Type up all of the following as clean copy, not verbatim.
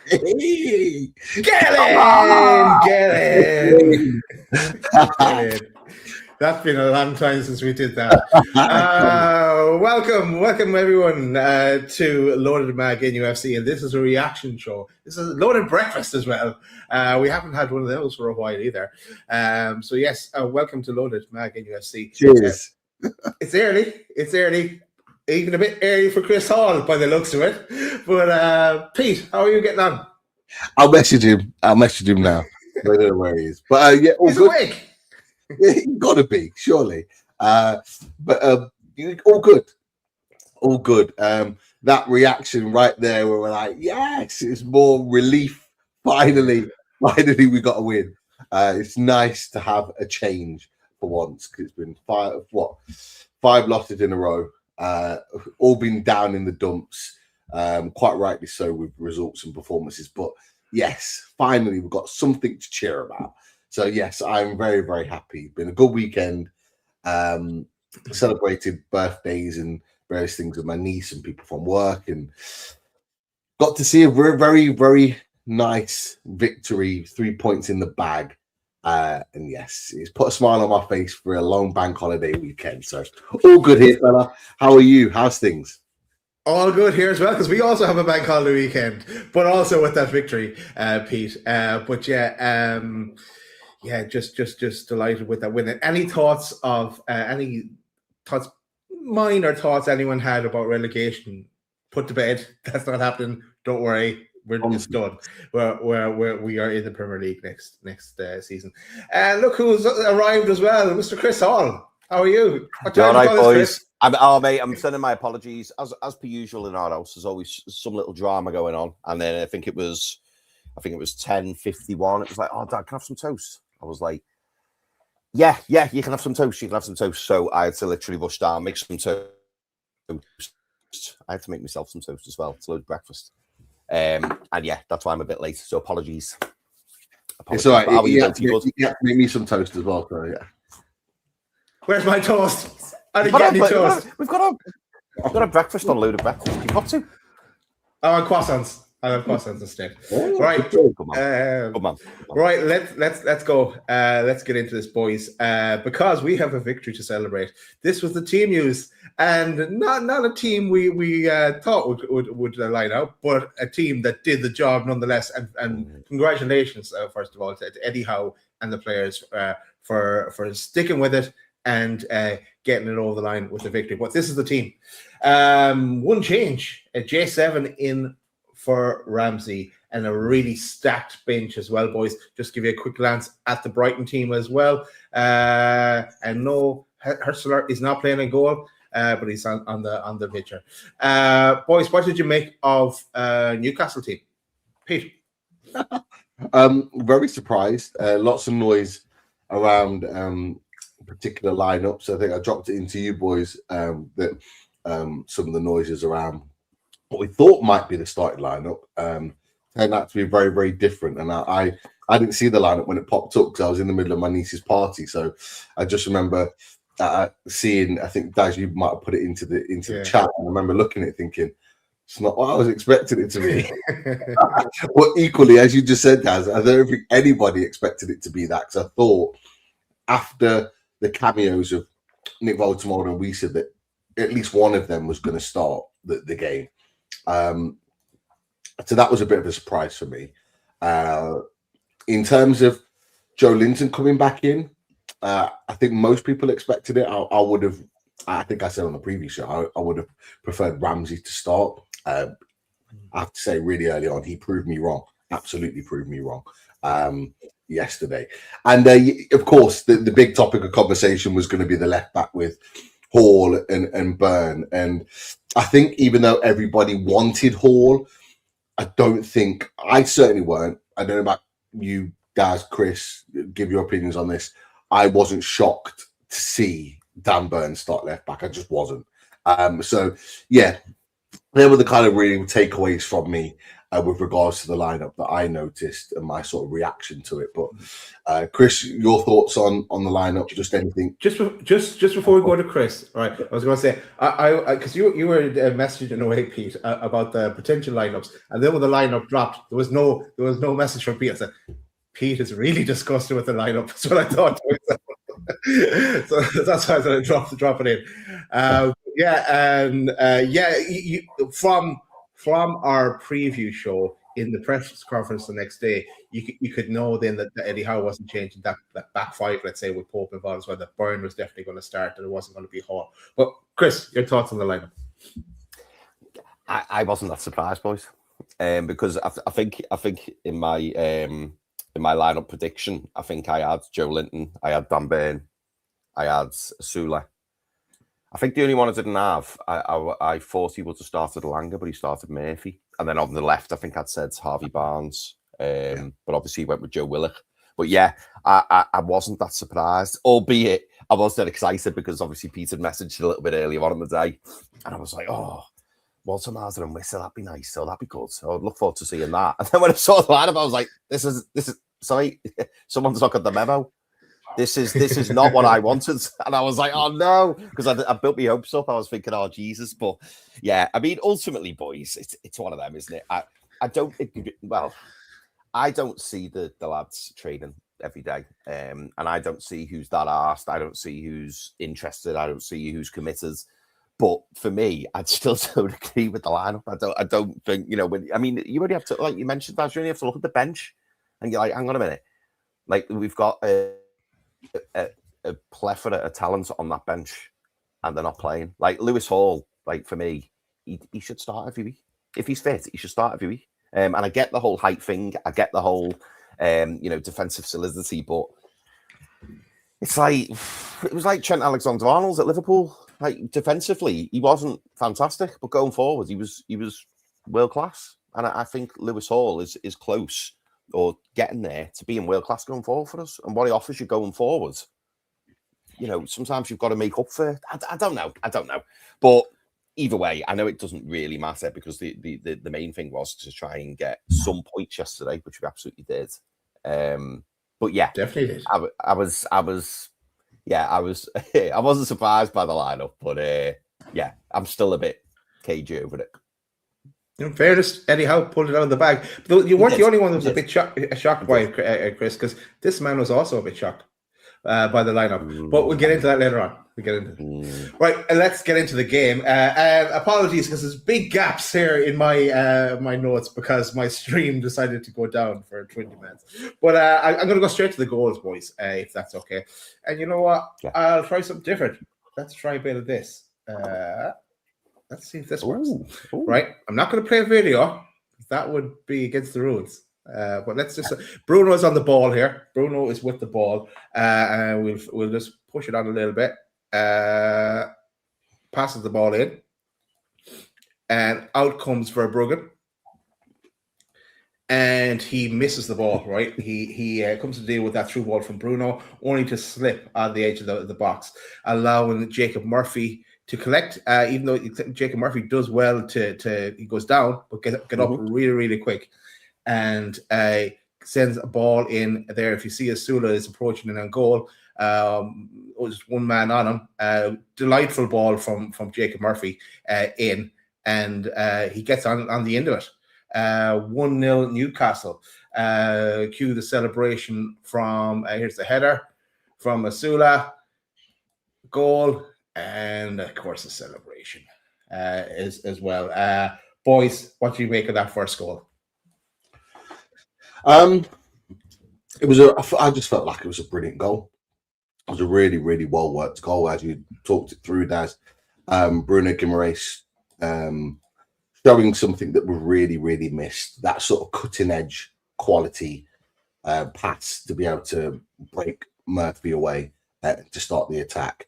Hey, Get in! Get in! Get in. That's been a long time since we did that. Welcome everyone to Loaded Mag NUFC, and this is a reaction show. This is Loaded Breakfast as well. We haven't had one of those for a while either. So yes, welcome to Loaded Mag NUFC. cheers. It's early. Even a bit early for Chris Hall by the looks of it. But Pete, how are you getting on? I'll message him now. I don't know where he is. But yeah, all He's good. awake. Yeah, he's got to be, surely. But all good. All good. That reaction right there where we're like, yes, it's more relief. Finally, we got a win. It's nice to have a change for once, because it's been five losses in a row. All been down in the dumps. Quite rightly so with results and performances. But yes, finally, we've got something to cheer about. So yes, I'm very, very happy. Been a good weekend. Celebrated birthdays and various things with my niece and people from work, and got to see a very, very, very nice victory. 3 points in the bag. And yes, it's put a smile on my face for a long bank holiday weekend. So all good here, fella. How are you? How's things? All good here as well, because we also have a bank holiday weekend, but also with that victory, Pete. But yeah, just delighted with that win. Any thoughts, minor thoughts anyone had about relegation? Put to bed. That's not happening. Don't worry. It's done. We are in the Premier League next season. And look who's arrived as well, Mr. Chris Hall. How are you? All right, boys. Mate, I'm sending my apologies. As per usual in our house, there's always some little drama going on. And then I think it was 10:51. It was like, oh, Dad, can I have some toast? I was like, yeah, you can have some toast. You can have some toast. So I had to literally rush down, make some toast. I had to make myself some toast as well. It's a load of breakfast. And yeah, that's why I'm a bit late. So apologies. It's all right. You have to make me some toast as well. So yeah. Where's my toast? I didn't get any toast. We've got a breakfast on a load of breakfast. Can you pop to? Oh, croissants. I have croissants instead. Right. Come on. Right, let's go. Let's get into this, boys. Because we have a victory to celebrate. This was the team news, and not a team we thought would line out, but a team that did the job nonetheless. And congratulations, first of all, to Eddie Howe and the players for sticking with it and getting it over the line with the victory. But this is the team. One change, a J7 in for Ramsey, and a really stacked bench as well, boys. Just give you a quick glance at the Brighton team as well. And no, Herschler is not playing a goal, but he's on the picture. Boys, what did you make of Newcastle team? Pete? Very surprised. Lots of noise around particular lineups. I think I dropped it into you boys that some of the noises around what we thought might be the starting lineup turned out to be very, very different. And I didn't see the lineup when it popped up because I was in the middle of my niece's party. So I just remember seeing, I think Daz, you might have put it into the chat. I remember looking at it thinking, it's not what I was expecting it to be. But equally, as you just said, Daz, I don't think anybody expected it to be that, because I thought after the cameos of Nick Voldemort and we said that at least one of them was going to start the game. So that was a bit of a surprise for me. In terms of Joe Linton coming back in, I think most people expected it. I think I said on the previous show, I would have preferred Ramsey to start. I have to say, really early on, he proved me wrong. Absolutely proved me wrong yesterday. And of course, the big topic of conversation was going to be the left back with Hall and Byrne. And I think even though everybody wanted Hall, I certainly weren't. I don't know about you, Daz, Chris, give your opinions on this. I wasn't shocked to see Dan Byrne start left back. I just wasn't. So yeah, they were the kind of real takeaways from me. with regards to the lineup that I noticed and my sort of reaction to it. But Chris, your thoughts on the lineup? Just anything? Just before we go to Chris, all right? I was going to say, I because you were messaging away, Pete, about the potential lineups, and then when the lineup dropped, there was no message from Pete. I said, Pete is really disgusted with the lineup. That's what I thought. So that's why I said I drop it in. From our preview show in the press conference the next day, you could know then that Eddie Howe wasn't changing that back five, let's say, with Pope involved as well, that Byrne was definitely going to start and it wasn't going to be Hall. But Chris, your thoughts on the lineup? I wasn't that surprised, boys, because I think in my lineup prediction, I think I had Joe Linton, I had Dan Burn, I had Osula. I think the only one I didn't have, I thought he would have started Elanga, but he started Murphy. And then on the left, I think I'd said Harvey Barnes, but obviously he went with Joe Willock. But yeah, I wasn't that surprised, albeit I was dead excited because obviously Peter messaged a little bit earlier on in the day. And I was like, oh, Walter Marsden and Whistle, that'd be nice. So that'd be good. So I'd look forward to seeing that. And then when I saw the lineup, I was like, this is sorry, someone's not got the memo. This is not what I wanted. And I was like, oh no, because I built my hopes up. I was thinking, oh Jesus. But yeah, I mean, ultimately, boys, it's one of them, isn't it? I don't see the lads training every day. And I don't see who's that arsed. I don't see who's interested. I don't see who's committed. But for me, I'd still don't agree with the lineup. I don't think, you only have to, like you mentioned, you only have to look at the bench and you're like, hang on a minute. Like we've got a plethora of talent on that bench and they're not playing. Like Lewis Hall, like for me, he should start every week. If he's fit, he should start every week. And I get the whole height thing. I get the whole, defensive solidity, but it's like, it was like Trent Alexander-Arnold at Liverpool. Like defensively, he wasn't fantastic, but going forward, he was world class. And I think Lewis Hall is close or getting there to being world class going forward for us. And what he offers you going forward, sometimes you've got to make up for it. I don't know. But either way, I know it doesn't really matter because the main thing was to try and get some points yesterday, which we absolutely did. But yeah, definitely did. I wasn't surprised by the lineup, but I'm still a bit cagey over it. In fairness, Eddie Howe pulled it out of the bag. But you weren't the only one that was a bit shocked by it, Chris, because this man was also a bit shocked by the lineup. But we'll get into that later on. Right, and let's get into the game. Apologies, because there's big gaps here in my my notes because my stream decided to go down for 20 minutes. But I'm going to go straight to the goals, boys, if that's okay. And you know what? Yeah. I'll try something different. Let's try a bit of this. Let's see if this works. Ooh. Right, I'm not going to play a video. That would be against the rules. But let's just. Bruno is on the ball here. Bruno is with the ball, and we'll just push it on a little bit. Passes the ball in, and out comes Verbruggen, and he misses the ball. Right, he comes to deal with that through ball from Bruno, only to slip on the edge of the box, allowing Jacob Murphy to collect. Even though Jacob Murphy does well he goes down, but get up really, really quick, and sends a ball in there. If you see Osula is approaching an own goal. Just one man on him. Delightful ball from Jacob Murphy in, and he gets on the end of it. 1-0 Newcastle. Cue the celebration from here's the header from Osula. Goal, and of course the celebration as well. Boys, what do you make of that first goal? I just felt like it was a brilliant goal. It was a really, really well worked goal, as you talked it through, Daz. Bruno Guimarães showing something that we really, really missed. That sort of cutting edge quality pass to be able to break Murphy away to start the attack.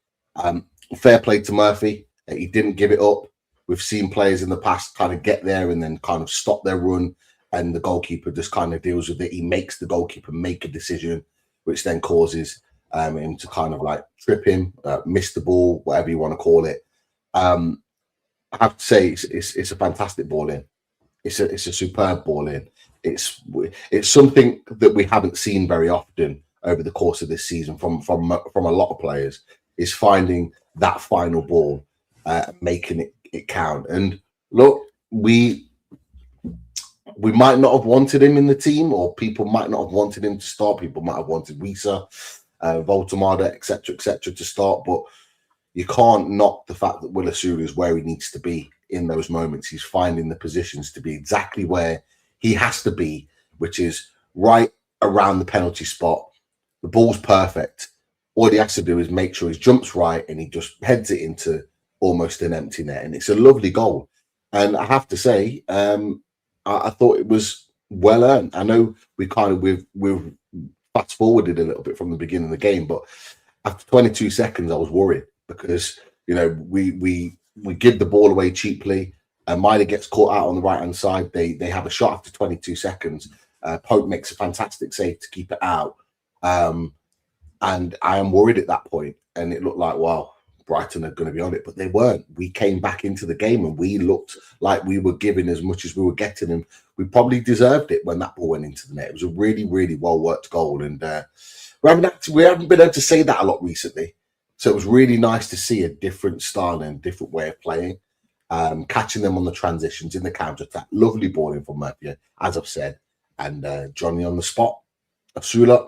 Fair play to Murphy. He didn't give it up. We've seen players in the past kind of get there and then kind of stop their run, and the goalkeeper just kind of deals with it. He makes the goalkeeper make a decision, which then causes him to kind of like trip him, miss the ball, whatever you want to call it. I have to say it's a fantastic ball in. It's a superb ball in. It's something that we haven't seen very often over the course of this season from a lot of players, is finding that final ball, making it count. And look, we might not have wanted him in the team, or people might not have wanted him to start. People might have wanted Wisa, Voltemada, etc., to start, but you can't knock the fact that Will Osula is where he needs to be in those moments. He's finding the positions to be exactly where he has to be, which is right around the penalty spot. The ball's perfect. All he has to do is make sure his jump's right, and he just heads it into almost an empty net. And it's a lovely goal. And I have to say, I thought it was well earned. I know we've fast forwarded a little bit from the beginning of the game, but after 22 seconds, I was worried because, you know, we give the ball away cheaply. Mida gets caught out on the right hand side. They have a shot after 22 seconds. Pope makes a fantastic save to keep it out. And I am worried at that point. And it looked like, wow, Brighton are going to be on it, but they weren't. We came back into the game and we looked like we were giving as much as we were getting, and we probably deserved it when that ball went into the net. It was a really, really well worked goal, and we haven't been able to say that a lot recently. So it was really nice to see a different style and different way of playing, catching them on the transitions in the counter attack. Lovely ball in from Magpies, as I've said, and Johnny on the spot. Osula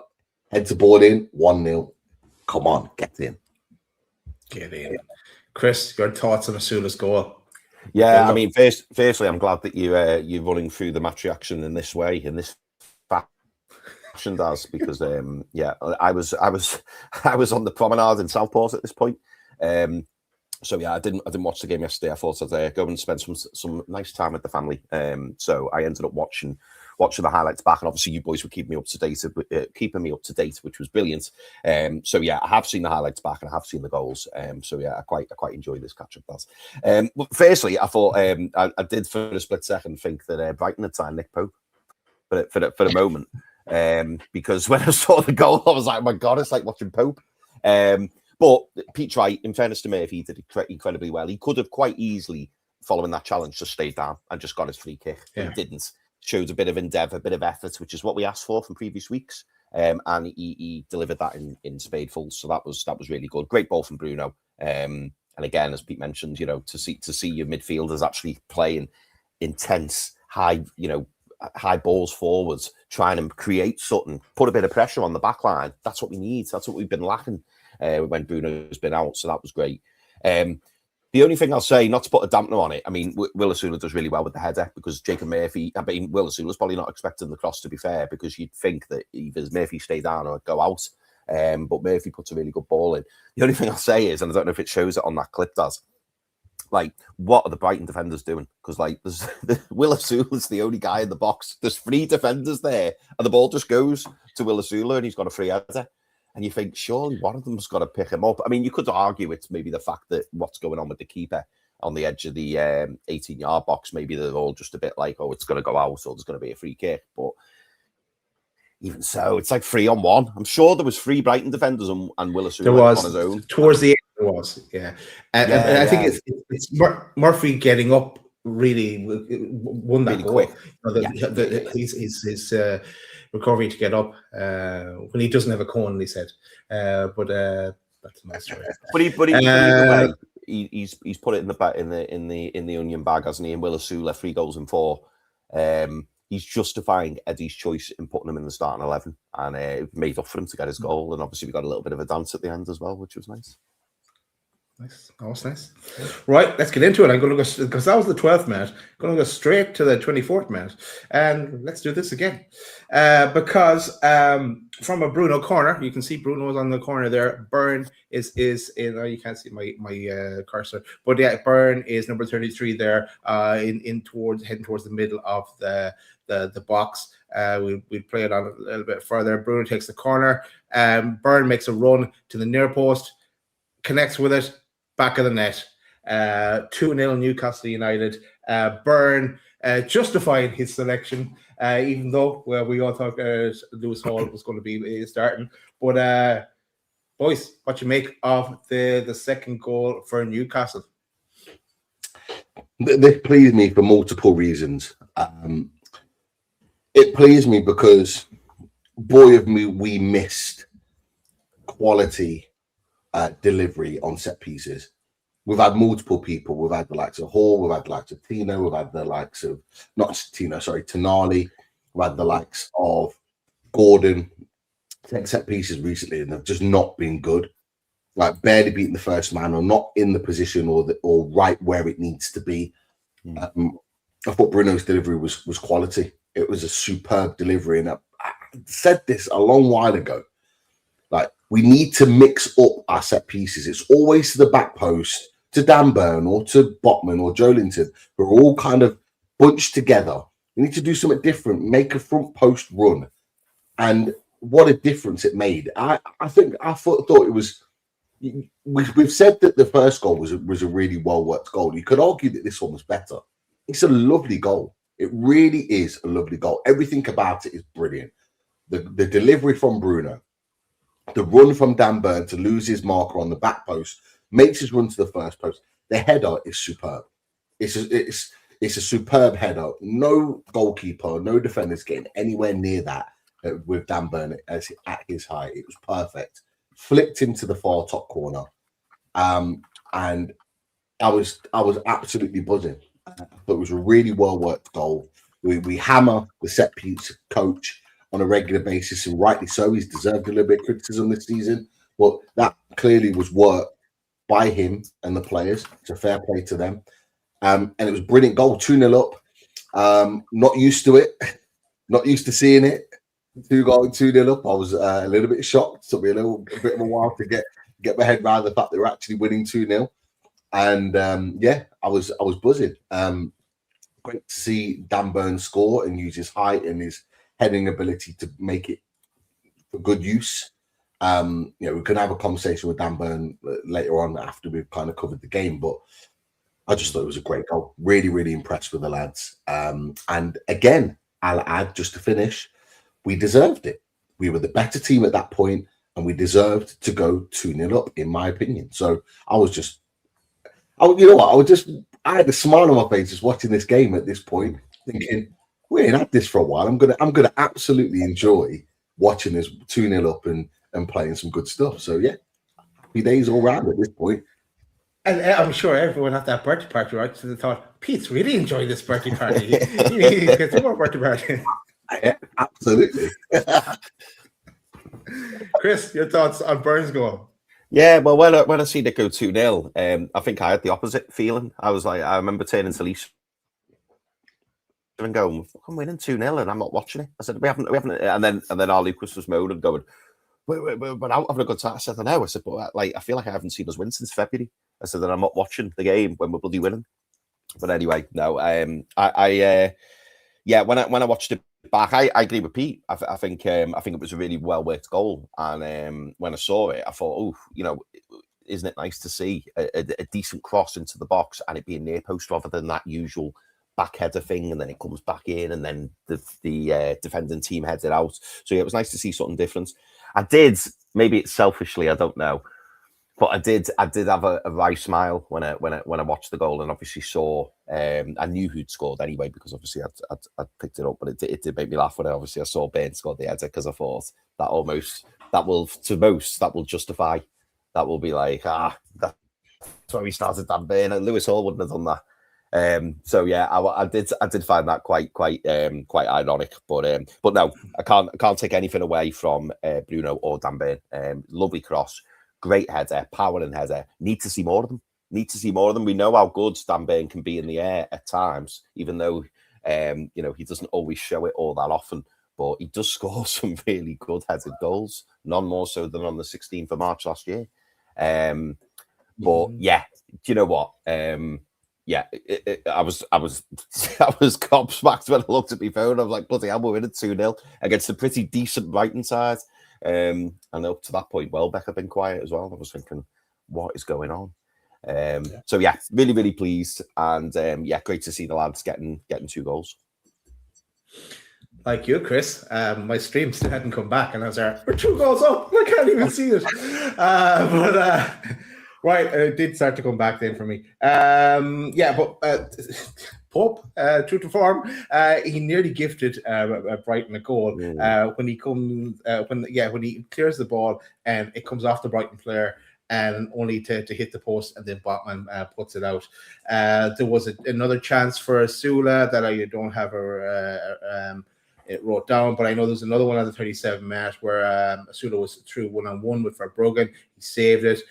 heads the ball in, 1-0. Come on, get in. Get in. Chris, your thoughts on Osula's goal? Yeah, I mean, firstly, I'm glad that you're running through the match reaction in this way, in this fashion, Daz, because I was on the promenade in Southport at this point. So yeah, I didn't watch the game yesterday. I thought I'd go and spend some nice time with the family. So I ended up watching the highlights back, and obviously you boys were keeping me up to date, which was brilliant. So yeah, I have seen the highlights back and I have seen the goals. So yeah, I quite enjoyed this catch up. Well, firstly, I thought I did for a split second think that Brighton had signed Nick Pope for the moment, because when I saw the goal, I was like, oh my God, it's like watching Pope. But Pete's right. In fairness to Murphy, he did incredibly well. He could have quite easily, following that challenge, just stayed down and just got his free kick. Yeah. He didn't. Showed a bit of endeavour, a bit of effort, which is what we asked for from previous weeks. And he delivered that in spadeful. So that was really good. Great ball from Bruno. And again, as Pete mentioned, you know, to see your midfielders actually playing intense, high balls forwards, trying to create something, put a bit of pressure on the back line. That's what we need. That's what we've been lacking when Bruno's been out. So that was great. The only thing I'll say, not to put a dampener on it, I mean, Will Osula does really well with the header, because Jacob Murphy, I mean, Will Osula's probably not expecting the cross, to be fair, because you'd think that either Murphy stay down or go out. But Murphy puts a really good ball in. The only thing I'll say is, and I don't know if it shows it on that clip, does, like, what are the Brighton defenders doing? Because, like, Will Osula's the only guy in the box. There's 3 defenders there, and the ball just goes to Will Osula, and he's got a free header. And you think, surely one of them's got to pick him up. I mean, you could argue it's maybe the fact that what's going on with the keeper on the edge of the 18-yard box. Maybe they're all just a bit like, oh, it's going to go out, or there's going to be a free kick. But even so, it's like 3-on-1. I'm sure there was 3 Brighton defenders and Will Osula on his own. Towards the end, there was, yeah. And I think it's Murphy getting up really won that really goal. Quick. His recovery to get up when he doesn't have a cone, he said. But that's a nice story. But he's put it in the onion bag, hasn't he? And Will Osula, 3 goals and 4. He's justifying Eddie's choice in putting him in the starting 11, and it made up for him to get his goal. And obviously we got a little bit of a dance at the end as well, which was nice. Nice. That was nice. Right, let's get into it. I'm going to go, because that was the 12th minute. I'm going to go straight to the 24th minute. And let's do this again. Because from a Bruno corner, you can see Bruno is on the corner there. Byrne is in, you can't see my cursor. But yeah, Byrne is number 33 there, heading towards the middle of the box. We'll play it on a little bit further. Bruno takes the corner. Byrne makes a run to the near post, connects with it, back of the net. 2-0 Newcastle United. Byrne justifying his selection, even though we all thought Lewis Hall was going to be starting. But boys, what you make of the second goal for Newcastle? This pleased me for multiple reasons. It pleased me because, boy, of me, we missed quality delivery on set pieces. We've had multiple people. We've had the likes of Hall. We've had the likes of Tino. We've had the likes of Tonali. We've had the likes of Gordon. Take set pieces recently, and they've just not been good. Like barely beating the first man, or not in the position, or right where it needs to be. I thought Bruno's delivery was quality. It was a superb delivery, and I said this a long while ago. Like, we need to mix up our set pieces. It's always to the back post, to Dan Burn or to Botman or Joelinton. We're all kind of bunched together. We need to do something different. Make a front post run, and what a difference it made. I thought it was. We've said that the first goal was a really well worked goal. You could argue that this one was better. It's a lovely goal. It really is a lovely goal. Everything about it is brilliant. The delivery from Bruno, the run from Dan Burn to lose his marker on the back post, makes his run to the first post. The header is superb. It's a superb header. No goalkeeper, no defenders getting anywhere near that with Dan Burn at his height. It was perfect. Flicked into the far top corner, and I was absolutely buzzing. But it was a really well worked goal. We hammer the set piece coach on a regular basis, and rightly so. He's deserved a little bit of criticism this season, but that clearly was work by him and the players. It's a fair play to them, and it was a brilliant goal. 2-0 up. Not used to it. Not used to seeing it. 2-0 up. I was a little bit shocked. It took me a bit of a while to get my head around the fact they were actually winning 2-0. And I was buzzing. Great to see Dan Burn score and use his height and his heading ability to make it for good use. We can have a conversation with Dan Burn later on after we've kind of covered the game, but I just thought it was a great goal. Really, really impressed with the lads. And again, I'll add, just to finish, we deserved it. We were the better team at that point, and we deserved to go 2-0 up, in my opinion. So I had a smile on my face just watching this game at this point, thinking, we ain't had this for a while. I'm gonna absolutely enjoy watching this 2-0 up and playing some good stuff. So yeah, happy days all round at this point. And I'm sure everyone at that birthday party, right? So they thought, Pete's really enjoying this birthday party. He gets more birthday party. Yeah, absolutely. Chris, your thoughts on Burns goal? Yeah, well, when I seen it go 2-0, I think I had the opposite feeling. I was like, I remember turning to Lisa and going, "I'm winning 2-0, and I'm not watching it." I said, "We haven't," and then our Lucas was moaning, going, "We're out having a good time." I said, "I know." I said, "But I feel like I haven't seen us win since February." I said that I'm not watching the game when we're bloody winning. But anyway, no, when I watched it back, I agree with Pete. I think it was a really well worked goal, and when I saw it, I thought, isn't it nice to see a decent cross into the box and it being near post rather than that usual back header thing, and then it comes back in, and then the defending team heads it out. So yeah, it was nice to see something different. I did, maybe it's selfishly, I don't know, but I did have a wry smile when I watched the goal, and obviously saw. I knew who'd scored anyway because obviously I'd picked it up, but it did make me laugh when I saw Bain score the header, because I thought that will justify. That will be like, that's where we started Dan Bain, and Lewis Hall wouldn't have done that. So yeah, I did find that quite ironic, but no, I can't take anything away from Bruno or Dan Bain. Lovely cross, great header, powering header. Need to see more of them. We know how good Dan Bain can be in the air at times, even though he doesn't always show it all that often. But he does score some really good headed goals, none more so than on the 16th of March last year. But yeah, do you know what? I was gobsmacked when I looked at my phone. I was like, bloody hell, we're winning 2-0 against a pretty decent Brighton side. And up to that point, Welbeck had been quiet as well. I was thinking, what is going on? So yeah, really, really pleased, and great to see the lads getting 2 goals. Like you, Chris, my stream still hadn't come back, and I was there, we're 2 goals up. I can't even see it. Right, it did start to come back then for me. Yeah, but Pope, true to form, he nearly gifted Brighton a goal when he comes when he clears the ball and it comes off the Brighton player and only to hit the post, and then Botman puts it out. There was another chance for Osula that I don't have it wrote down, but I know there's another one on the 37 minute where Osula was through 1-on-1 with Verbruggen. He saved it.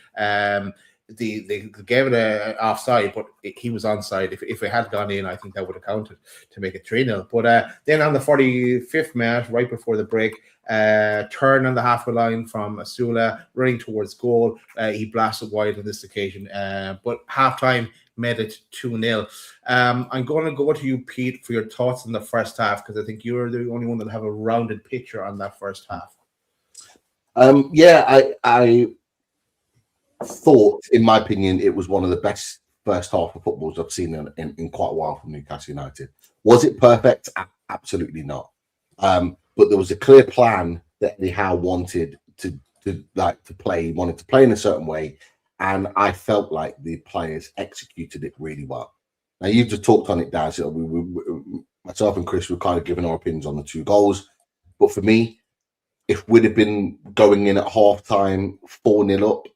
They gave it a offside, but he was onside. If it had gone in, I think that would have counted to make it 3-0. But then on the 45th minute, right before the break, turn on the halfway line from Osula, running towards goal. He blasted wide on this occasion, but halftime made it 2-0. I'm going to go to you, Pete, for your thoughts on the first half, because I think you're the only one that have a rounded picture on that first half. I thought, in my opinion, it was one of the best first half of footballs I've seen in quite a while from Newcastle United. Was it perfect? Absolutely not. But there was a clear plan that Eddie Howe wanted to play. He wanted to play in a certain way, and I felt like the players executed it really well. Now, you've just talked on it, Daz. Myself and Chris were kind of giving our opinions on the 2 goals. But for me, if we'd have been going in at half-time 4-0 up,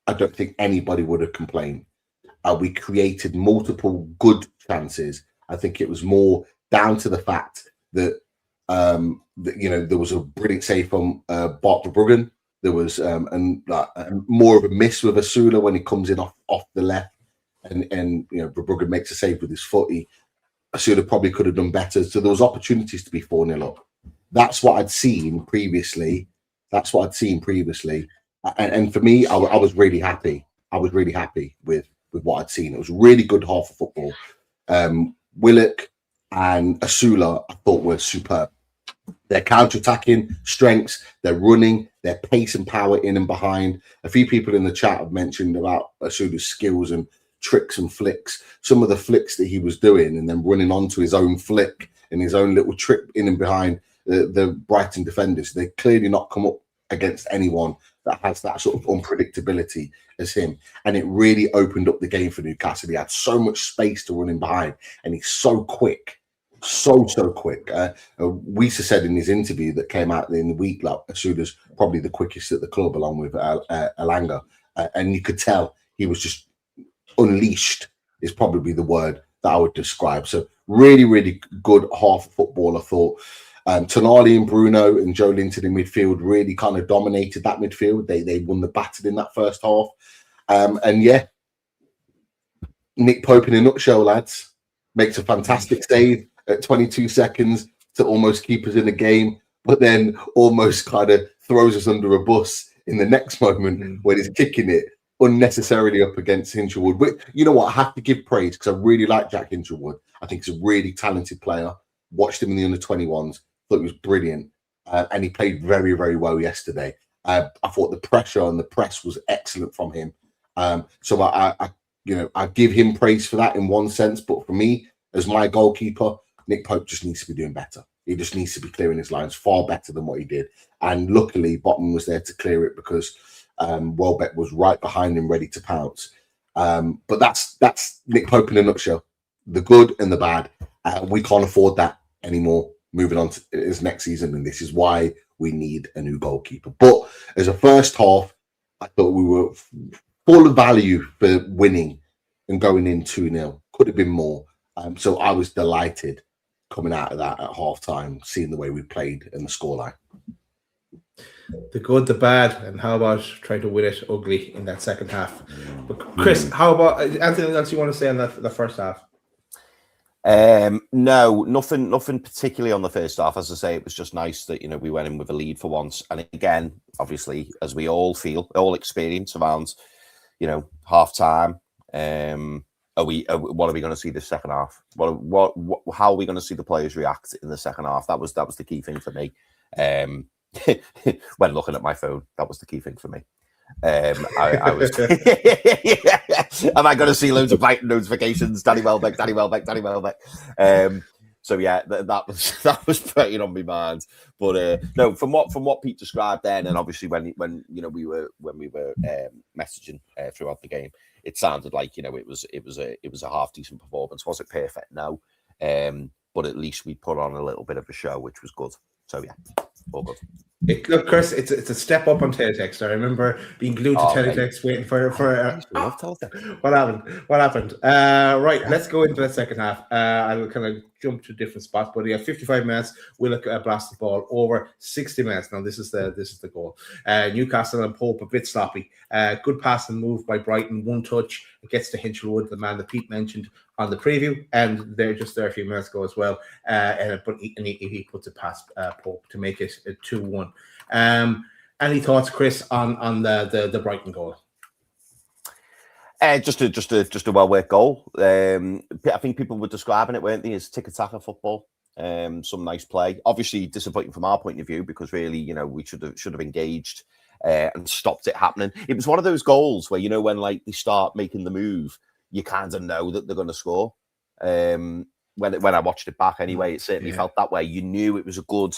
I don't think anybody would have complained. We created multiple good chances. I think it was more down to the fact that, there was a brilliant save from Bart Verbruggen. There was more of a miss with Osula when he comes in off the left, and Verbruggen makes a save with his foot. Osula probably could have done better. So there was opportunities to be 4-0 up. That's what I'd seen previously. And for me, I was really happy. I was really happy with what I'd seen. It was a really good half of football. Willock and Osula, I thought, were superb. Their counter-attacking strengths, their running, their pace and power in and behind. A few people in the chat have mentioned about Osula's skills and tricks and flicks. Some of the flicks that he was doing and then running onto his own flick and his own little trick in and behind the Brighton defenders. They clearly not come up against anyone that has that sort of unpredictability as him. And it really opened up the game for Newcastle. He had so much space to run in behind, and he's so quick. So quick. Wiesa said in his interview that came out in the week, like, Osula's probably the quickest at the club, along with Elanga. And you could tell he was just unleashed, is probably the word that I would describe. So really, really good half of football, I thought. Tonali and Bruno and Joe Linton in midfield really kind of dominated that midfield. They won the battle in that first half. And yeah, Nick Pope in a nutshell, lads, makes a fantastic save at 22 seconds to almost keep us in the game, but then almost kind of throws us under a bus in the next moment when he's kicking it unnecessarily up against Hinshelwood. But you know what? I have to give praise because I really like Jack Hinshelwood. I think he's a really talented player. Watched him in the under-21s. Thought he was brilliant. And he played very, very well yesterday. I thought the pressure and the press was excellent from him. So I give him praise for that in one sense. But for me, as my goalkeeper, Nick Pope just needs to be doing better. He just needs to be clearing his lines far better than what he did. And luckily, Botman was there to clear it because Welbeck was right behind him, ready to pounce. But that's Nick Pope in a nutshell. The good and the bad. We can't afford that anymore moving on to his next season. And this is why we need a new goalkeeper. But as a first half, I thought we were full of value for winning and going in 2-0. Could have been more. So I was delighted coming out of that at half-time, seeing the way we played and the scoreline. The good, the bad, and how about trying to win it ugly in that second half? But Chris, how about anything else you want to say on the first half? No, nothing particularly on the first half. As I say, it was just nice that we went in with a lead for once. And again, obviously, as we all experience around half time. What are we going to see this second half? How are we going to see the players react in the second half? That was the key thing for me. When looking at my phone, that was the key thing for me. I was. Am I going to see loads of Brighton notifications? Danny Welbeck. So yeah, that was preying on my mind. But no, from what Pete described then, and obviously when we were messaging throughout the game, it sounded like it was a half decent performance. Was it perfect? No, but at least we put on a little bit of a show, which was good. So yeah, all good. Look, Chris, it's a step up on teletext. I remember being glued to teletext, waiting for what happened. Right, let's go into the second half. I'll kind of jump to different spots, but 55 minutes. We'll blast the ball over 60 minutes. Now this is the goal. Newcastle and Pope a bit sloppy. Good pass and move by Brighton. One touch. It gets to Hinshelwood, the man that Pete mentioned on the preview, and they're just there a few minutes ago as well. But he puts it past Pope to make it a 2-1. Any thoughts, Chris, on the Brighton goal? Just a well worked goal. I think people were describing it, weren't they, as tick-a-tacker football. Some nice play. Obviously disappointing from our point of view because really, we should have engaged and stopped it happening. It was one of those goals where when like they start making the move, you kind of know that they're going to score. When I watched it back anyway, it certainly felt that way. You knew it was a good,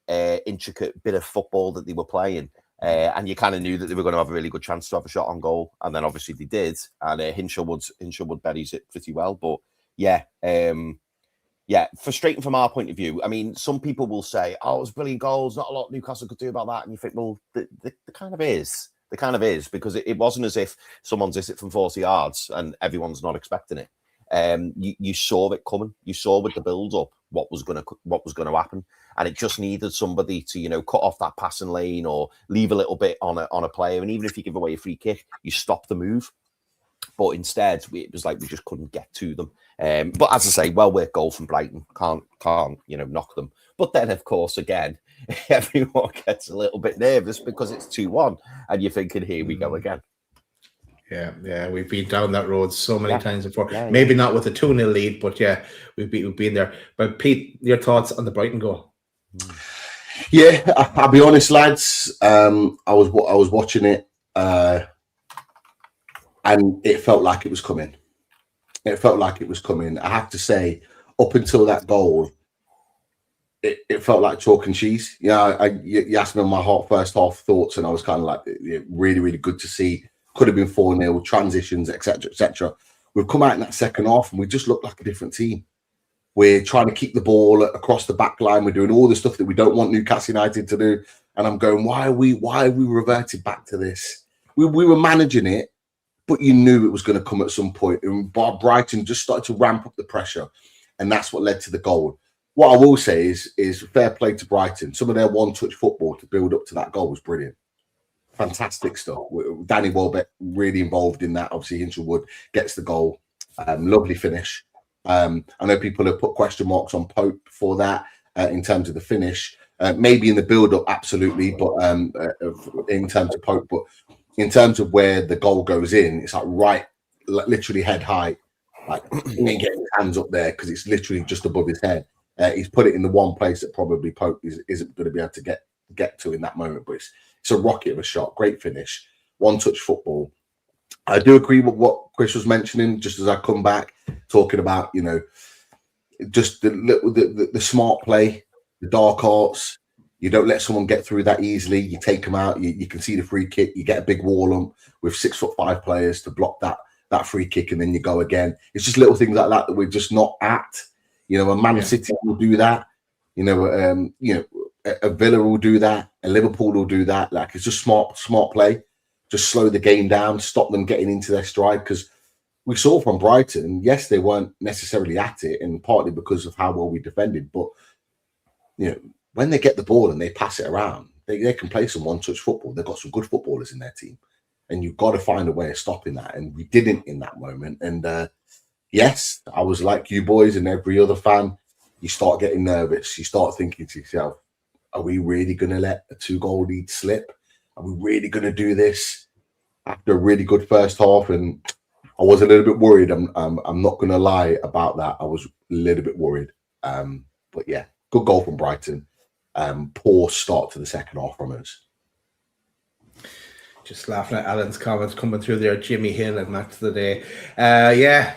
intricate bit of football that they were playing. And you kind of knew that they were going to have a really good chance to have a shot on goal. And then obviously they did. And Hinshelwood buries it pretty well. But yeah, frustrating from our point of view. I mean, some people will say, oh, it was brilliant goals. Not a lot Newcastle could do about that. And you think, well, there kind of is. There kind of is, because it wasn't as if someone's hit it from 40 yards and everyone's not expecting it. You saw it coming. You saw with the build-up what was going to happen. And it just needed somebody to, cut off that passing lane or leave a little bit on a player. And even if you give away a free kick, you stop the move. But instead, it was like we just couldn't get to them. But as I say, well-worked goal from Brighton. Can't knock them. But then, of course, again, everyone gets a little bit nervous because it's 2-1. And you're thinking, here we go again. Yeah, we've been down that road so many times before. Maybe not with a 2-0 lead, but yeah, we've been there. But Pete, your thoughts on the Brighton goal? Yeah, I'll be honest, lads. I was watching it, and it felt like it was coming. I have to say, up until that goal, it felt like chalk and cheese. You asked me on my first half thoughts, and I was kind of like, really, really good to see. Could have been 4-0, transitions, etc., etc. We've come out in that second half, and we just look like a different team. We're trying to keep the ball across the back line. We're doing all the stuff that we don't want Newcastle United to do. And I'm going, why are we reverted back to this? We were managing it, but you knew it was going to come at some point. And Brighton just started to ramp up the pressure. And that's what led to the goal. What I will say is fair play to Brighton. Some of their one-touch football to build up to that goal was brilliant. Fantastic stuff. Danny Welbeck really involved in that. Obviously, Hinshelwood gets the goal. Lovely finish. I know people have put question marks on Pope for that in terms of the finish. Maybe in the build-up, absolutely, but in terms of Pope. But in terms of where the goal goes in, it's like literally head high. Like he ain't getting his hands up there because it's literally just above his head. He's put it in the one place that probably Pope isn't going to be able to get to in that moment. But it's a rocket of a shot. Great finish. One-touch football. I do agree with what Chris was mentioning, just as I come back, talking about, just the smart play, the dark arts. You don't let someone get through that easily. You take them out. You can see the free kick. You get a big wall on with 6'5" players to block that free kick, and then you go again. It's just little things like that we're just not at. A Man City will do that. A Villa will do that. A Liverpool will do that. Like, it's just smart play. Just slow the game down, stop them getting into their stride. Because we saw from Brighton, yes, they weren't necessarily at it, and partly because of how well we defended. But when they get the ball and they pass it around, they can play some one-touch football. They've got some good footballers in their team, and you've got to find a way of stopping that. And we didn't in that moment. And yes, I was like you boys and every other fan. You start getting nervous. You start thinking to yourself, "Are we really going to let a 2-goal lead slip? Are we really going to do this after a really good first half?" And I was a little bit worried. I'm not going to lie about that. I was a little bit worried. But yeah, good goal from Brighton. Poor start to the second half from us. Just laughing at Alan's comments coming through there. Jimmy Hill and match of the day. Yeah.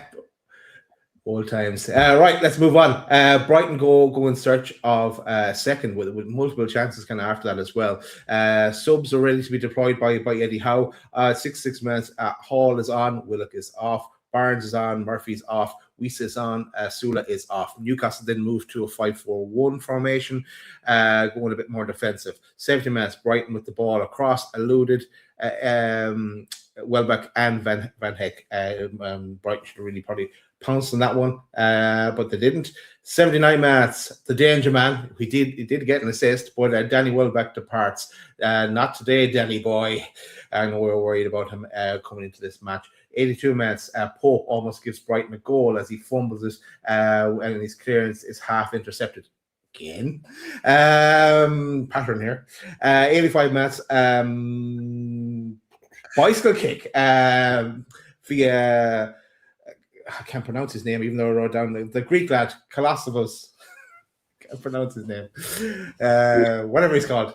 Old times. Right, let's move on. Brighton go in search of second with multiple chances kind of after that as well. Subs are ready to be deployed by Eddie Howe. 6 minutes. Hall is on. Willock is off. Barnes is on. Murphy's off. Weiss is on. Osula is off. Newcastle then moved to a 5-4-1 formation, going a bit more defensive. 70 minutes. Brighton with the ball across, eluded. Welbeck and Van Heck. Brighton should really probably pounced on that one, but they didn't. 79 minutes, the danger man. He did get an assist, but Danny Welbeck departs. Not today, Danny boy. I know we were worried about him coming into this match. 82 minutes, Pope almost gives Brighton a goal as he fumbles it, and his clearance is half intercepted. Again, pattern here. 85 minutes, bicycle kick via. I can't pronounce his name, even though I wrote down the Greek lad, Kolosovos. Can't pronounce his name. Whatever he's called.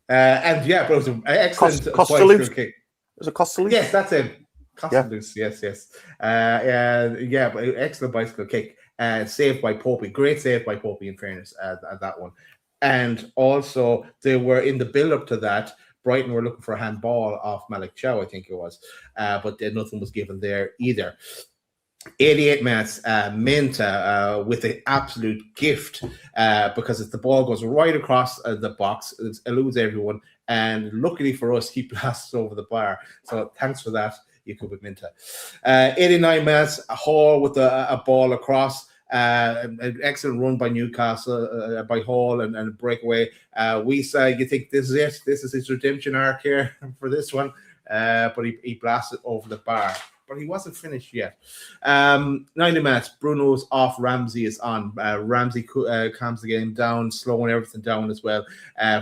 And yeah, but it was an excellent bicycle kick. Was it Costalus? Yes, that's him. Costalus, yes. Yeah, but excellent bicycle kick. Saved by Popey. Great save by Popey, in fairness, at that one. And also, they were in the build-up to that. Brighton were looking for a handball off Malik Chow, I think it was. But then nothing was given there either. 88 minutes, Minta with an absolute gift because the ball goes right across the box, it eludes everyone, and luckily for us, he blasts over the bar. So thanks for that, Jakub Minta. 89 minutes, Hall with a ball across. An excellent run by Newcastle, by Hall, and a breakaway. We say, you think this is it? This is his redemption arc here for this one. But he blasted over the bar. But he wasn't finished yet. 90 minutes, Bruno's off, Ramsey is on. Ramsey calms the game down, slowing everything down as well.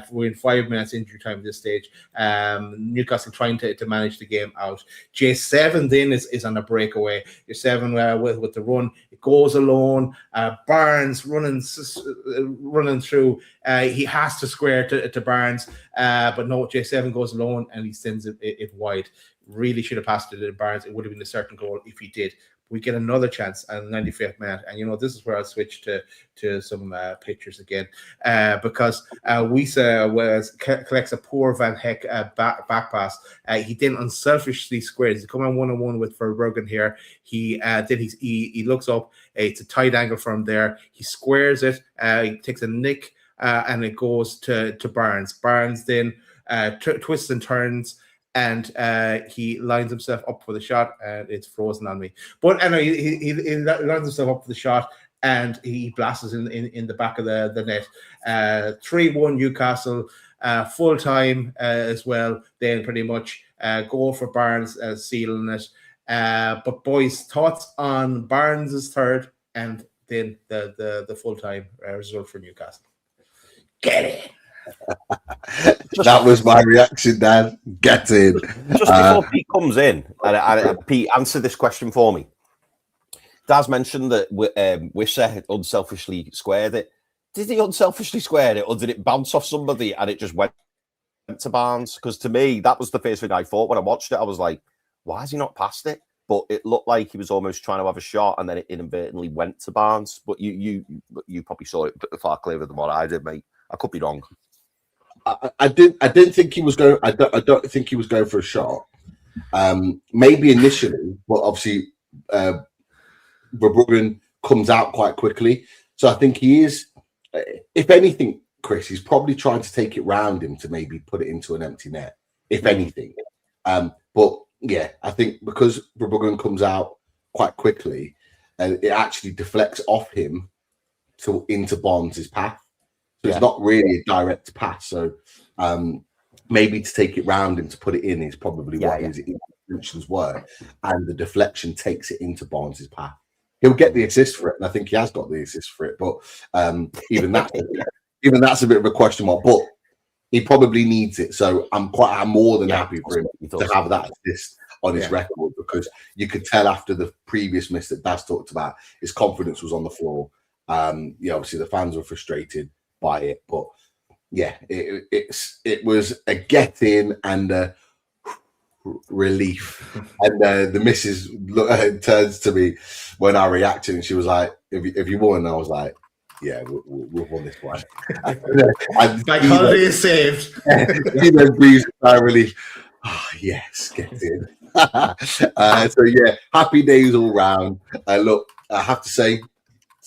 We're in 5 minutes injury time at this stage. Newcastle trying to manage the game out. J7 then is on a breakaway. J7 with the run. It goes alone. Barnes running through. He has to square to Barnes. But no, J7 goes alone and he sends it wide. Really should have passed it to Barnes. It would have been a certain goal if he did. We get another chance at the 95th minute. And, this is where I'll switch to some pictures again. Because Weiss collects a poor Van Heck back pass. He then unselfishly squares. He's coming one-on-one with Verbruggen here. He looks up. It's a tight angle from there. He squares it. He takes a nick, and it goes to Barnes. Barnes then twists and turns. And he lines himself up for the shot, and it's frozen on me. But anyway, he lines himself up for the shot, and he blasts in the back of the net. 3-1 Newcastle, full time as well. Then pretty much goal for Barnes, sealing it. But boys, thoughts on Barnes' third, and then the full time result for Newcastle. Get it. That was my reaction, Dan. Get in. Just before Pete comes in, and Pete, answer this question for me. Daz mentioned that Wisser unselfishly squared it. Did he unselfishly square it, or did it bounce off somebody and it just went to Barnes? Because to me, that was the first thing I thought when I watched it. I was like, why has he not passed it? But it looked like he was almost trying to have a shot, and then it inadvertently went to Barnes. But you probably saw it far clearer than what I did, mate. I could be wrong. I didn't think he was going. I don't think he was going for a shot. Maybe initially, but obviously, Verbruggen comes out quite quickly. So I think he is. If anything, Chris, he's probably trying to take it round him to maybe put it into an empty net. If anything, but yeah, I think because Verbruggen comes out quite quickly, and it actually deflects off him into Barnes' path. So it's not really a direct pass. So maybe to take it round and to put it in is probably what his intentions were. And the deflection takes it into Barnes' path. He'll get the assist for it, and I think he has got the assist for it. But even that's a bit of a question mark. But he probably needs it. So I'm more than happy for him to have that assist on his record, because you could tell after the previous miss that Daz talked about, his confidence was on the floor. Obviously the fans were frustrated by it, but it was a get in and a relief. And the missus turns to me when I reacted, and she was like, "Have you won?" And I was like, "Yeah, we've won this one." Bank holiday is saved. He then breathes a sigh of relief. Oh, yes, get in. So yeah, happy days all round. Look, I have to say,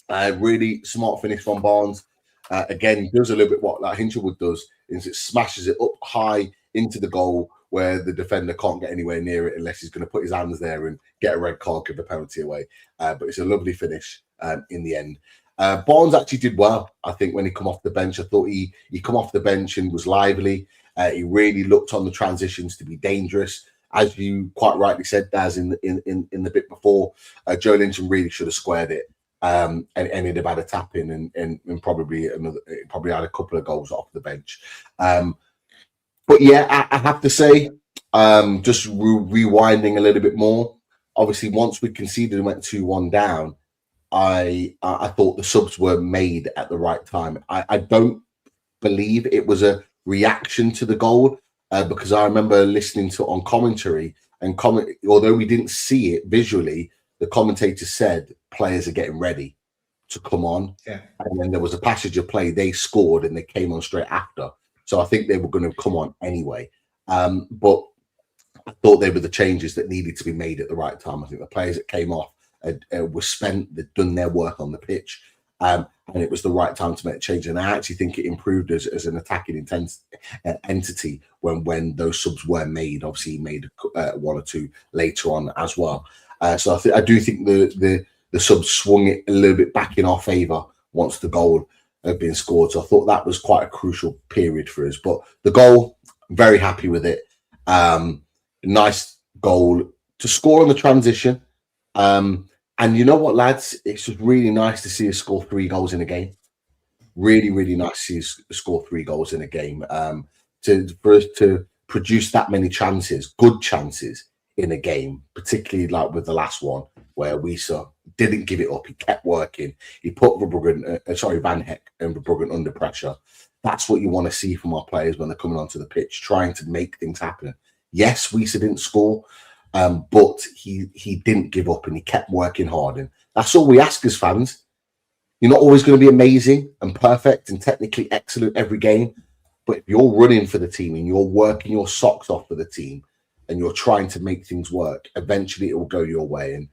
really smart finish from Barnes. Again, does a little bit what like Hinshelwood does, is it smashes it up high into the goal where the defender can't get anywhere near it unless he's going to put his hands there and get a red card, give the penalty away. But it's a lovely finish in the end. Barnes actually did well, I think, when he come off the bench. I thought he come off the bench and was lively. He really looked on the transitions to be dangerous. As you quite rightly said, Daz, in the bit before, Joe Linton really should have squared it. And he'd have had a tap in and probably had a couple of goals off the bench. But yeah, I have to say, just rewinding a little bit more. Obviously, once we conceded and went 2-1 down, I thought the subs were made at the right time. I don't believe it was a reaction to the goal because I remember listening to on commentary and although we didn't see it visually, the commentator said players are getting ready to come on. Yeah. And then there was a passage of play. They scored and they came on straight after. So I think they were going to come on anyway. But I thought they were the changes that needed to be made at the right time. I think the players that came off were spent, they'd done their work on the pitch. And it was the right time to make a change. And I actually think it improved as an attacking entity when those subs were made. Obviously, he made one or two later on as well. So I do think the subs swung it a little bit back in our favour once the goal had been scored. So I thought that was quite a crucial period for us. But the goal, very happy with it. Nice goal to score on the transition. And you know what, lads? It's just really nice to see us score 3 goals in a game. Really, really nice to see us score 3 goals in a game. For us to produce that many chances, good chances in a game, particularly like with the last one, where we didn't give it up. He kept working. He put Van Heck and Verbruggen under pressure. That's what you want to see from our players when they're coming onto the pitch, trying to make things happen. Yes, Wiesa didn't score. But he didn't give up and he kept working hard. And that's all we ask as fans. You're not always going to be amazing and perfect and technically excellent every game. But if you're running for the team and you're working your socks off for the team and you're trying to make things work, eventually it will go your way. And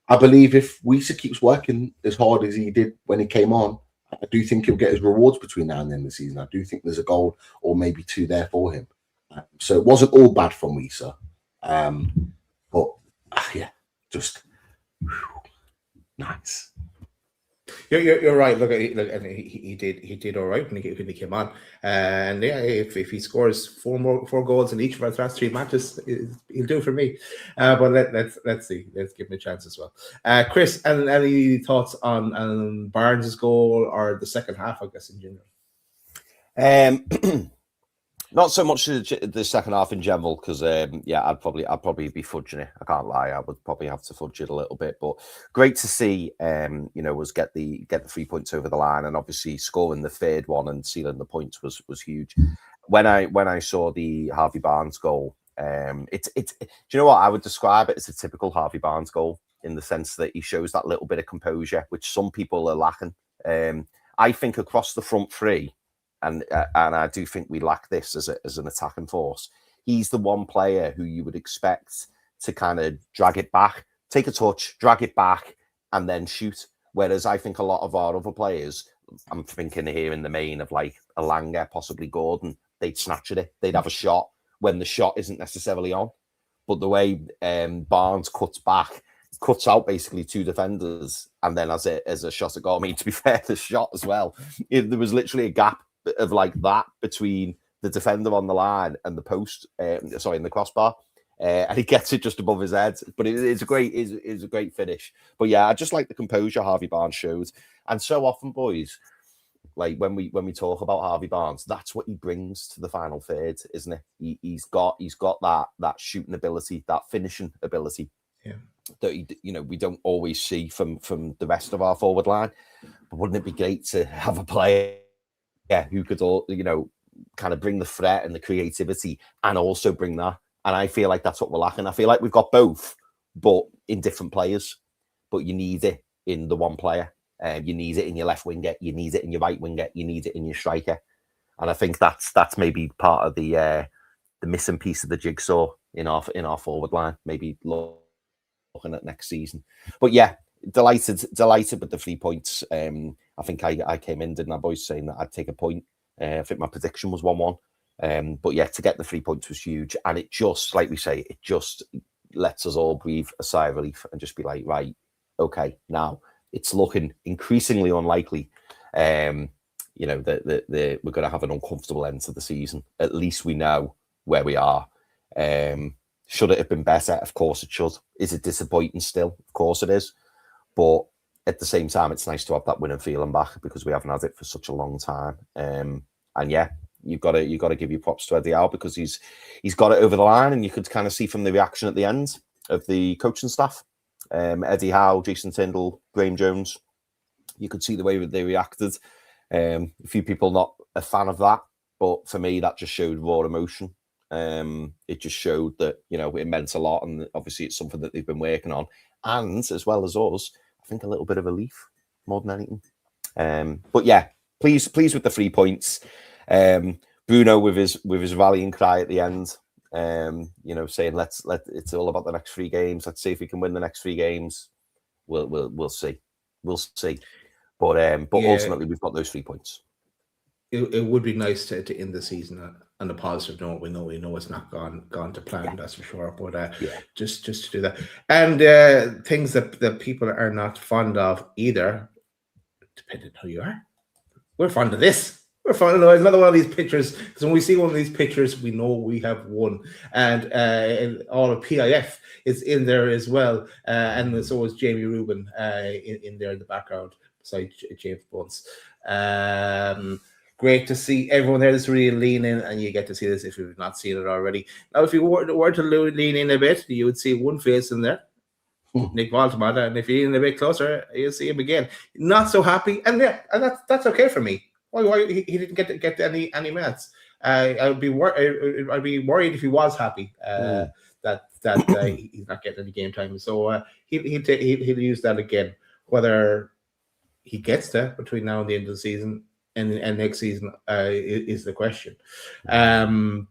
I believe if Wiesa keeps working as hard as he did when he came on, I do think he'll get his rewards between now and the end of the season. I do think there's a goal or maybe 2 there for him. So it wasn't all bad from Wiesa. But yeah, just nice. You're right. Look, and he did all right when he came on. And yeah, if he scores 4 goals in each of our last 3 matches, he'll do it for me. But let's see. Let's give him a chance as well. Chris, any thoughts on Barnes' goal or the second half? I guess in general. Not so much the second half in general, because I'd probably be fudging it. I can't lie, I would probably have to fudge it a little bit. But great to see, was get the 3 points over the line, and obviously scoring the 3rd one and sealing the points was huge. When I saw the Harvey Barnes goal, do you know what I would describe it as a typical Harvey Barnes goal in the sense that he shows that little bit of composure, which some people are lacking. I think across the front 3. And I do think we lack this as an attacking force. He's the one player who you would expect to kind of drag it back, take a touch, drag it back, and then shoot. Whereas I think a lot of our other players, I'm thinking here in the main of like Alanga, possibly Gordon, they'd snatch at it. They'd have a shot when the shot isn't necessarily on. But the way Barnes cuts out basically 2 defenders, and then as a shot at goal, I mean, to be fair, the shot as well, there was literally a gap of like that between the defender on the line and the post, in the crossbar, and he gets it just above his head. But it's a great finish. But yeah, I just like the composure Harvey Barnes shows, and so often, boys, like when we talk about Harvey Barnes, that's what he brings to the final third, isn't it? He's got that shooting ability, that finishing ability. Yeah. That we don't always see from the rest of our forward line. But wouldn't it be great to have a player who could kind of bring the threat and the creativity and also bring that And I feel like that's what we're lacking. I feel like we've got both, but in different players. But you need it in the one player. You need it in your left winger. You need it in your right winger. You need it in your striker. And I think that's maybe part of the missing piece of the jigsaw in our forward line. Maybe looking at next season. But yeah, delighted with the 3 points. I think I came in, didn't I, boys, saying that I'd take a point. I think my prediction was 1-1. But yeah, to get the 3 points was huge. And it just, like we say, it just lets us all breathe a sigh of relief and just be like, right, okay, now it's looking increasingly unlikely, that we're going to have an uncomfortable end to the season. At least we know where we are. Should it have been better? Of course it should. Is it disappointing still? Of course it is. But at the same time, it's nice to have that winning feeling back because we haven't had it for such a long time. And yeah, you've got to give your props to Eddie Howe because he's got it over the line, and you could kind of see from the reaction at the end of the coaching staff, Eddie Howe, Jason Tyndall, Graham Jones. You could see the way that they reacted. A few people not a fan of that, but for me, that just showed raw emotion. It just showed that, it meant a lot, and obviously it's something that they've been working on. And as well as us, I think a little bit of relief more than anything. But yeah, pleased with the 3 points. Bruno with his rallying cry at the end, saying it's all about the next 3 games. Let's see if we can win the next 3 games. We'll see. We'll see. But yeah, ultimately we've got those 3 points. It would be nice to end the season on a positive note. We know it's not gone to plan, that's for sure. But just to do that, and things that people are not fond of either, depending on who you are. We're fond of this. We're fond of another one of these pictures, because when we see one of these pictures, we know we have won. And all of PIF is in there as well, and so is Jamie Rubin in there in the background beside James Bunce. Great to see everyone there that's really leaning, and you get to see this if you've not seen it already. Now, if you were to lean in a bit, you would see one face in there, Nick Baltimore, and if you lean a bit closer, you'll see him again. Not so happy, and that's okay for me. Why he didn't get any minutes? I'd be worried if he was happy that he's not getting any game time. So he'll use that again, whether he gets there between now and the end of the season. And next season is the question. But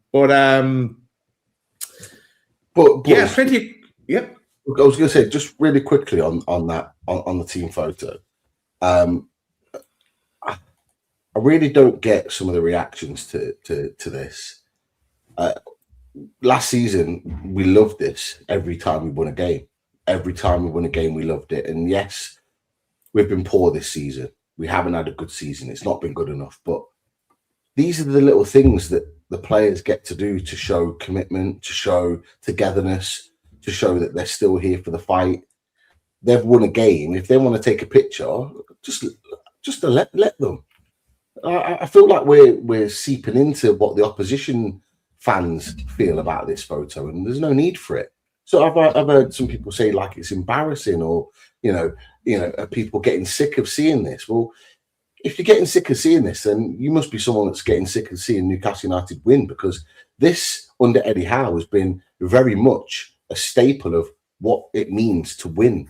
yeah, plenty. Yep. I was going to say just really quickly on the team photo. I really don't get some of the reactions to this. Last season, we loved this every time we won a game. Every time we won a game, we loved it. And yes, we've been poor this season. We haven't had a good season. It's not been good enough. But these are the little things that the players get to do to show commitment, to show togetherness, to show that they're still here for the fight. They've won a game. If they want to take a picture, just to let them. I feel like we're seeping into what the opposition fans feel about this photo, and there's no need for it. So I've heard some people say like it's embarrassing, or are people getting sick of seeing this? Well, if you're getting sick of seeing this, then you must be someone that's getting sick of seeing Newcastle United win, because this under Eddie Howe has been very much a staple of what it means to win,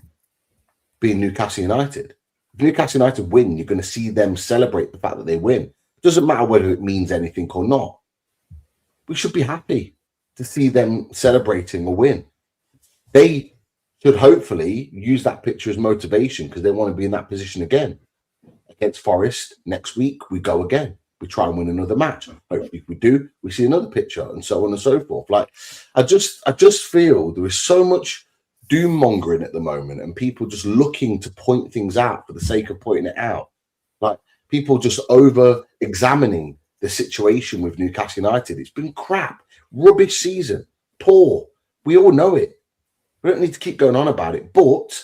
being Newcastle United. If Newcastle United win, you're going to see them celebrate the fact that they win. It doesn't matter whether it means anything or not. We should be happy to see them celebrating a win. They should hopefully use that picture as motivation, because they want to be in that position again. Against Forest next week, we go again. We try and win another match. Hopefully, if we do, we see another picture, and so on and so forth. Like, I just feel there is so much doom mongering at the moment, and people just looking to point things out for the sake of pointing it out. Like, people just over examining the situation with Newcastle United. It's been crap, rubbish season, poor. We all know it. We don't need to keep going on about it, but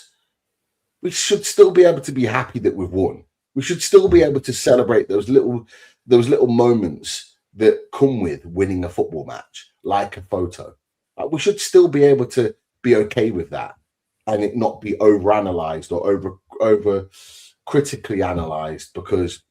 we should still be able to be happy that we've won. We should still be able to celebrate those little moments that come with winning a football match, like a photo. Like, we should still be able to be okay with that, and it not be overanalyzed or over critically analyzed because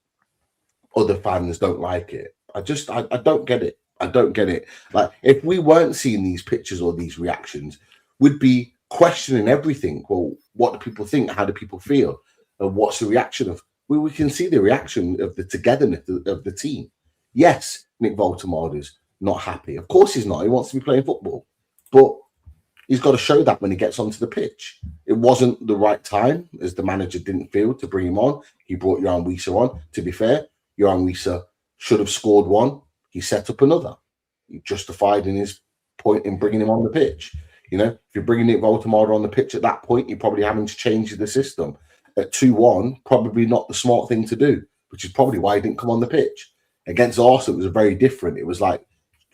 other fans don't like it. I don't get it. I don't get it. Like, if we weren't seeing these pictures or these reactions, we'd be questioning everything. Well, what do people think? How do people feel? And what's the reaction of? We can see the reaction of the togetherness of the team. Yes, Nick Voldemort is not happy. Of course he's not. He wants to be playing football. But he's got to show that when he gets onto the pitch. It wasn't the right time, as the manager didn't feel to bring him on. He brought Yohan Wissa on. To be fair, Yohan Wissa should have scored one. He set up another. He justified in his point in bringing him on the pitch. You know, if you're bringing Nick Voldemort on the pitch at that point, you're probably having to change the system. At 2-1, probably not the smart thing to do, which is probably why he didn't come on the pitch. Against Arsenal, it was very different. It was like,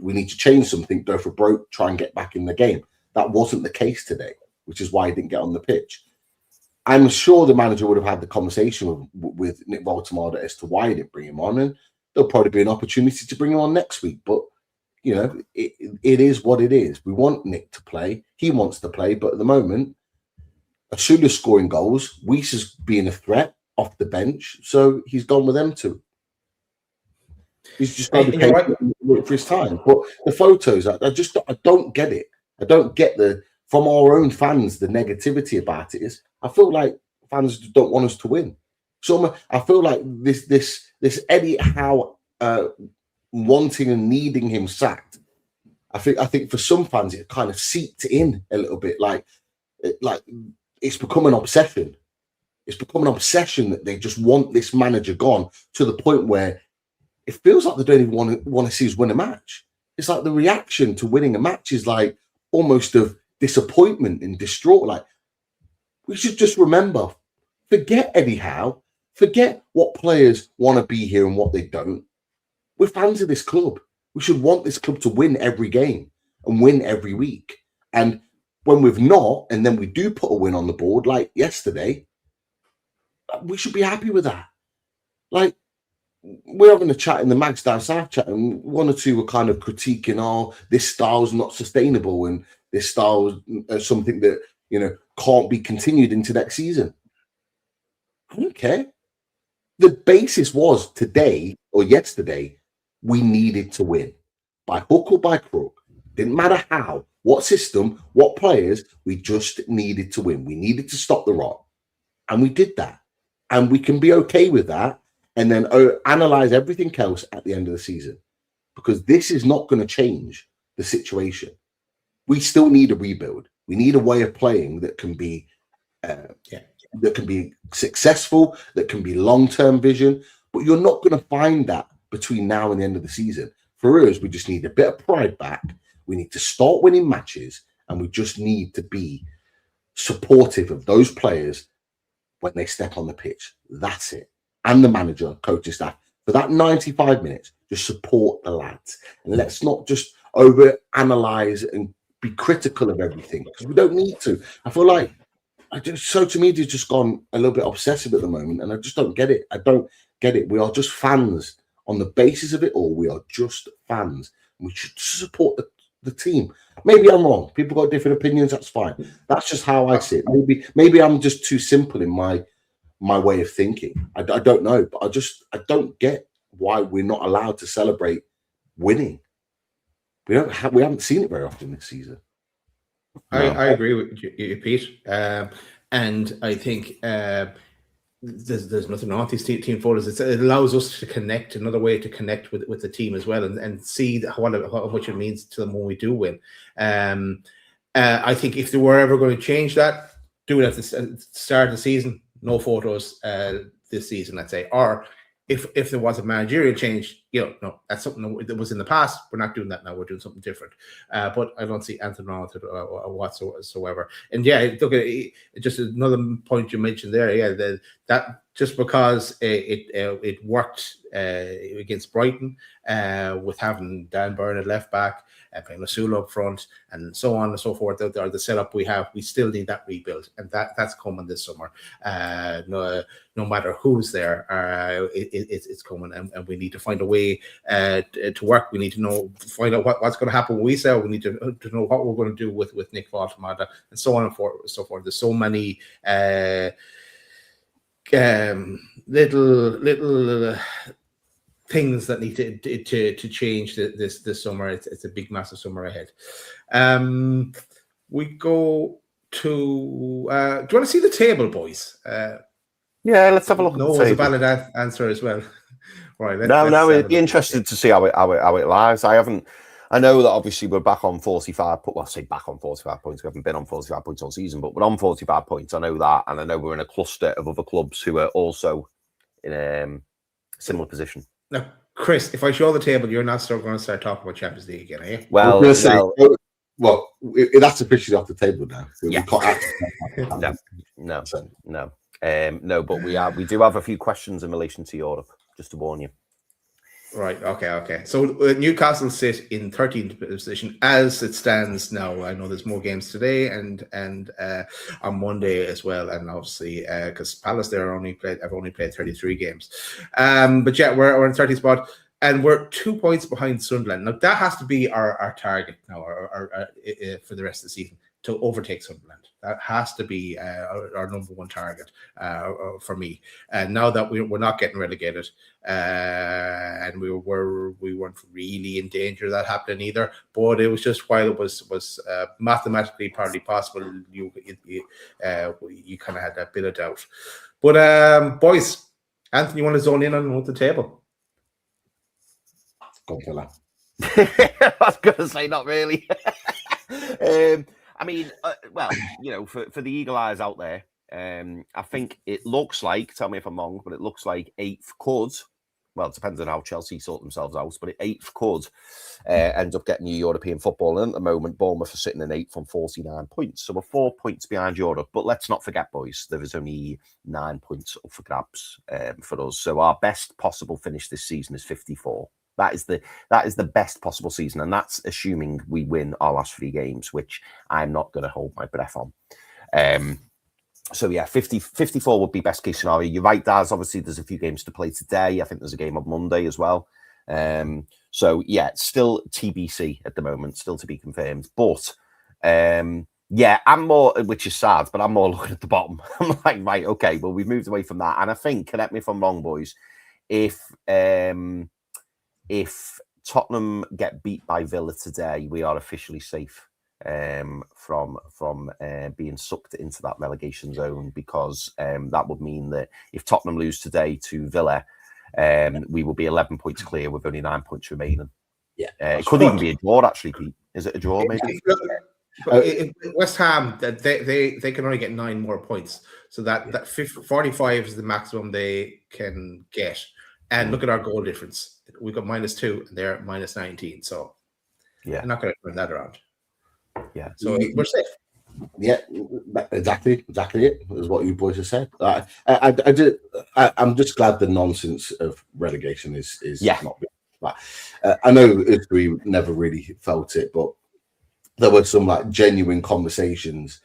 we need to change something, go for broke, try and get back in the game. That wasn't the case today, which is why he didn't get on the pitch. I'm sure the manager would have had the conversation with Nick Voldemort as to why he didn't bring him on, and there'll probably be an opportunity to bring him on next week. But, you know, it is what it is. We want Nick to play. He wants to play, but at the moment, Osula's scoring goals, Wissa's being a threat off the bench, so he's gone with them too. He's just going to wait for his time. But the photos, I don't get it. I don't get from our own fans, the negativity about it is, I feel like fans don't want us to win. So I feel like this Eddie Howe wanting and needing him sacked. I think for some fans it kind of seeped in a little bit, like it's become an obsession. It's become an obsession that they just want this manager gone, to the point where it feels like they don't even want to see us win a match. It's like the reaction to winning a match is like almost of disappointment and distraught. Like, we should just remember, forget Eddie Howe, forget what players want to be here and what they don't. We're fans of this club. We should want this club to win every game and win every week. And when we've not, and then we do put a win on the board, like yesterday, we should be happy with that. Like, we're having a chat in the Mags down south chat, and one or two were kind of critiquing, oh, this style's not sustainable, and this style is something that, you know, can't be continued into next season. I don't care. The basis was today or yesterday, we needed to win by hook or by crook. Didn't matter how, what system, what players, we just needed to win. We needed to stop the rot. And we did that. And we can be okay with that, and then analyze everything else at the end of the season, because this is not going to change the situation. We still need a rebuild. We need a way of playing that can be that can be successful, that can be long-term vision. But you're not going to find that between now and the end of the season. For us, we just need a bit of pride back. We need to start winning matches, and we just need to be supportive of those players when they step on the pitch. That's it. And the manager, coaching staff, for that 95 minutes, just support the lads. And let's not just over-analyze and be critical of everything, because we don't need to. I feel like social media's just gone a little bit obsessive at the moment, and I just don't get it. I don't get it. We are just fans. On the basis of it all, we are just fans. We should support the team. Maybe I'm wrong. People got different opinions. That's fine. That's just how I see it. Maybe I'm just too simple in my way of thinking. I don't know, but I don't get why we're not allowed to celebrate winning. We haven't seen it very often this season. I agree with you, Pete, and I think there's nothing wrong with these team photos. It allows us to connect, another way to connect with the team as well, and see how much it means to them when we do win. I think if they were ever going to change that, do it at the start of the season. No photos this season, let's say. Or if there was a managerial change, no, that's something that was in the past. We're not doing that now. We're doing something different. But I don't see anything wrong with it whatsoever. And yeah, look at just another point you mentioned there. Yeah, that just because it worked against Brighton with having Dan Burn at left back, playing Osula up front, and so on and so forth. The setup we have, we still need that rebuild, and that's coming this summer. No matter who's there, it's coming, and we need to find a way to work. We need to find out what's going to happen when we sell. We need to know what we're going to do with Nick Voldemort, and so on and so forth. There's so many little things that need to change this summer. It's a big, massive summer ahead. We go to. Do you want to see the table, boys? Yeah, let's have a look. No, at the it's a table. valid answer as well. Right. No, it'd be interested to see how it lies. I know that obviously we're back on 45. Well, I say back on 45 points. We haven't been on 45 points all season, but we're on 45 points. I know that, and I know we're in a cluster of other clubs who are also in a similar position. Now, Chris, if I show the table, you're not still going to start talking about Champions League again, are you? Well, that's officially off the table now. Yeah. No, but we do have a few questions in relation to Europe, just to warn you. Right. Okay. So Newcastle sit in 13th position as it stands now. I know there's more games today and on Monday as well, and obviously because Palace have only played 33 games. But yeah, we're in 30th spot, and we're 2 points behind Sunderland. Now that has to be our target now, for the rest of the season, to overtake Sunderland. That has to be our number one target for me. And now that we're not getting relegated, and we weren't really in danger of that happening either. But it was just while it was mathematically partly possible, you kind of had that bit of doubt. But boys, Anthony, you want to zone in on the table? Go on, fella. I was going to say not really. I mean, well, for the eagle eyes out there, I think it looks like, tell me if I'm wrong, but it looks like 8th could, well, it depends on how Chelsea sort themselves out, but 8th could end up getting new European football. And at the moment, Bournemouth are sitting in 8th on 49 points. So we're 4 points behind Europe. But let's not forget, boys, there is only 9 points up for grabs for us. So our best possible finish this season is 54. That is the best possible season, and that's assuming we win our last 3 games, which I'm not going to hold my breath on. So yeah, 54 would be best case scenario. You're right, Daz. Obviously, there's a few games to play today. I think there's a game on Monday as well. So yeah, it's still TBC at the moment, still to be confirmed. But yeah, I'm more, which is sad, but I'm more looking at the bottom. I'm like, right, okay, well, we've moved away from that, and I think, correct me if I'm wrong, boys, if Tottenham get beat by Villa today, we are officially safe from being sucked into that relegation zone, because that would mean that if Tottenham lose today to Villa, we will be 11 points clear with only 9 points remaining. Yeah, it could even be a draw, actually, Pete. Is it a draw, maybe? West Ham, they can only get 9 more points. So that 45 is the maximum they can get. And look at our goal difference. We've got -2 and they're at -19. So yeah, they're not going to turn that around. Yeah. So we're safe. Yeah, exactly it. Is what you boys have said. I'm just glad the nonsense of relegation is not. Like, I know we never really felt it, but there were some like genuine conversations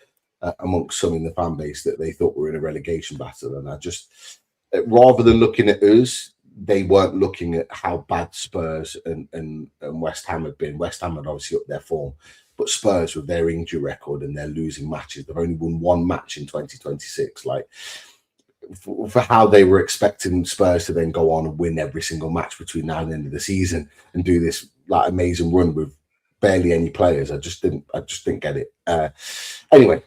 amongst some in the fan base that they thought we were in a relegation battle, and I just, rather than looking at us, they weren't looking at how bad Spurs and West Ham had been. West Ham had obviously upped their form, but Spurs, with their injury record and their losing matches, they've only won 1 match in 2026. Like, for how they were expecting Spurs to then go on and win every single match between now and the end of the season and do this like amazing run with barely any players, I just didn't get it. Anyway,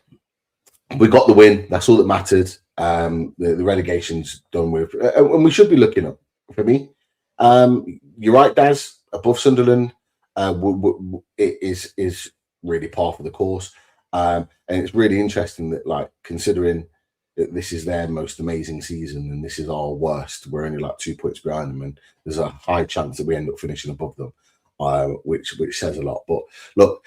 we got the win. That's all that mattered. The relegation's done with, and we should be looking up. For me, you're right, Daz. Above Sunderland, it is really par for the course, and it's really interesting that, like, considering that this is their most amazing season and this is our worst, we're only like 2 points behind them, and there's a high chance that we end up finishing above them, which says a lot. But look,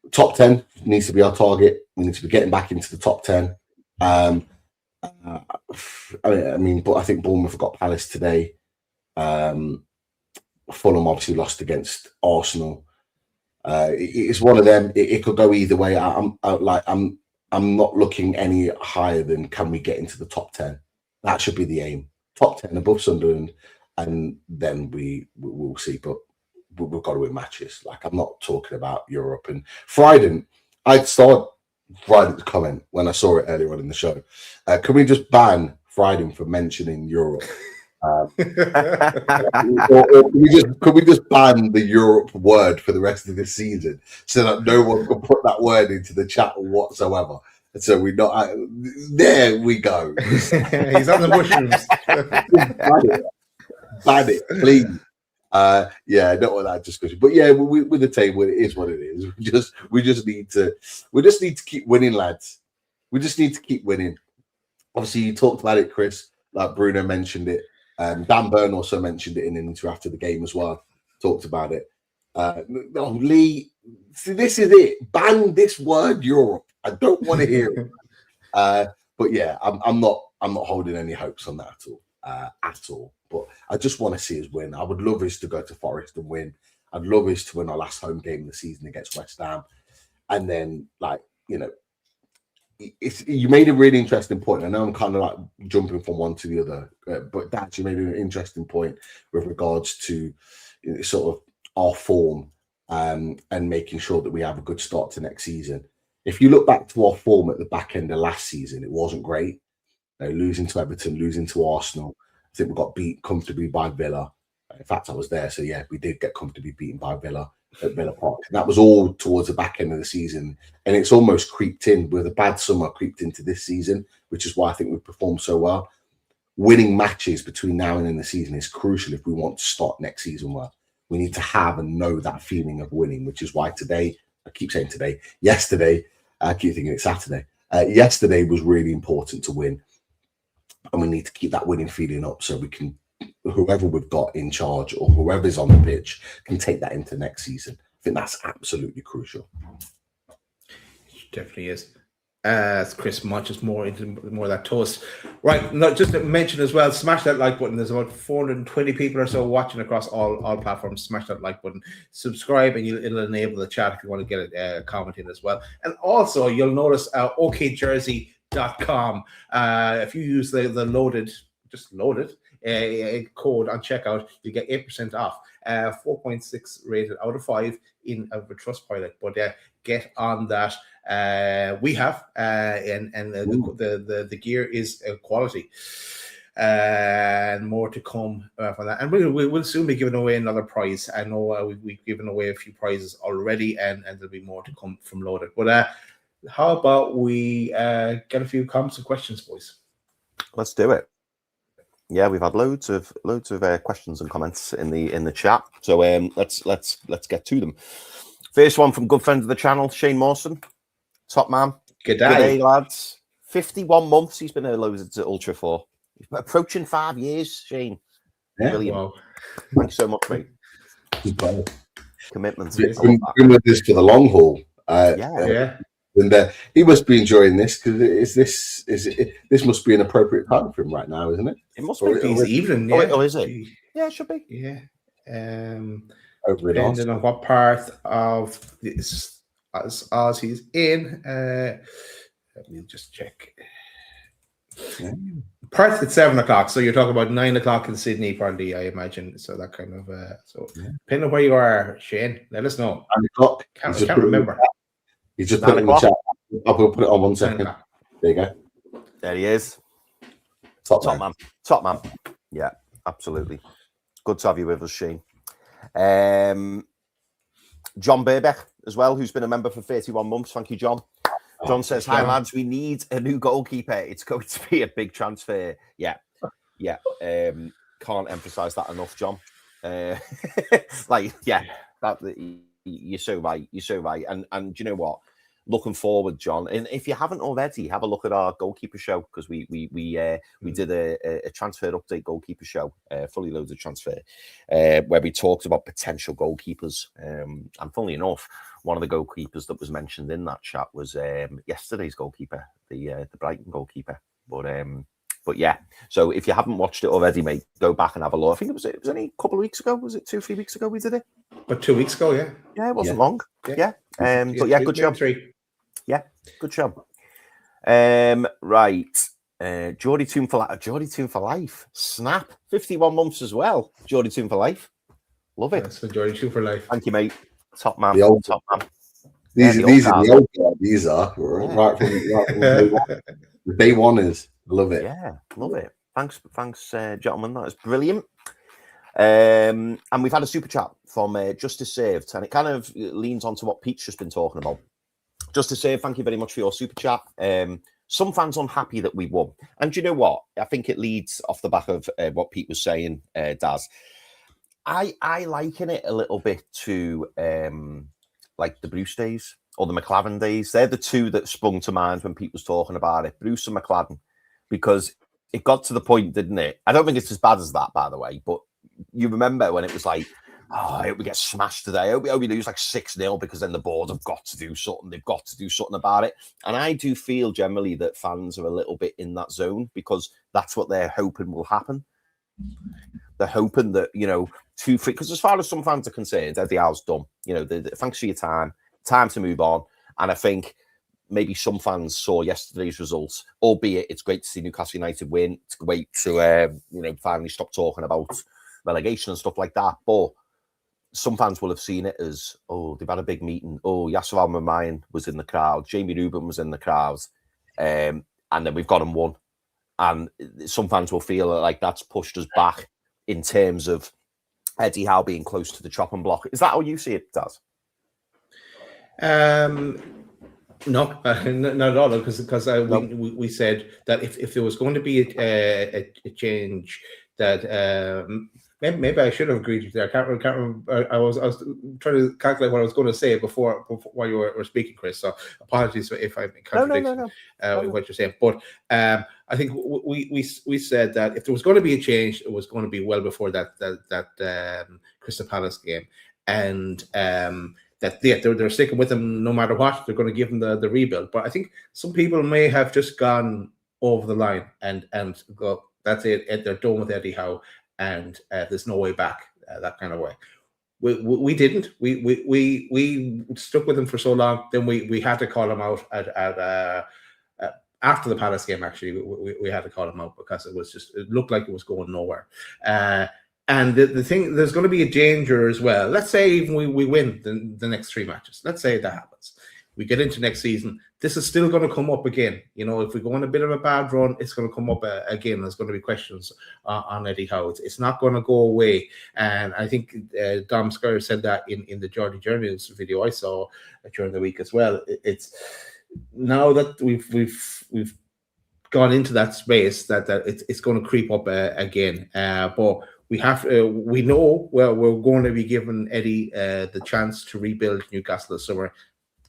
top 10 needs to be our target. We need to be getting back into the top 10. I mean, but I think Bournemouth have got Palace today. Fulham obviously lost against Arsenal. It's one of them. It could go either way. I'm not looking any higher than, can we get into the top 10? That should be the aim. Top 10 above Sunderland, and then we will see. But we've got to win matches. Like, I'm not talking about Europe. And Friday, I'd start right at the comment when I saw it earlier on in the show. Can we just ban Friday for mentioning Europe Or could we just ban the Europe word for the rest of this season so that no one can put that word into the chat whatsoever? And so we not there we go. He's on the mushrooms. ban it, please. Yeah, I don't want that discussion. But yeah, with the table, it is what it is. We just need to keep winning, lads. We just need to keep winning. Obviously, you talked about it, Chris. Like Bruno mentioned it. Dan Byrne also mentioned it in an interview after the game as well. Talked about it. Lee, see, this is it. Ban this word, Europe. I don't want to hear it. But yeah, I'm not holding any hopes on that at all. But I just want to see us win. I would love us to go to Forest and win. I'd love us to win our last home game of the season against West Ham. And then, you made a really interesting point. I know I'm kind of like jumping from one to the other, but Dad, you made an interesting point with regards to sort of our form and making sure that we have a good start to next season. If you look back to our form at the back end of last season, it wasn't great. Losing to Everton, losing to Arsenal. I think we got beat comfortably by Villa. In fact, I was there, so yeah, we did get comfortably beaten by Villa at Villa Park. And that was all towards the back end of the season, and it's almost creeped in with a bad summer, creeped into this season, which is why I think we've performed so well. Winning matches between now and in the season is crucial if we want to start next season well. We need to have and know that feeling of winning, which is why yesterday, I keep thinking it's Saturday. Yesterday was really important to win. And we need to keep that winning feeling up so we can, whoever we've got in charge or whoever's on the pitch can take that into next season. I think that's absolutely crucial. It definitely is. As Chris munches more into more of that toast. Right, not just to mention as well, smash that like button. There's about 420 people or so watching across all platforms. Smash that like button. Subscribe, and it'll enable the chat if you want to get a comment in as well. And also, you'll notice OKJersey.com. If you use the loaded code on checkout, you get 8% off. 4.6 rated out of 5 in a Trustpilot. But get on that. We have and the gear is quality. And more to come from that. And we'll soon be giving away another prize. I know we've given away a few prizes already, and there'll be more to come from Loaded. But how about we get a few comments and questions, boys? Let's do it. Yeah, we've had loads of questions and comments in the chat. So let's get to them. First one from good friend of the channel, Shane Mawson. Top man. Good day, lads. 51 months he's been a Loaded Ultra for. He's approaching 5 years, Shane. Yeah. Brilliant. Wow. Thanks so much, mate. Commitment. It's been with this for the long haul. Yeah. And he must be enjoying this because this must be an appropriate time for him right now, isn't it? It must be. It's evening. Yeah. Oh, is it? Yeah, it should be. Yeah. Over depending on what part of this as he's in. Let me just check. Yeah. Perth at 7 o'clock, so you're talking about 9 o'clock in Sydney, probably, I imagine. So that kind of depending on where you are, Shane, let us know. 9 o'clock. Can't remember. He's just put it in the chat. I'll put it on 1 second. There you go. There he is. Top man. Yeah, absolutely. Good to have you with us, Shane. John Burbeck as well, who's been a member for 31 months. Thank you, John. John says, hi, lads. We need a new goalkeeper. It's going to be a big transfer. Yeah. Can't emphasize that enough, John. You're so right. And do you know what? Looking forward, John. And if you haven't already, have a look at our goalkeeper show, because we did a transfer update goalkeeper show, fully loaded transfer, where we talked about potential goalkeepers. And funnily enough, one of the goalkeepers that was mentioned in that chat was yesterday's goalkeeper, the Brighton goalkeeper. But yeah, so if you haven't watched it already, mate, go back and have a look. I think it was only a couple of weeks ago. Was it 2-3 weeks ago we did it? But 2 weeks ago, yeah. Yeah, it wasn't long. Yeah. But yeah, good job. 3. Yeah, good job. Right. Geordie Toon for life. Snap. 51 months as well. Geordie Toon for life. Love it. That's for Geordie Toon for life. Thank you, mate. Top man. Top man. These are the old guys. These are right from day one is. Love it. Yeah, love it. Thanks, gentlemen. That is brilliant. And we've had a super chat from Justice Saved, and it kind of leans onto what Pete's just been talking about. Justice Saved, thank you very much for your super chat. Some fans unhappy that we won. And you know what? I think it leads off the back of what Pete was saying, Daz. I liken it a little bit to like the Bruce days or the McLaren days. They're the two that sprung to mind when Pete was talking about it, Bruce and McLaren, because it got to the point, didn't it? I don't think it's as bad as that, by the way, but you remember when it was like, oh, I hope we get smashed today. I hope we lose like 6-0 because then the board have got to do something. They've got to do something about it. And I do feel generally that fans are a little bit in that zone because that's what they're hoping will happen. They're hoping that, you know, because as far as some fans are concerned, Eddie Howe's done. You know, thanks for your time to move on. And I think maybe some fans saw yesterday's results, albeit it's great to see Newcastle United win. It's great to, you know, finally stop talking about relegation and stuff like that. But some fans will have seen it as, oh, they've had a big meeting. Oh, Yasser Al-Mamayan was in the crowd. Jamie Rubin was in the crowd. And then we've got him won. And some fans will feel like that's pushed us back in terms of Eddie Howe being close to the chopping block. Is that how you see it, Daz? No, not at all. Because we said that if there was going to be a change, that maybe I should have agreed with you there. I can't remember. I was trying to calculate what I was going to say before while you were speaking, Chris. So apologies if I'm in contradiction with what you're saying. But I think we said that if there was going to be a change, it was going to be well before that Crystal Palace game, and that they're sticking with him no matter what. They're going to give him the rebuild. But I think some people may have just gone over the line and go, that's it. They're done with Eddie Howe, and there's no way back. That kind of way. We didn't. We stuck with him for so long. Then we had to call him out at after the Palace game. Actually, we had to call him out because it looked like it was going nowhere. And the thing, there's going to be a danger as well. Let's say even we win the next 3 matches. Let's say that happens. We get into next season. This is still going to come up again. You know, if we go on a bit of a bad run, it's going to come up again. There's going to be questions on Eddie Howe. It's not going to go away. And I think Dom Scurry said that in the Geordie Journals video I saw during the week as well. It's now that we've gone into that space that it's going to creep up again. But we know we're going to be giving Eddie the chance to rebuild Newcastle this summer.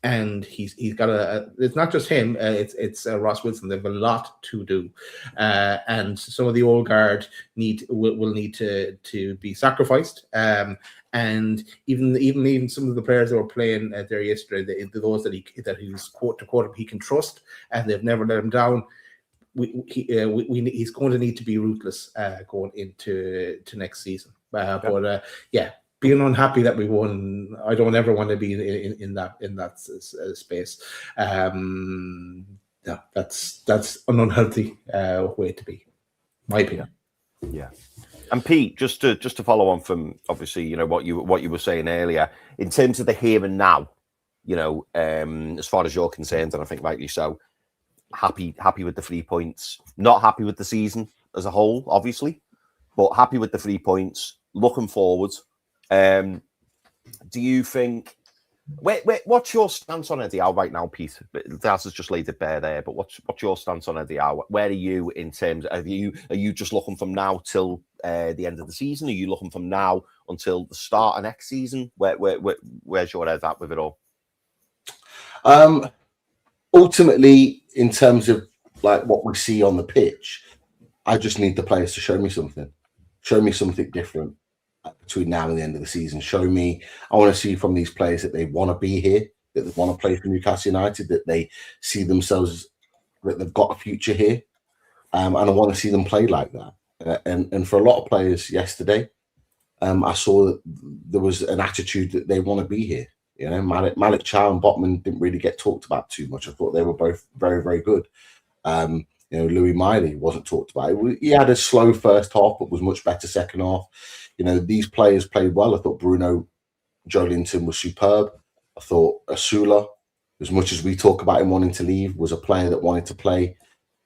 And he's got it's not just him, it's Ross Wilson. They have a lot to do, and some of the old guard will need to be sacrificed. And even some of the players that were playing there yesterday, those that he's quote to quote he can trust, and they've never let him down. He's going to need to be ruthless going into next season. Being unhappy that we won, I don't ever want to be in that space. That's an unhealthy way to be, my opinion. Yeah. And Pete, just to follow on from obviously, you know, what you were saying earlier, in terms of the here and now, you know, as far as you're concerned, and I think rightly so, happy with the 3 points, not happy with the season as a whole, obviously, but happy with the 3 points, looking forward. Do you think what's your stance on Eddie Howe right now, Pete? Daz has just laid it bare there, but what's your stance on Eddie Howe? Where are you in terms of, are you just looking from now till the end of the season? Are you looking from now until the start of next season? Where's your head at with it all? Ultimately, in terms of like what we see on the pitch, I just need the players to show me something different between now and the end of the season. I want to see from these players that they want to be here, that they want to play for Newcastle United, that they see themselves, that they've got a future here. And I want to see them play like that. And for a lot of players yesterday, I saw that there was an attitude that they want to be here. You know, Malik Chow and Botman didn't really get talked about too much. I thought they were both very, very good. You know, Louis Miley wasn't talked about. He had a slow first half, but was much better second half. You know, these players played well. I thought Bruno Joelinton was superb. I thought Osula, as much as we talk about him wanting to leave, was a player that wanted to play.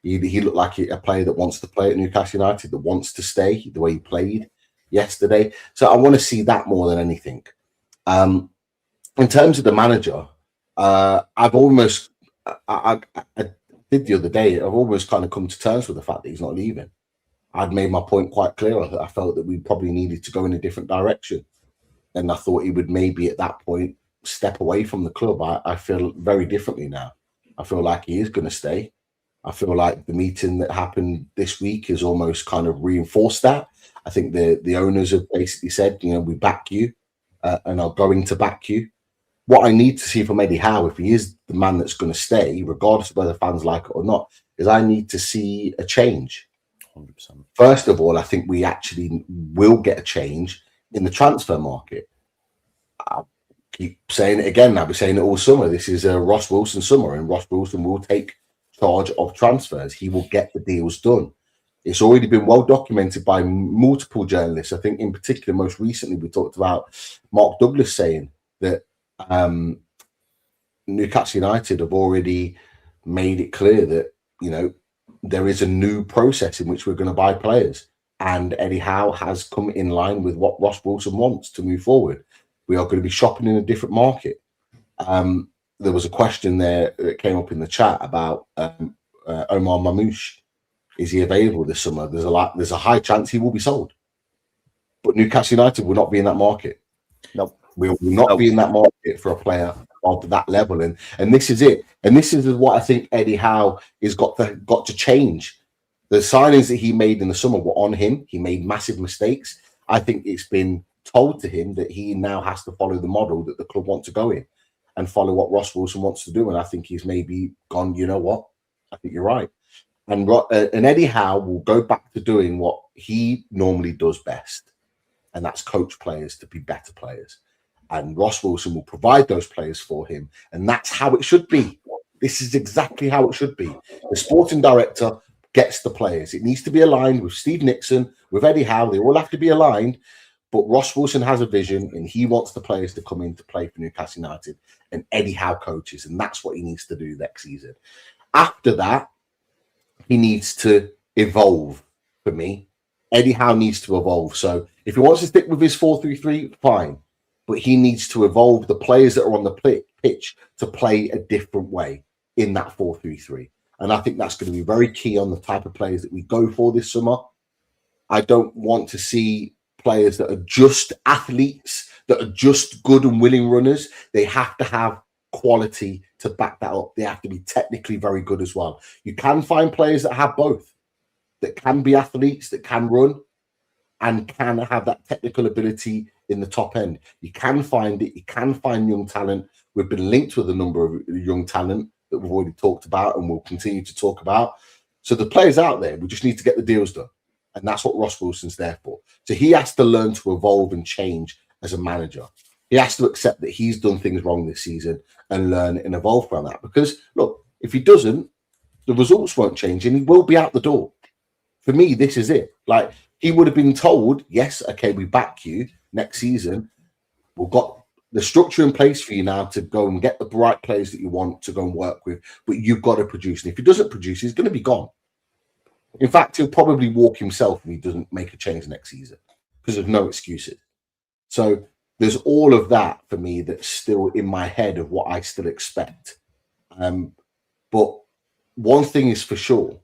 He looked like a player that wants to play at Newcastle United, that wants to stay the way he played yesterday. So I want to see that more than anything. In terms of the manager, I've almost, I did the other day, I've almost kind of come to terms with the fact that he's not leaving. I'd made my point quite clear. I felt that we probably needed to go in a different direction. And I thought he would maybe at that point step away from the club. I feel very differently now. I feel like he is going to stay. I feel like the meeting that happened this week has almost kind of reinforced that. I think the owners have basically said, we back you and are going to back you. What I need to see from Eddie Howe, if he is the man that's going to stay, regardless of whether fans like it or not, is I need to see a change. 100%. First of all, I think we actually will get a change in the transfer market. I'll keep saying it again. I'll be saying it all summer. This is a Ross Wilson summer, and Ross Wilson will take charge of transfers. He will get the deals done. It's already been well documented by multiple journalists. I think in particular, most recently, we talked about Mark Douglas saying that Newcastle United have already made it clear that, there is a new process in which we're going to buy players. And Eddie Howe has come in line with what Ross Wilson wants to move forward. We are going to be shopping in a different market. There was a question there that came up in the chat about Omar Mamouche. Is he available this summer? There's a high chance he will be sold. But Newcastle United will not be in that market. Nope. We will not be in that market for a player of that level. And this is it. And this is what I think Eddie Howe has got to change. The signings that he made in the summer were on him. He made massive mistakes. I think it's been told to him that he now has to follow the model that the club want to go in and follow what Ross Wilson wants to do. And I think he's maybe gone, you know what? I think you're right. And Eddie Howe will go back to doing what he normally does best. And that's coach players to be better players. And Ross Wilson will provide those players for him. And that's how it should be. This is exactly how it should be. The sporting director gets the players. It needs to be aligned with Steve Nixon, with Eddie Howe. They all have to be aligned. But Ross Wilson has a vision, and he wants the players to come in to play for Newcastle United. And Eddie Howe coaches. And that's what he needs to do next season. After that, he needs to evolve for me. Eddie Howe needs to evolve. So if he wants to stick with his 4-3-3, fine. But he needs to evolve the players that are on the pitch to play a different way in that 4-3-3. And I think that's going to be very key on the type of players that we go for this summer. I don't want to see players that are just athletes, that are just good and willing runners. They have to have quality to back that up. They have to be technically very good as well. You can find players that have both, that can be athletes, that can run, and can have that technical ability in the top end. You can find it. You can find young talent. We've been linked with a number of young talent that we've already talked about and will continue to talk about. So the players out there, we just need to get the deals done. And that's what Ross Wilson's there for. So he has to learn to evolve and change as a manager. He has to accept that he's done things wrong this season and learn and evolve from that. Because, look, if he doesn't, the results won't change and he will be out the door. For me, this is it. Like, he would have been told, yes, okay, we back you next season. We've got the structure in place for you now to go and get the right players that you want to go and work with, but you've got to produce. And if he doesn't produce, he's going to be gone. In fact, he'll probably walk himself if he doesn't make a change next season because there's no excuses. So there's all of that for me that's still in my head of what I still expect. But one thing is for sure,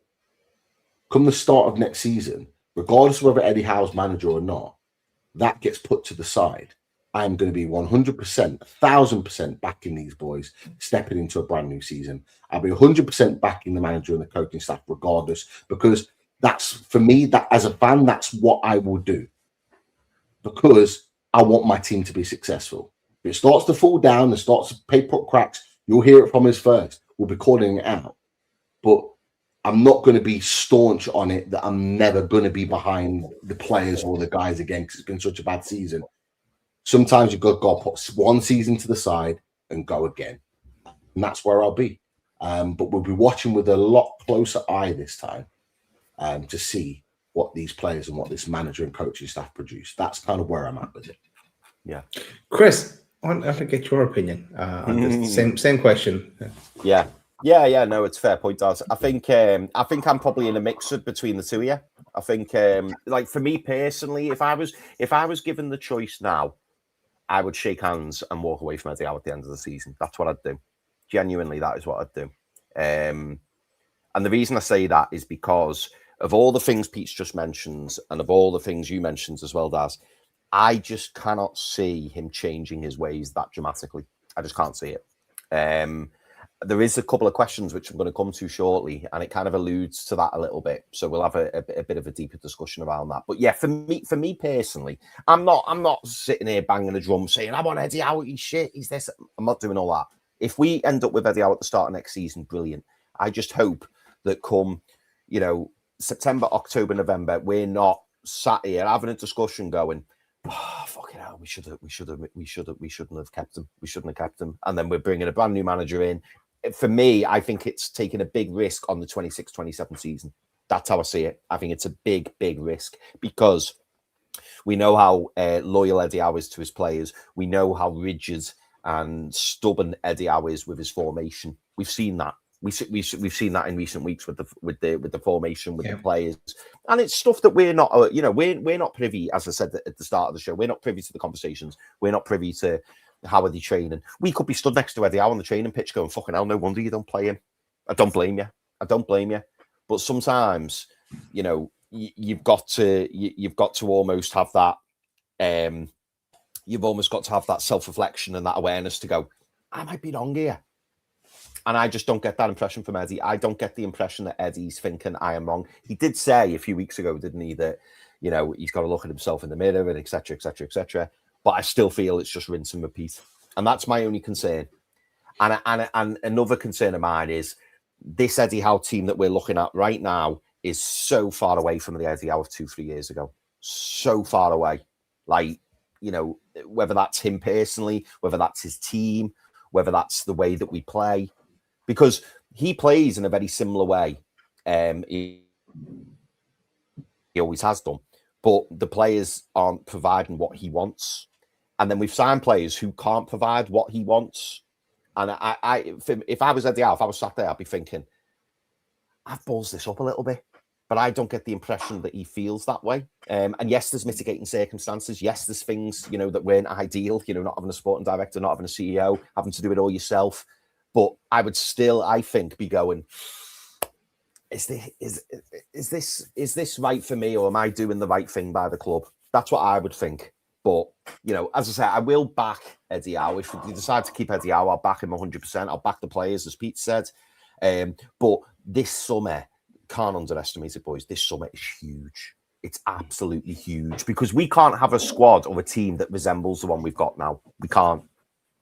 come the start of next season, regardless of whether Eddie Howe's manager or not, that gets put to the side. I am going to be 100%, 1,000% backing these boys stepping into a brand new season. I'll be 100% backing the manager and the coaching staff regardless, because that's, for me, that as a fan, that's what I will do. Because I want my team to be successful. If it starts to fall down and starts to paper up cracks, you'll hear it from us first. We'll be calling it out. But I'm not going to be staunch on it that I'm never going to be behind the players or the guys again because it's been such a bad season. Sometimes you've got to put one season to the side and go again. And that's where I'll be. But we'll be watching with a lot closer eye this time to see what these players and what this manager and coaching staff produce. That's kind of where I'm at with it. Yeah. Chris, I want to get your opinion on this. Same question. Yeah. Yeah, no, it's a fair point, Daz. I think I'm probably in a mix between the two of you. I think, like for me personally, if I was given the choice now, I would shake hands and walk away from Eddie Howe at the end of the season. That's what I'd do. Genuinely, that is what I'd do. And the reason I say that is because of all the things Pete's just mentioned, and of all the things you mentioned as well, Daz, I just cannot see him changing his ways that dramatically. I just can't see it. There is a couple of questions which I'm going to come to shortly, and it kind of alludes to that a little bit. So we'll have a bit of a deeper discussion around that. But yeah, for me personally, I'm not sitting here banging a drum saying I want Eddie Howe. He's shit. He's this. I'm not doing all that. If we end up with Eddie Howe at the start of next season, brilliant. I just hope that come, September, October, November, we're not sat here having a discussion going, oh, fucking hell, we shouldn't have kept him. We shouldn't have kept him. And then we're bringing a brand new manager in. For me, I think it's taking a big risk on the 26-27 season. That's how I see it. I think it's a big, big risk because we know how loyal Eddie Howe is to his players. We know how rigid and stubborn Eddie Howe is with his formation. We've seen that. We've seen that in recent weeks with the formation, with the players, and it's stuff that we're not, we're not privy. As I said at the start of the show, we're not privy to the conversations. We're not privy to how are they training. We could be stood next to Eddie Howe on the training pitch, going, "Fucking hell, no wonder you don't play him." I don't blame you. But sometimes, you've got to almost have that. You've almost got to have that self-reflection and that awareness to go, I might be wrong here. And I just don't get that impression from Eddie. I don't get the impression that Eddie's thinking I am wrong. He did say a few weeks ago, didn't he, that, he's got to look at himself in the mirror and et cetera, et cetera, et cetera. But I still feel it's just rinse and repeat. And that's my only concern. And another concern of mine is this Eddie Howe team that we're looking at right now is so far away from the Eddie Howe of 2-3 years ago. So far away. Like, whether that's him personally, whether that's his team, whether that's the way that we play. Because he plays in a very similar way. He always has done. But the players aren't providing what he wants. And then we've signed players who can't provide what he wants. And if I was Eddie Howe, if I was sat there, I'd be thinking, I've ballsed this up a little bit. But I don't get the impression that he feels that way. And yes, there's mitigating circumstances. Yes, there's things, that weren't ideal. Not having a sporting director, not having a CEO, having to do it all yourself. But I would still, I think, be going, is this right for me, or am I doing the right thing by the club? That's what I would think. But, as I say, I will back Eddie Howe. If you decide to keep Eddie Howe, I'll back him 100%. I'll back the players, as Pete said. But this summer, can't underestimate it, boys. This summer is huge. It's absolutely huge because we can't have a squad or a team that resembles the one we've got now. We can't.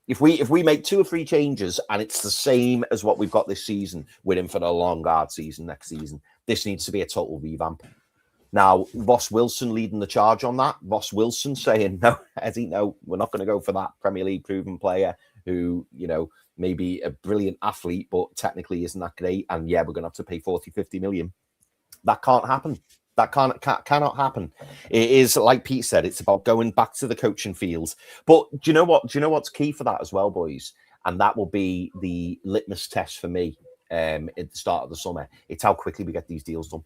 If we make 2 or 3 changes and it's the same as what we've got this season, we're in for a long, hard season next season. This needs to be a total revamp. Now, Ross Wilson leading the charge on that. Ross Wilson saying, no, Eddie, no, we're not going to go for that Premier League proven player who, maybe a brilliant athlete, but technically isn't that great. And yeah, we're going to have to pay 40, 50 million. That can't happen. That cannot happen. It is, like Pete said, it's about going back to the coaching fields. But do you know what? Do you know what's key for that as well, boys? And that will be the litmus test for me at the start of the summer. It's how quickly we get these deals done.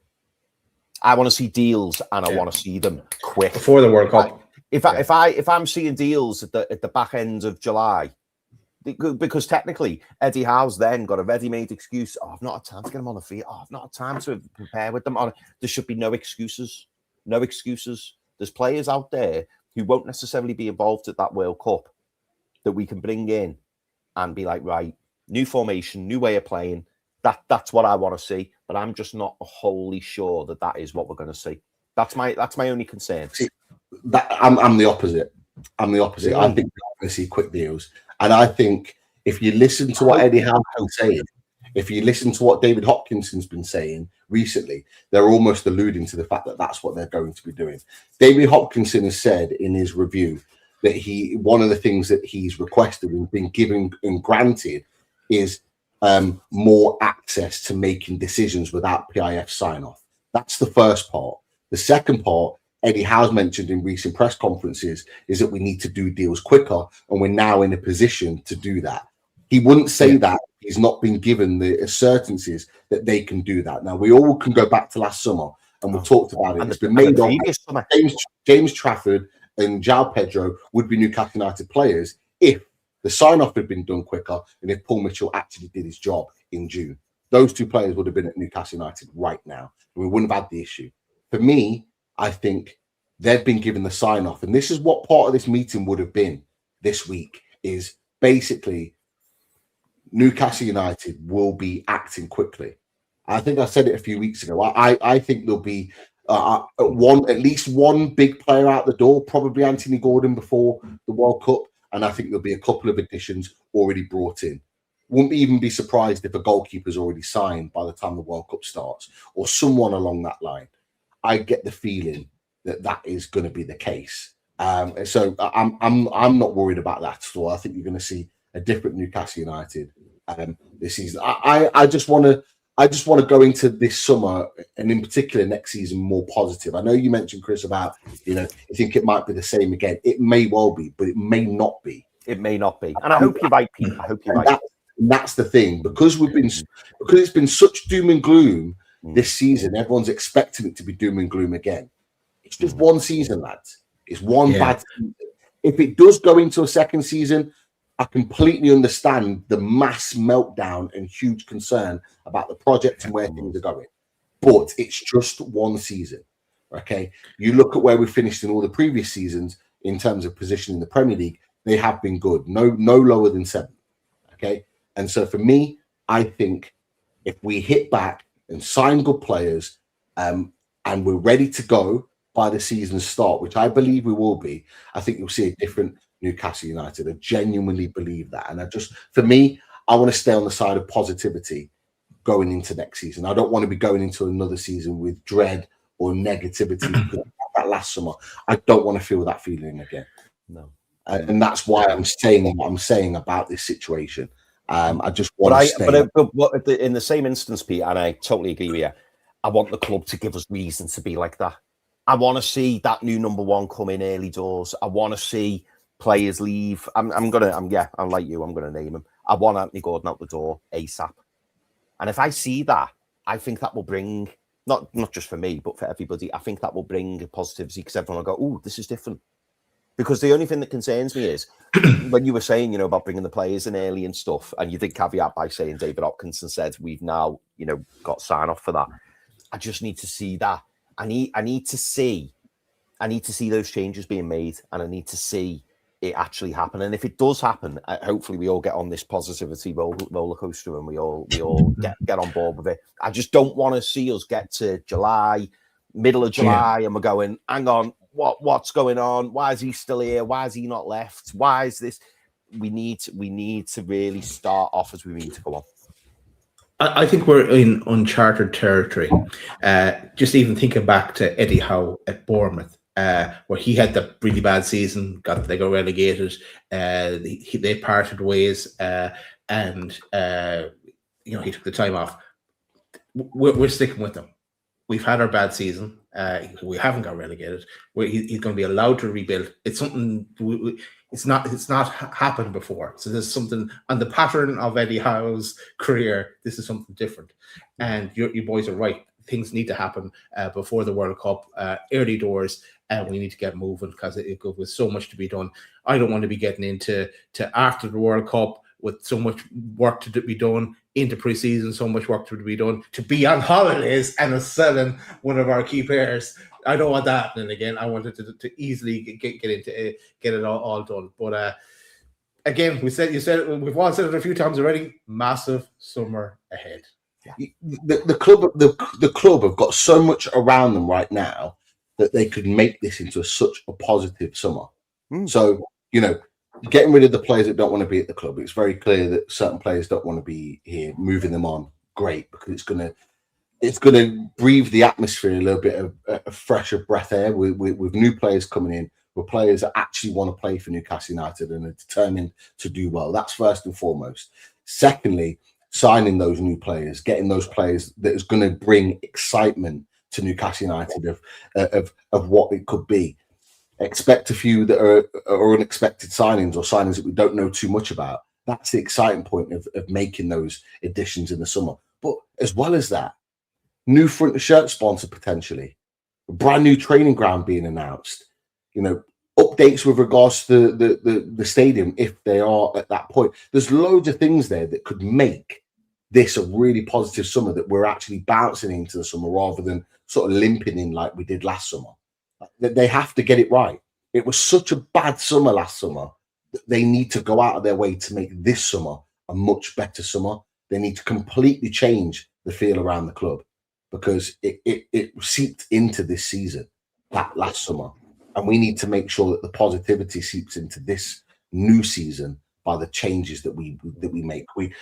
I want to see deals, and I want to see them quick before the World Cup. If I'm seeing deals at the back end of July, because technically Eddie Howe's then got a ready-made excuse. Oh, I've not had time to get them on the feet. Oh, I've not had time to prepare with them. There should be no excuses. No excuses. There's players out there who won't necessarily be involved at that World Cup that we can bring in and be like, right, new formation, new way of playing. That's what I want to see. But I'm just not wholly sure that is what we're going to see. That's my only concern. See, I'm the opposite. Yeah. I think we're going to see quick deals. And I think if you listen to what Eddie Howe is saying, if you listen to what David Hopkinson's been saying recently, they're almost alluding to the fact that that's what they're going to be doing. David Hopkinson has said in his review that one of the things that he's requested and been given and granted is more access to making decisions without PIF sign-off. That's the first part. The second part, Eddie Howe's mentioned in recent press conferences, is that we need to do deals quicker, and we're now in a position to do that. He wouldn't say that he's not been given the assurances that they can do that. Now, we all can go back to last summer, and we've talked about it. And it's been made on summer. James Trafford and João Pedro would be Newcastle United players if the sign-off had been done quicker and if Paul Mitchell actually did his job in June. Those two players would have been at Newcastle United right now. We wouldn't have had the issue. For me, I think they've been given the sign-off. And this is what part of this meeting would have been this week, is basically Newcastle United will be acting quickly. I think I said it a few weeks ago. I think there'll be at least one big player out the door, probably Anthony Gordon before the World Cup. And I think there'll be a couple of additions already brought in. Wouldn't even be surprised if a goalkeeper's already signed by the time the World Cup starts, or someone along that line. I get the feeling that is going to be the case. So I'm not worried about that at all. I think you're going to see a different Newcastle United this season. I just want to go into this summer, and in particular next season, more positive. I know you mentioned, Chris, about you think it might be the same again. It may well be, but it may not be. It may not be, and I hope you're right, Pete. I hope you're right. That's the thing, because it's been such doom and gloom this season. Everyone's expecting it to be doom and gloom again. It's just one season, lads. It's one bad season. If it does go into a second season, I completely understand the mass meltdown and huge concern about the project and where things are going. But it's just one season. Okay, you look at where we finished in all the previous seasons in terms of position in the Premier League. They have been good. No lower than 7. Okay. And so for me, I think if we hit back and sign good players and we're ready to go by the season's start, which I believe we will be, I think you'll see a different Newcastle United. I genuinely believe that. And for me, I want to stay on the side of positivity going into next season. I don't want to be going into another season with dread or negativity. That last summer, I don't want to feel that feeling again. No. And that's why I'm saying what I'm saying about this situation. I just want to stay. But in the same instance, Pete, and I totally agree with you, I want the club to give us reason to be like that. I want to see that new number one come in early doors. I want to see players leave. I'm like you. I'm gonna name him. I want Anthony Gordon out the door ASAP. And if I see that, I think that will bring not just for me, but for everybody. I think that will bring positivity because everyone will go, "Oh, this is different." Because the only thing that concerns me is when you were saying, about bringing the players in early and stuff, and you did caveat by saying David Hopkinson said we've now, got sign off for that. I just need to see that. I need to see those changes being made, and I need to see it actually happen. And if it does happen, hopefully we all get on this positivity roller coaster and we all get on board with it. I just don't want to see us get to July, middle of July, and we're going, hang on. What's going on? Why is he still here? Why is he not left? Why is this? We need to really start off as we mean to go on. I think we're in uncharted territory. Just even thinking back to Eddie Howe at Bournemouth, where he had the really bad season, they got relegated. They parted ways, and he took the time off. We're sticking with him. We've had our bad season. We haven't got relegated. He's going to be allowed to rebuild. It's something. It's not happened before. So there's something on the pattern of Eddie Howe's career. This is something different. And you boys are right. Things need to happen before the World Cup, early doors, and we need to get moving because it goes with so much to be done. I don't want to be getting into after the World Cup with so much work to be done, into pre-season, so much work to be done, to be on holidays and selling one of our key players. I don't want that happening again. I wanted to easily get it all done. But again, we've all said it a few times already. Massive summer ahead. The club have got so much around them right now that they could make this into such a positive summer. So getting rid of the players that don't want to be at the club. It's very clear that certain players don't want to be here. Moving them on, great, because it's gonna breathe the atmosphere a little bit of a fresher breath air with new players coming in, with players that actually want to play for Newcastle United and are determined to do well. That's first and foremost. Secondly, signing those new players, getting those players that is going to bring excitement to Newcastle United of what it could be. Expect a few that are unexpected signings or signings that we don't know too much about. That's the exciting point of making those additions in the summer. But as well as that, new front shirt sponsor potentially, a brand new training ground being announced, updates with regards to the stadium if they are at that point. There's loads of things there that could make this a really positive summer, that we're actually bouncing into the summer rather than sort of limping in like we did last summer. They have to get it right. It was such a bad summer last summer that they need to go out of their way to make this summer a much better summer. They need to completely change the feel around the club, because it seeped into this season, that last summer. And we need to make sure that the positivity seeps into this new season by the changes that we make. We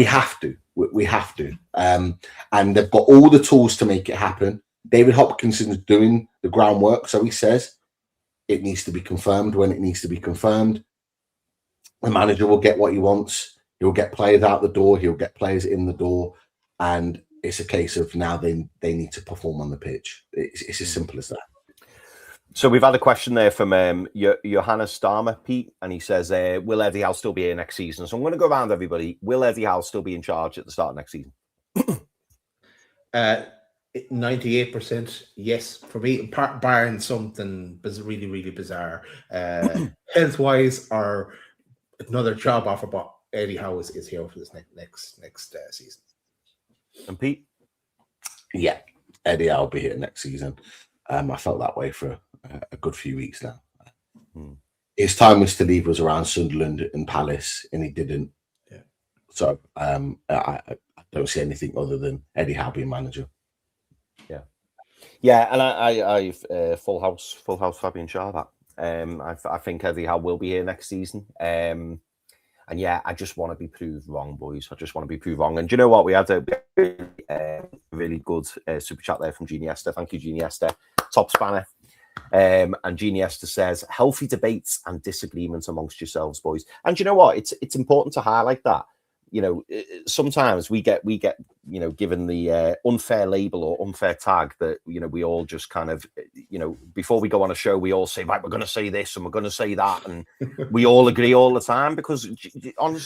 have to. We have to. And they've got all the tools to make it happen. David Hopkinson's doing the groundwork, so he says it needs to be confirmed when it needs to be confirmed. The manager will get what he wants. He'll get players out the door. He'll get players in the door, and it's a case of now they need to perform on the pitch. It's as simple as that. So we've had a question there from Johannes Starmer, Pete, and he says, will Eddie Howe still be here next season? So I'm going to go around everybody. Will Eddie Howe still be in charge at the start of next season? 98% yes for me, barring something really, really bizarre health-wise or another job offer, but Eddie Howe is here for this next season. And Pete? Yeah, Eddie Howe will be here next season. I felt that way for a good few weeks now. His time was to leave was around Sunderland and Palace, and he didn't. Yeah. So I don't see anything other than Eddie Howe being manager. Yeah, and I full house Fabian Schär. I think Eddie Howe will be here next season. And yeah, I just want to be proved wrong, boys. I just want to be proved wrong. And do you know what? We had a really good super chat there from Jeannie Esther. Thank you, Jeannie Esther. Top spanner. And Jeannie Esther says, healthy debates and disagreements amongst yourselves, boys. And do you know what? It's important to highlight that. Sometimes we get given the unfair label or unfair tag that we all just kind of before we go on a show we all say, right, we're going to say this and we're going to say that, and we all agree all the time, because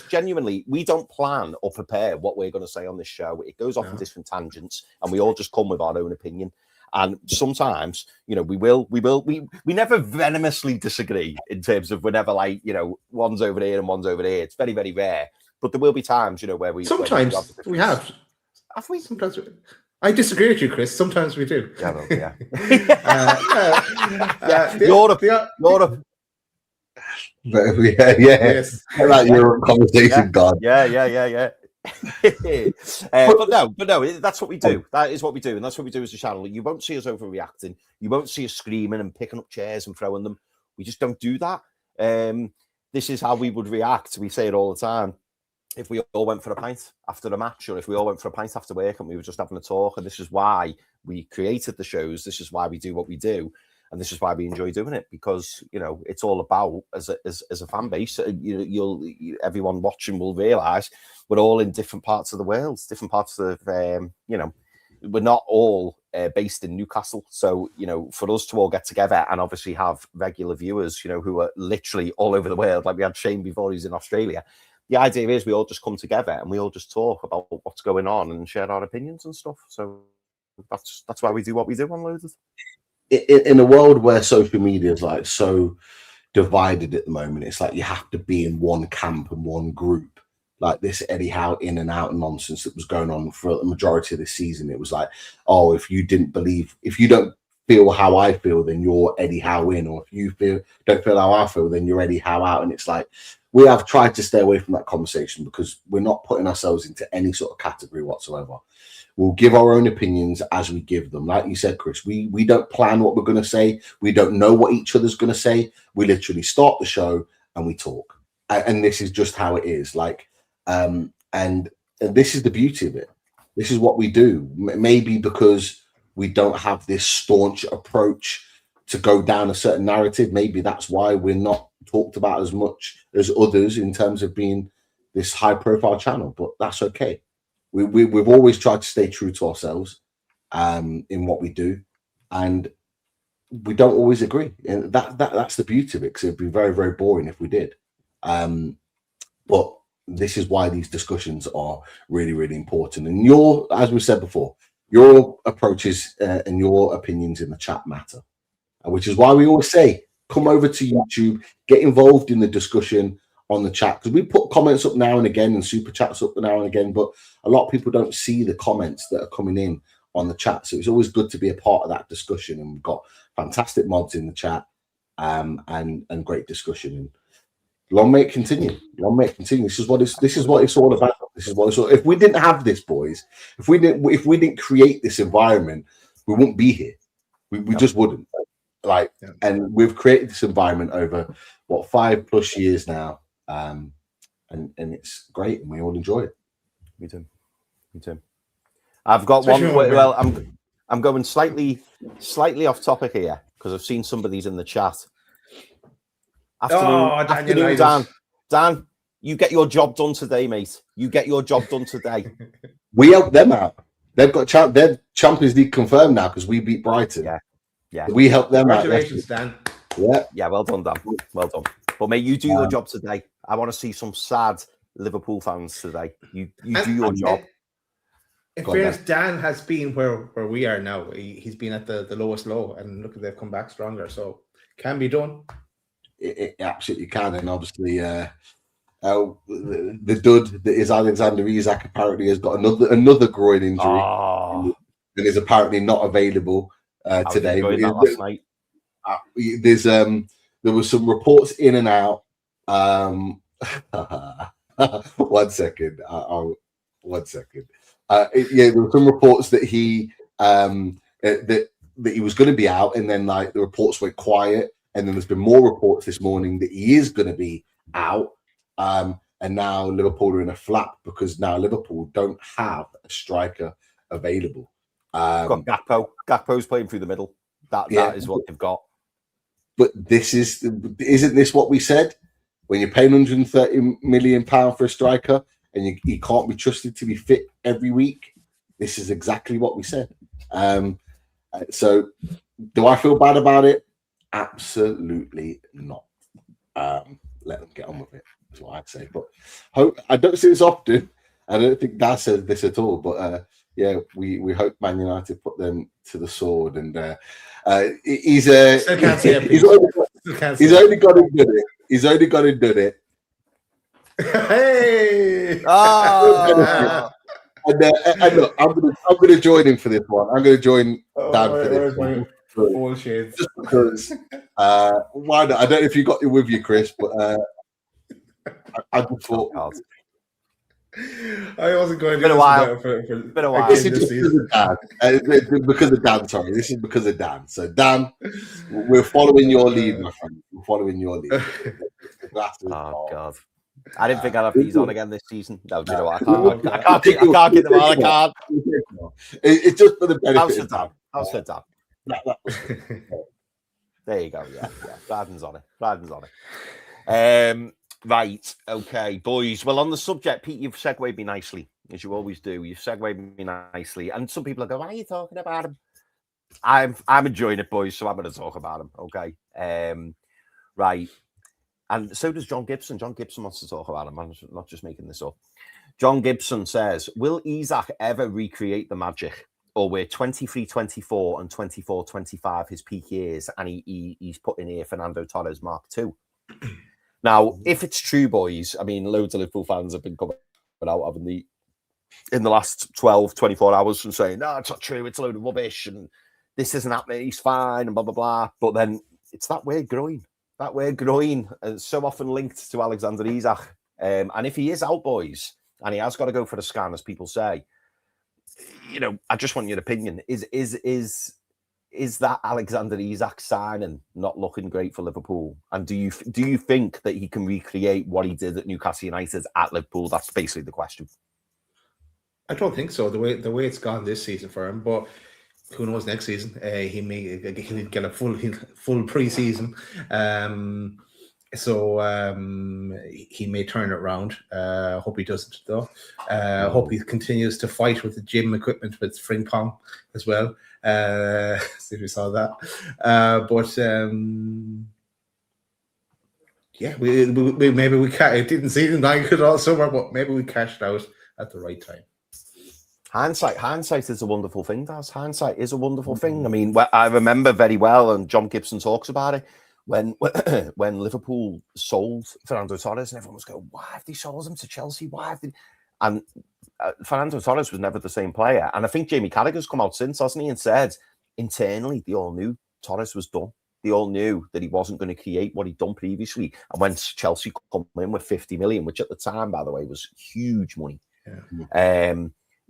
genuinely we don't plan or prepare what we're going to say on this show. It goes off in different tangents and we all just come with our own opinion. And sometimes, we never venomously disagree in terms of whenever one's over here and one's over there. It's very, very rare. But there will be times, where we... Sometimes we have. Have we? Sometimes I disagree with you, Chris. Sometimes we do. Yeah. Europe. Yes. That Europe conversation, God. Yeah. But no, that's what we do. That is what we do, and that's what we do as a channel. You won't see us overreacting. You won't see us screaming and picking up chairs and throwing them. We just don't do that. This is how we would react. We say it all the time. If we all went for a pint after a match, or if we all went for a pint after work and we were just having a talk, and this is why we created the shows, this is why we do what we do, and this is why we enjoy doing it, because it's all about as a fan base. Everyone watching will realise we're all in different parts of the world, different parts of we're not all based in Newcastle. So for us to all get together and obviously have regular viewers, who are literally all over the world, like we had Shane before, he's in Australia. The idea is we all just come together and we all just talk about what's going on and share our opinions and stuff. So that's why we do what we do on Loaded. In a world where social media is so divided at the moment, it's like you have to be in one camp and one group. Like this Eddie Howe in and out nonsense that was going on for the majority of this season. It was like, oh, if you don't feel how I feel, then you're Eddie Howe in, or if you don't feel how I feel, then you're Eddie Howe out. And it's like, we have tried to stay away from that conversation because we're not putting ourselves into any sort of category whatsoever. We'll give our own opinions as we give them. Like you said, Chris, we don't plan what we're going to say. We don't know what each other's going to say. We literally start the show and we talk. And this is just how it is. And this is the beauty of it. This is what we do. Maybe because we don't have this staunch approach to go down a certain narrative. Maybe that's why we're not talked about as much as others in terms of being this high profile channel, but that's okay. We've always tried to stay true to ourselves in what we do, and we don't always agree. And that's the beauty of it, because it'd be very, very boring if we did. But But this is why these discussions are really, really important. And your, as we said before, your approaches and your opinions in the chat matter, which is why we always say, come over to YouTube, get involved in the discussion on the chat, because we put comments up now and again and super chats up now and again, but a lot of people don't see the comments that are coming in on the chat. So it's always good to be a part of that discussion. And we've got fantastic mods in the chat and great discussion. And long may it continue. Long may it continue. This is what it's all about. This is what it's all. If we didn't have this, boys, if we didn't create this environment, we wouldn't be here. We just wouldn't. And we've created this environment over what 5+ years now. And it's great, and we all enjoy it. Me too. I've got one. Well, I'm going slightly off topic here because I've seen some of these in the chat. Afternoon, Dan, you get your job done today, mate. You get your job done today. We helped them out. They've got their Champions League confirmed now because we beat Brighton. Yeah. We helped them out. Congratulations, Dan. Yeah. Well done, Dan. Well done. But mate, you do your job today. I want to see some sad Liverpool fans today. You do your job. In fairness, Dan has been where we are now. He's been at the lowest low, and look, they've come back stronger. So can be done. It absolutely can, and obviously, the dud that is Alexander Isak apparently has got another groin injury, and is apparently not available today. Last night. There was some reports in and out. 1 second. 1 second. There were some reports that he that he was going to be out, and then like the reports went quiet, and then there's been more reports this morning that he is going to be out. And now Liverpool are in a flap because now Liverpool don't have a striker available. Got Gakpo. Gakpo's playing through the middle. That is what they've got. But isn't this what we said? When you're paying £130 million for a striker and he can't be trusted to be fit every week, this is exactly what we said. So do I feel bad about it? Absolutely not. Let them get on with it, is what I'd say. But I don't see this often. I don't think Dad says this at all. But we hope Man United put them to the sword. And he's only got to do it. He's only got to do it. Hey! And look, I'm gonna join him for this one. I'm gonna join Dan for this one. Bullshit. Just because why not? I don't know if you got it with you, Chris, but I just thought I wasn't going to been a while. Been a while. This is just because of Dan. Sorry, this is because of Dan. So Dan, we're following your lead, my friend. We're following your lead. Oh God. I didn't think I'd have these on again this season. No, do you know what? I can't get them all. I can't. It's just for the benefit. How's for Dan? There you go. Yeah. Gladden's on it. Right. Okay, boys. Well, on the subject, Pete, you've segued me nicely, as you always do. You've segued me nicely. And some people are going, why are you talking about him? I'm enjoying it, boys, so I'm going to talk about him. Okay. Right. And so does John Gibson. John Gibson wants to talk about him. I'm not just making this up. John Gibson says, will Isak ever recreate the magic? Or we're 23-24 and 24-25 his peak years, and he's put in here Fernando Torres Mark II. Now, if it's true, boys, I mean, loads of Liverpool fans have been coming out, haven't they, in the last 12, 24 hours and saying, no, it's not true, it's a load of rubbish, and this isn't happening, he's fine, and blah, blah, blah. But then it's that weird groin, and so often linked to Alexander Isak. And if he is out, boys, and he has got to go for the scan, as people say, you know, I just want your opinion. Is that Alexander Isak signing not looking great for Liverpool? And do you think that he can recreate what he did at Newcastle United at Liverpool? That's basically the question. I don't think so. The way it's gone this season for him, but who knows next season? He may get a full pre-season. So he may turn it around. Hope he doesn't, though. Hope he continues to fight with the gym equipment with Frimpong as well. See if we saw that. But yeah, we maybe we it didn't seem like it all summer, but maybe we cashed out at the right time. Hindsight is a wonderful thing, Daz. Hindsight is a wonderful thing. I mean, I remember very well, and John Gibson talks about it, when Liverpool sold Fernando Torres, and everyone was going, why have they sold him to Chelsea? Why have they? And Fernando Torres was never the same player. And I think Jamie Carragher's come out since, hasn't he, and said internally they all knew Torres was done. They all knew that he wasn't going to create what he'd done previously. And when Chelsea come in with 50 million, which at the time, by the way, was huge money. Yeah.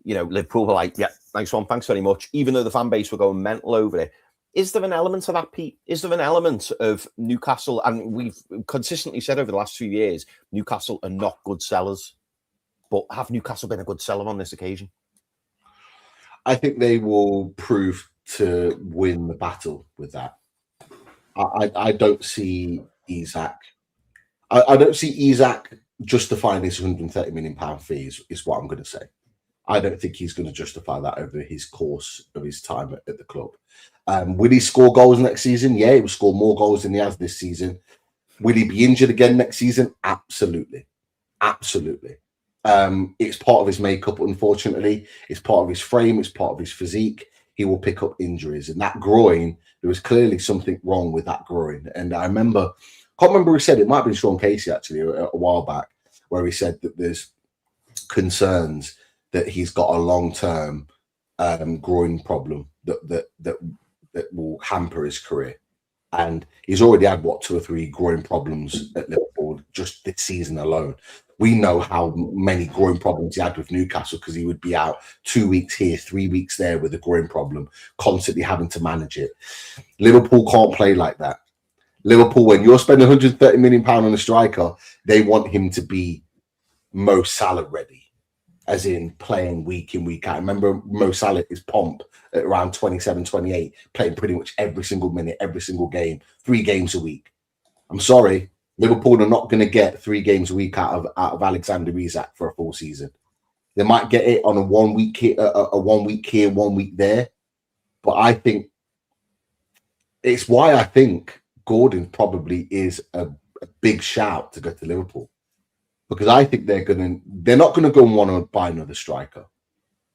You know, Liverpool were like, yeah, nice one, thanks very much. Even though the fan base were going mental over it. Is there an element of that, Pete? Is there an element of Newcastle? And we've consistently said over the last few years, Newcastle are not good sellers. But have Newcastle been a good seller on this occasion? I think they will prove to win the battle with that. I don't see Isak. I don't see Isak justifying his £130 million fee, is what I'm going to say. I don't think he's going to justify that over his course of his time at the club. Will he score goals next season? Yeah, he will score more goals than he has this season. Will he be injured again next season? Absolutely. Absolutely. It's part of his makeup, unfortunately. It's part of his frame. It's part of his physique. He will pick up injuries. And that groin, there was clearly something wrong with that groin. And I remember, can't remember who said it, might have been Sean Casey actually a while back, where he said that there's concerns that he's got a long-term groin problem that will hamper his career. And he's already had, 2 or 3 groin problems at Liverpool just this season alone. We know how many groin problems he had with Newcastle because he would be out 2 weeks here, 3 weeks there with a groin problem, constantly having to manage it. Liverpool can't play like that. Liverpool, when you're spending £130 million on a striker, they want him to be Mo Salah ready, as in playing week in, week out. I remember Mo Salah, his pomp at around 27, 28, playing pretty much every single minute, every single game, 3 games a week. I'm sorry, Liverpool are not going to get 3 games a week out of Alexander Isak for a full season. They might get it on a 1 week here, 1 week here, 1 week there. But I think it's why I think Gordon probably is a big shout to go to Liverpool. Because I think they're not going to go and want to buy another striker.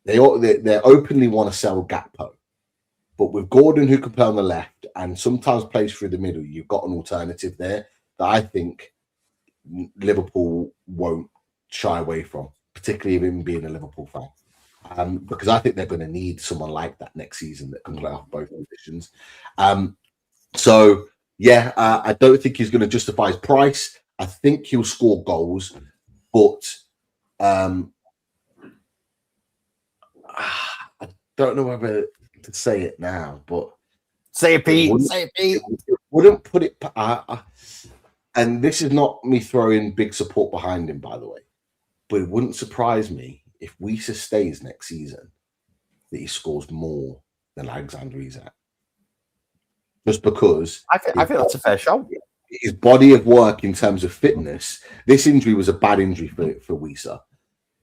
They openly want to sell Gakpo. But with Gordon, who can play on the left and sometimes plays through the middle, you've got an alternative there that I think Liverpool won't shy away from, particularly even being a Liverpool fan. Because I think they're going to need someone like that next season that can play off both positions. So, yeah, I don't think he's going to justify his price. I think he'll score goals, but I don't know whether to say it now, but say it, Pete. Say it, Pete. Wouldn't put it. And this is not me throwing big support behind him, by the way, but it wouldn't surprise me if Wiesa stays next season that he scores more than Alexander Isak. Just because I think that's a fair shout. His body of work in terms of fitness, this injury was a bad injury for Wiesa,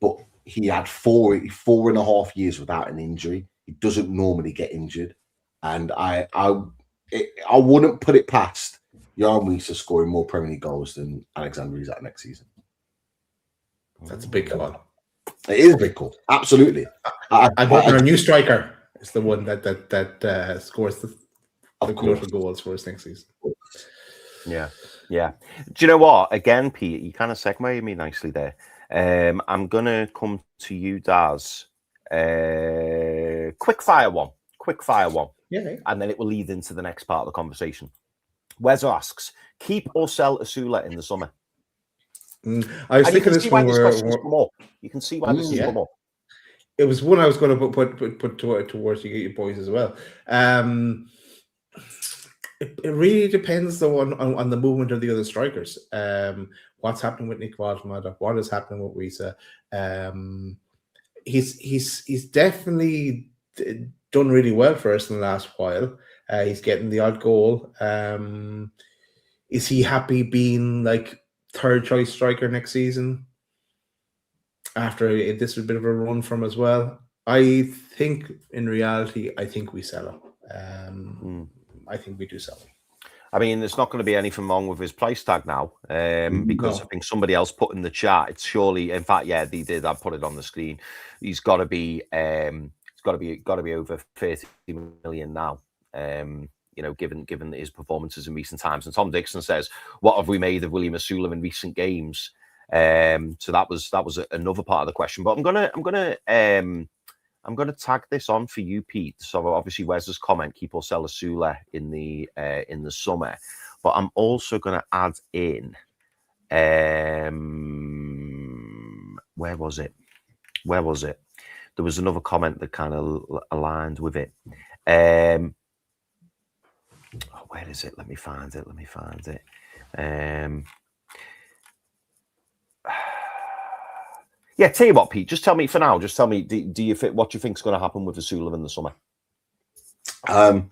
but he had 4.5 years without an injury. He doesn't normally get injured, and I wouldn't put it past Jan Wiesa scoring more Premier League goals than Alexander Isak next season. That's a big call. It is a big call, absolutely. I'm hoping our new striker is the one that scores the goals for us next season. Yeah. Do you know what? Again, Pete, you kind of segued me nicely there. I'm gonna come to you, Daz. Quick fire one. Yeah. And then it will lead into the next part of the conversation. Wes asks, keep or sell Osula in the summer? I was thinking this one. You can see why this has come up. It was one I was going to put towards you boys as well. It really depends though on the movement of the other strikers. What's happening with Nick Waldemar? What is happening with Wiesa? He's definitely done really well for us in the last while. He's getting the odd goal. Is he happy being like third choice striker next season? After this was a bit of a run from as well. I think in reality, I think we sell him. I think we do sell him. I mean, there's not going to be anything wrong with his price tag now, because I think somebody else put in the chat. It's surely, in fact, yeah, they did. I put it on the screen. He's got to be, got to be over 30 million now. Given his performances in recent times. And Tom Dixon says, "What have we made of William Osula in recent games?" So that was another part of the question. But I'm gonna tag this on for you, Pete. So obviously, Wes's comment: keep or sell Osula in the summer. But I'm also gonna add in. Where was it? There was another comment that kind of aligned with it. Where is it? Let me find it. Yeah, tell you what, Pete. Just tell me for now. Just tell me, do you think what do you think is going to happen with Osula in the summer? I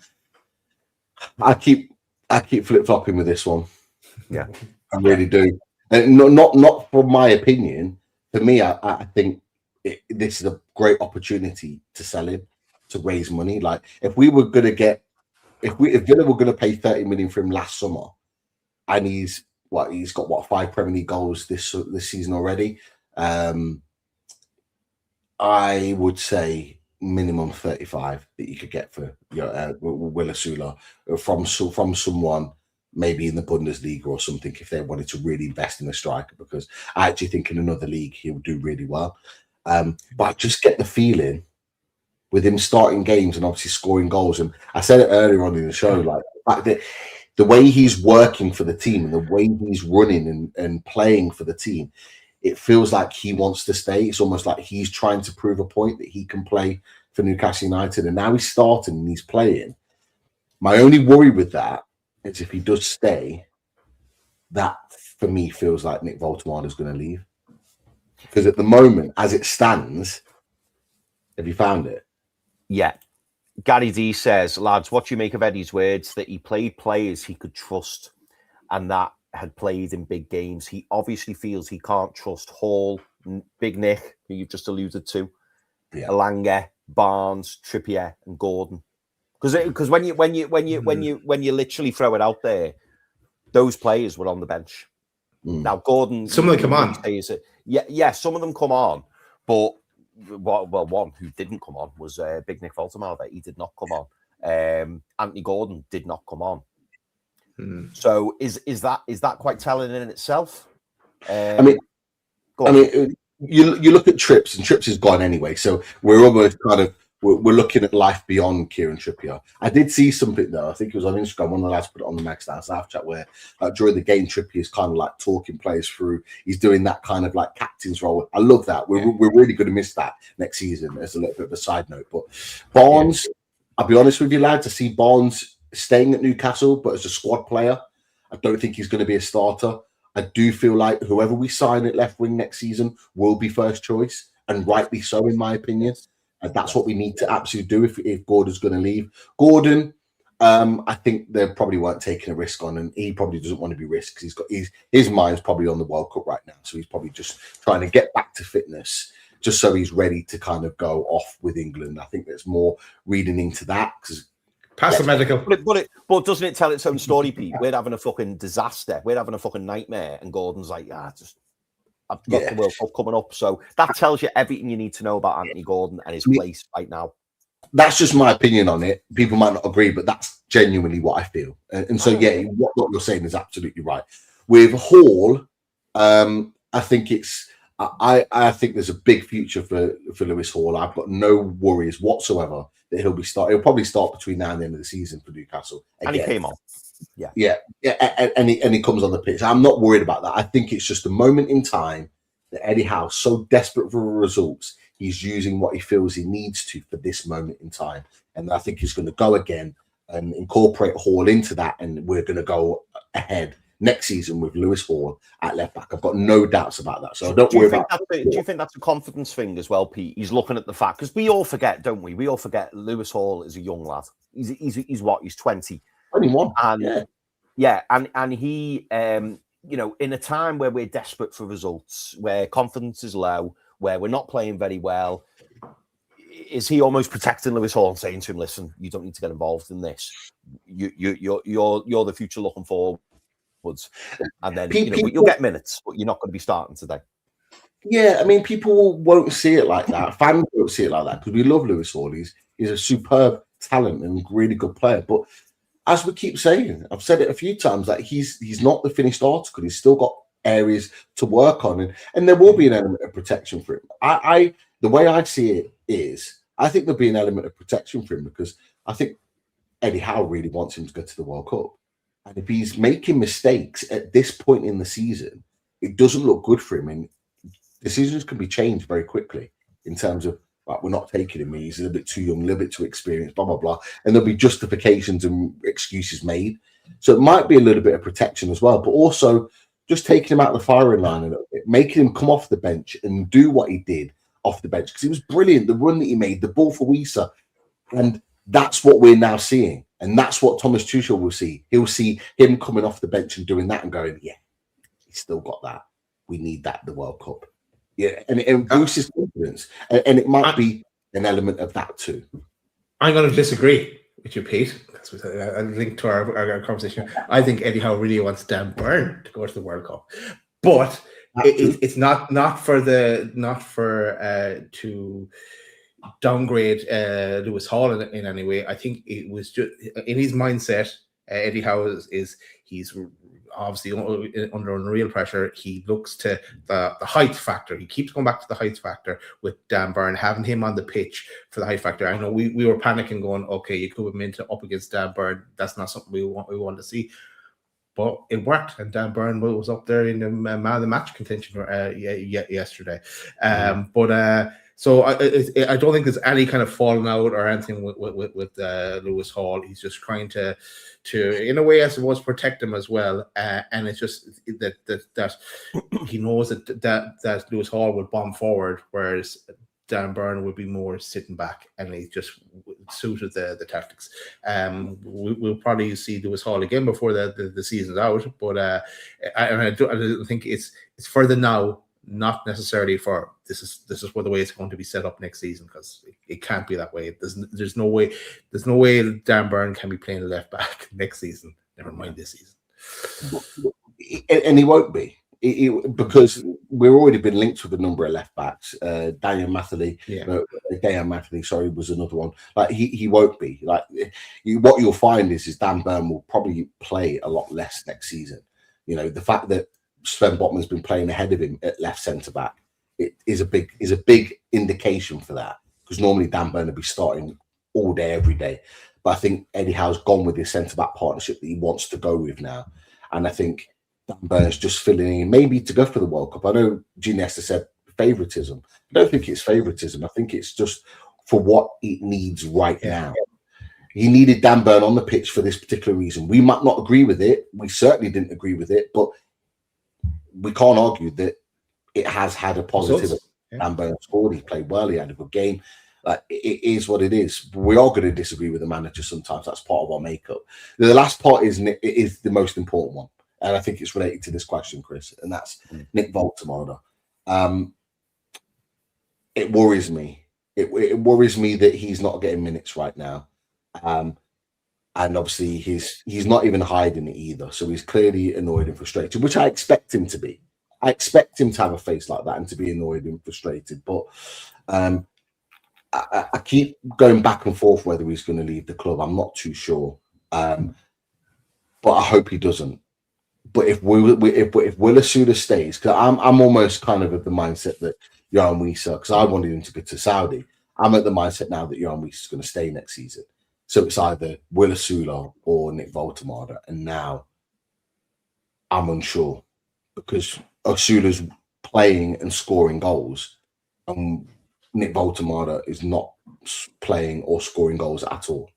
keep flip flopping with this one. Yeah, I really do. And not from my opinion. For me, I think this is a great opportunity to sell him, to raise money. Like if we were going to get. If Villa were going to pay 30 million for him last summer, and he's got 5 Premier League goals this season already, I would say minimum 35 that you could get for Will Osula from someone maybe in the Bundesliga or something if they wanted to really invest in a striker, because I actually think in another league he would do really well. But I just get the feeling with him starting games and obviously scoring goals. And I said it earlier on in the show, like the fact that the way he's working for the team and the way he's running and playing for the team, it feels like he wants to stay. It's almost like he's trying to prove a point that he can play for Newcastle United. And now he's starting and he's playing. My only worry with that is if he does stay, that for me feels like Nick Voltemade is going to leave. Because at the moment, as it stands, have you found it? Yeah. Gary D says, lads, what do you make of Eddie's words that he played players he could trust and that had played in big games? He obviously feels he can't trust Hall, Big Nick, who you've just alluded to, Elanga, Barnes, Trippier, and Gordon. Because when you literally throw it out there, those players were on the bench. Now Gordon, some of them come on. Yeah, some of them come on, but. Well, one who didn't come on was Big Nick Voltemade. He did not come on. Anthony Gordon did not come on. So is that quite telling in itself? You look at Trips, and Trips is gone anyway. So we're almost kind of we're looking at life beyond Kieran Trippier. I did see something though. I think it was on Instagram. One of the lads put it on the Max Down South chat where during the game, Trippier is kind of like talking players through. He's doing that kind of like captain's role. I love that. We're really going to miss that next season. As a little bit of a side note, but Barnes, I'll be honest with you, lads. I see Barnes staying at Newcastle, but as a squad player, I don't think he's going to be a starter. I do feel like whoever we sign at left wing next season will be first choice, and rightly so, in my opinion. And that's what we need to absolutely do if Gordon's going to leave. Gordon, I think they probably weren't taking a risk on, and he probably doesn't want to be risked because his mind's probably on the World Cup right now. So he's probably just trying to get back to fitness, just so he's ready to kind of go off with England. I think there's more reading into that because. Pass the medical. But doesn't it tell its own story, Pete? We're having a fucking disaster. We're having a fucking nightmare, and Gordon's like, I've got the World Cup coming up. So that tells you everything you need to know about Anthony Gordon and his place right now. That's just my opinion on it. People might not agree, but that's genuinely what I feel. And so, what you're saying is absolutely right. With Hall, I think I think there's a big future for Lewis Hall. I've got no worries whatsoever that he'll probably start between now and the end of the season for Newcastle. Again. And he came on. And he comes on the pitch. I'm not worried about that. I think it's just a moment in time that Eddie Howe, so desperate for results, he's using what he feels he needs to for this moment in time. And I think he's going to go again and incorporate Hall into that. And we're going to go ahead next season with Lewis Hall at left back. I've got no doubts about that. So don't worry about that. Do you think that's a confidence thing as well, Pete? He's looking at the fact, because we all forget, don't we? We all forget Lewis Hall is a young lad. He's what? He's 20. 21. And and he, in a time where we're desperate for results, where confidence is low, where we're not playing very well, is he almost protecting Lewis Hall and saying to him, "Listen, you don't need to get involved in this. You're the future looking forwards, and then you'll get minutes, but you're not going to be starting today." Yeah, I mean, people won't see it like that. Fans won't see it like that because we love Lewis Hall. He's a superb talent and really good player. But as we keep saying, I've said it a few times, that he's not the finished article. He's still got areas to work on, and there will be an element of protection for him. The way I see it is, I think there'll be an element of protection for him because I think Eddie Howe really wants him to go to the World Cup. And if he's making mistakes at this point in the season, it doesn't look good for him. And decisions can be changed very quickly in terms of, right, we're not taking him. He's a little bit too young, a little bit too experienced, blah, blah, blah. And there'll be justifications and excuses made. So it might be a little bit of protection as well, but also just taking him out of the firing line a little bit, making him come off the bench and do what he did off the bench, because he was brilliant. The run that he made, the ball for Wisa, and that's what we're now seeing, and that's what Thomas Tuchel will see. He'll see him coming off the bench and doing that and going, yeah, he's still got that. We need that in the World Cup. Yeah, and it boosts his confidence, and it might be an element of that too. I'm going to disagree with you, Pete. That's what I link to our conversation. I think Eddie Howe really wants Dan Burn to go to the World Cup, but it's not to downgrade Lewis Hall in any way. I think it was just in his mindset. Eddie Howe is he's obviously under unreal pressure. He looks to the height factor. He keeps going back to the height factor with Dan Burn, having him on the pitch for the height factor. I know we were panicking, going, okay, you could have been up against Dan Burn. That's not something we want to see. But it worked, and Dan Burn was up there in the man of the match contention yesterday. So I don't think there's any kind of falling out or anything with Lewis Hall. He's just trying to in a way, I suppose, protect him as well. And it's just that he knows that Lewis Hall would bomb forward, whereas Dan Burn would be more sitting back, and he just suited the tactics. We'll probably see Lewis Hall again before the season's out, but I don't think it's for the now, not necessarily for this is for the way it's going to be set up next season, because it can't be that way. There's no way Dan Burn can be playing the left back next season. Never mind this season, and he won't be. Because we've already been linked with a number of left backs. Daniel Matherley, was another one. Like he won't be. Like what you'll find is Dan Burn will probably play a lot less next season. You know, the fact that Sven Botman's been playing ahead of him at left centre back, it is a big indication for that, because normally Dan Burn will be starting all day every day. But I think Eddie Howe's gone with his centre back partnership that he wants to go with now, and I think Dan Burn's just filling in, maybe to go for the World Cup. I know Ginesta said favouritism. I don't think it's favouritism. I think it's just for what it needs right now. He needed Dan Burn on the pitch for this particular reason. We might not agree with it. We certainly didn't agree with it, but we can't argue that it has had a positive. Dan Burn scored. He played well. He had a good game. It is what it is. We are going to disagree with the manager sometimes. That's part of our makeup. The last part is the most important one. And I think it's related to this question, Chris, and that's Nick Voltemade. It worries me. It worries me that he's not getting minutes right now. And obviously he's not even hiding it either. So he's clearly annoyed and frustrated, which I expect him to be. I expect him to have a face like that and to be annoyed and frustrated. But I keep going back and forth whether he's going to leave the club. I'm not too sure. But I hope he doesn't. But if Osula stays, because I'm almost kind of at the mindset that Yohan Wissa, because I wanted him to go to Saudi, I'm at the mindset now that Yohan Wissa is going to stay next season. So it's either Osula or Nick Voltemade, and now I'm unsure, because Osula's playing and scoring goals, and Nick Voltemade is not playing or scoring goals at all.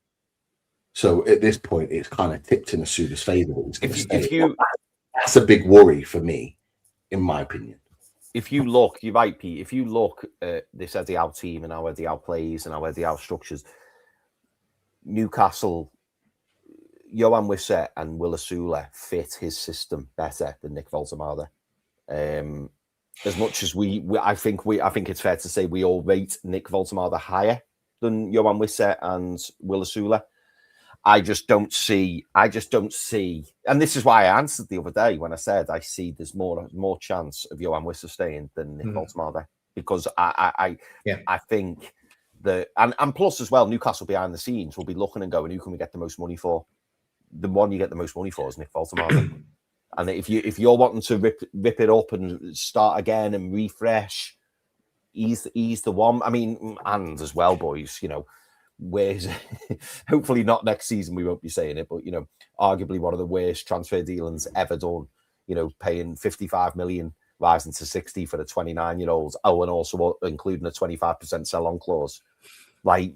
So at this point, it's kind of tipped in Osula's favour that he's going to stay. That's a big worry for me, in my opinion. If you look, you're right, Pete. If you look at this Eddie Howe team and how Eddie Howe plays and how Eddie Howe structures, Newcastle, Yohan Wissa and Osula fit his system better than Nick Voltemade. As much as I think it's fair to say we all rate Nick Voltemade higher than Johan Wissa and Will Osula. I just don't see, and this is why I answered the other day when I said I see there's more chance of Johan Wissa staying than Nick Baltimore, because I think that, and plus as well, Newcastle behind the scenes will be looking and going, who can we get the most money for? The one you get the most money for is Nick Baltimore. And if you're wanting to rip it up and start again and refresh, he's the one. I mean, and as well, boys, you know, where's hopefully not next season, we won't be saying it, but you know, arguably one of the worst transfer dealings ever done. You know, paying 55 million rising to 60 for the 29-year-olds. Oh, and also including a 25% sell-on clause. Like,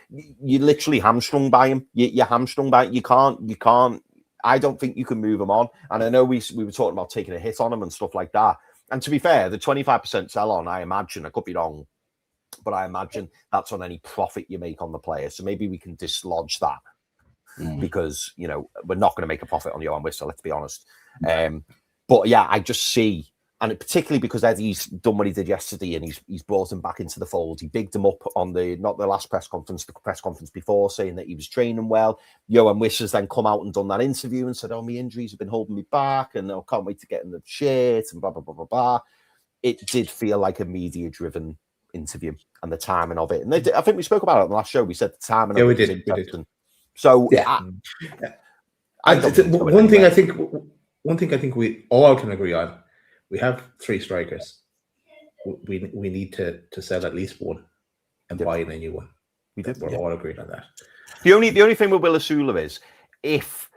you're literally hamstrung by him. You're hamstrung by it. You can't. I don't think you can move him on. And I know we were talking about taking a hit on him and stuff like that. And to be fair, the 25% sell-on, I imagine, I could be wrong, but I imagine that's on any profit you make on the player. So maybe we can dislodge that because, you know, we're not going to make a profit on Johan Wissa, let's be honest. But yeah, I just see, and particularly because Eddie's done what he did yesterday and he's brought him back into the fold. He bigged him up on not the last press conference, the press conference before, saying that he was training well. Johan Wissa's then come out and done that interview and said, oh, my injuries have been holding me back and I can't wait to get in the shit and blah, blah, blah, blah, blah. It did feel like a media-driven interview and the timing of it. And I think we spoke about it on the last show. We said the timing of it was interesting. So yeah. One thing I think we all can agree on, we have 3 strikers. We need to sell at least one and buy in a new one. We're all agreed on that. The only thing with Will Osula is, if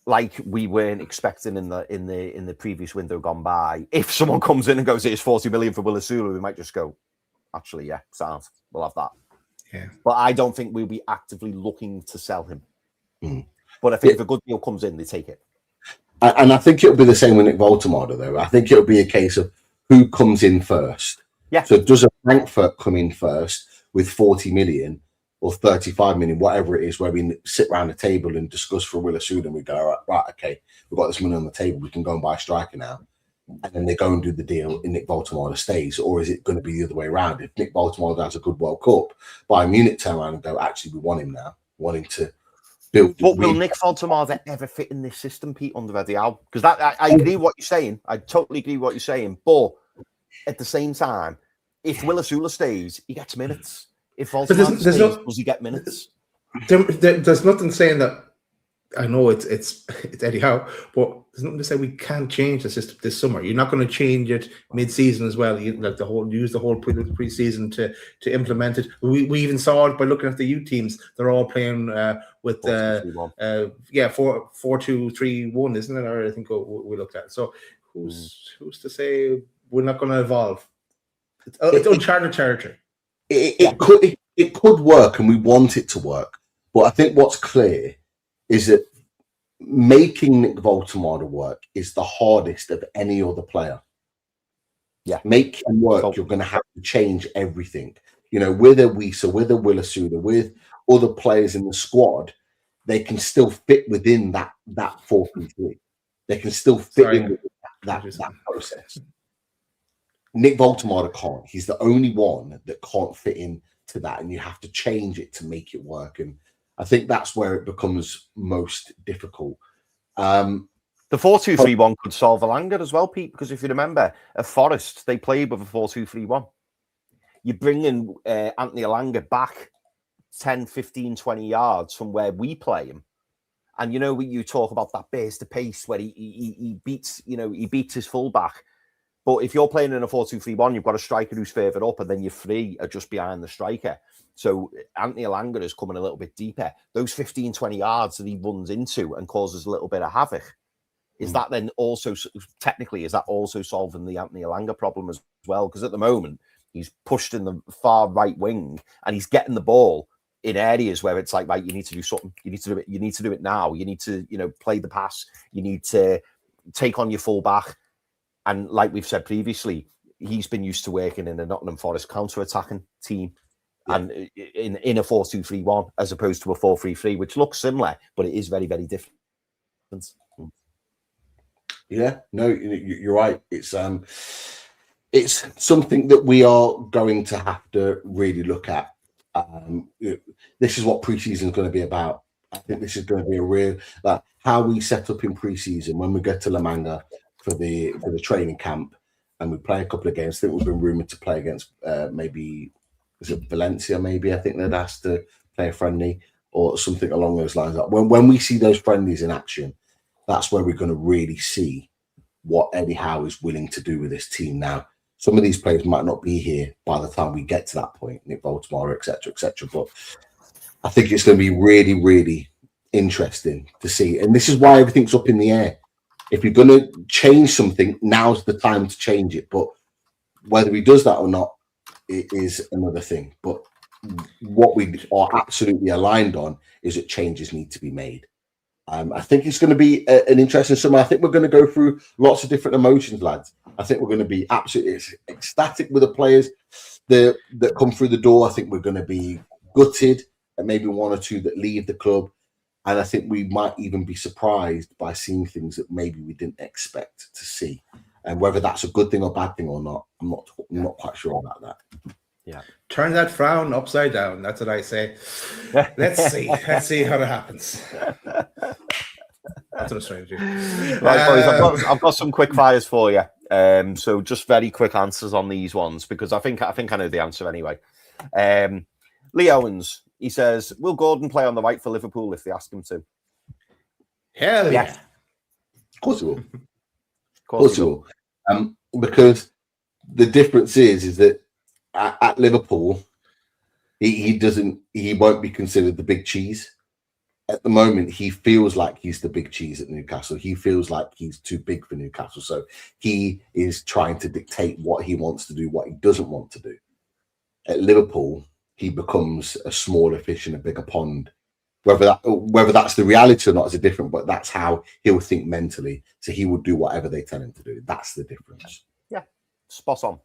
like we weren't expecting in the previous window gone by, if someone comes in and goes, it's 40 million for Will Osula, we might just go, actually, yeah, sounds, we'll have that. Yeah. But I don't think we'll be actively looking to sell him. But I think if a good deal comes in, they take it. And I think it'll be the same with Nick Baltimore, though. I think it'll be a case of who comes in first. Yeah. So does a Frankfurt come in first with 40 million or 35 million, whatever it is, where we sit around the table and discuss for Will Osula and we go, right, okay, we've got this money on the table, we can go and buy a striker now. And then they go and do the deal and Nick Baltimore stays, or is it going to be the other way around? If Nick Baltimore has a good World Cup, Bayern Munich turn around and go, actually, we want him now, want him to build. But will Nick Baltimore ever fit in this system, Pete, under Eddie Howe? Because I agree with what you're saying. I totally agree with what you're saying. But at the same time, if Will Osula stays, he gets minutes. If Baltimore stays, does he get minutes? There's nothing saying that. I know it's Eddie Howe, but there's nothing to say we can't change the system this summer. You're not going to change it mid-season as well. You use the whole pre-season to implement it. We even saw it by looking at the youth teams. They're all playing with 4-2-3-1, isn't it? Or I think we looked at. So who's to say we're not going to evolve? It's uncharted territory. It could work, and we want it to work. But I think what's clear is that making Nick Baltimore work is the hardest of any other player. Yeah, make him work. You're going to have to change everything. You know, with a Wissa, with a Will Osula, with other players in the squad, they can still fit within that 4-3. They can still fit in with that process. Nick Baltimore can't. He's the only one that can't fit into that, and you have to change it to make it work. And I think that's where it becomes most difficult. The 4-2-3-1 could solve Elanga as well, Pete, because if you remember, at Forest, they played with a 4-2-3-1. You bring in Anthony Elanga back 10, 15, 20 yards from where we play him. And, you know, you talk about that burst of pace where he beats his fullback. But if you're playing in a 4-2-3-1, you've got a striker who's further up, and then your 3 are just behind the striker. So Anthony Elanga is coming a little bit deeper. Those 15, 20 yards that he runs into and causes a little bit of havoc, is that then also, technically, is that also solving the Anthony Elanga problem as well? Because at the moment, he's pushed in the far right wing and he's getting the ball in areas where it's like, right, you need to do something. You need to do it. You need to do it now. You need to, play the pass. You need to take on your fullback. And like we've said previously, he's been used to working in a Nottingham Forest counter-attacking team. Yeah. And in a 4-2-3-1 as opposed to a 4-3-3, which looks similar, but it is very, very different. Yeah, no, you're right. It's something that we are going to have to really look at. This is what preseason is going to be about. I think this is going to be a real how we set up in preseason when we get to La Manga for the training camp and we play a couple of games. I think we've been rumored to play against maybe is it Valencia? Maybe I think they'd asked to play a friendly or something along those lines. When we see those friendlies in action, that's where we're going to really see what Eddie Howe is willing to do with this team. Now, some of these players might not be here by the time we get to that point, Nick Baltimore, etc., etc. But I think it's going to be really, really interesting to see. And this is why everything's up in the air. If you're going to change something, now's the time to change it. But whether he does that or not, it is another thing. But what we are absolutely aligned on is that changes need to be made. I think it's going to be an interesting summer. I think we're going to go through lots of different emotions, lads. I think we're going to be absolutely ecstatic with the players that come through the door. I think we're going to be gutted and maybe one or two that leave the club. And I think we might even be surprised by seeing things that maybe we didn't expect to see. And whether that's a good thing or bad thing or not, I'm not quite sure about that. Yeah. Turn that frown upside down. That's what I say. Let's see. Let's see how it happens. That's what I was trying to do. Right, boys, I've got some quick fires for you. So just very quick answers on these ones because I think I know the answer anyway. Lee Owens, he says, will Gordon play on the right for Liverpool if they ask him to? Hell yeah. Of course he will. Of course he will. Because the difference is that at Liverpool, he won't be considered the big cheese. At the moment, he feels like he's the big cheese at Newcastle. He feels like he's too big for Newcastle. So he is trying to dictate what he wants to do, what he doesn't want to do. At Liverpool, he becomes a smaller fish in a bigger pond. Whether that's the reality or not is a different, but that's how he'll think mentally. So he will do whatever they tell him to do. That's the difference. Yeah, spot on.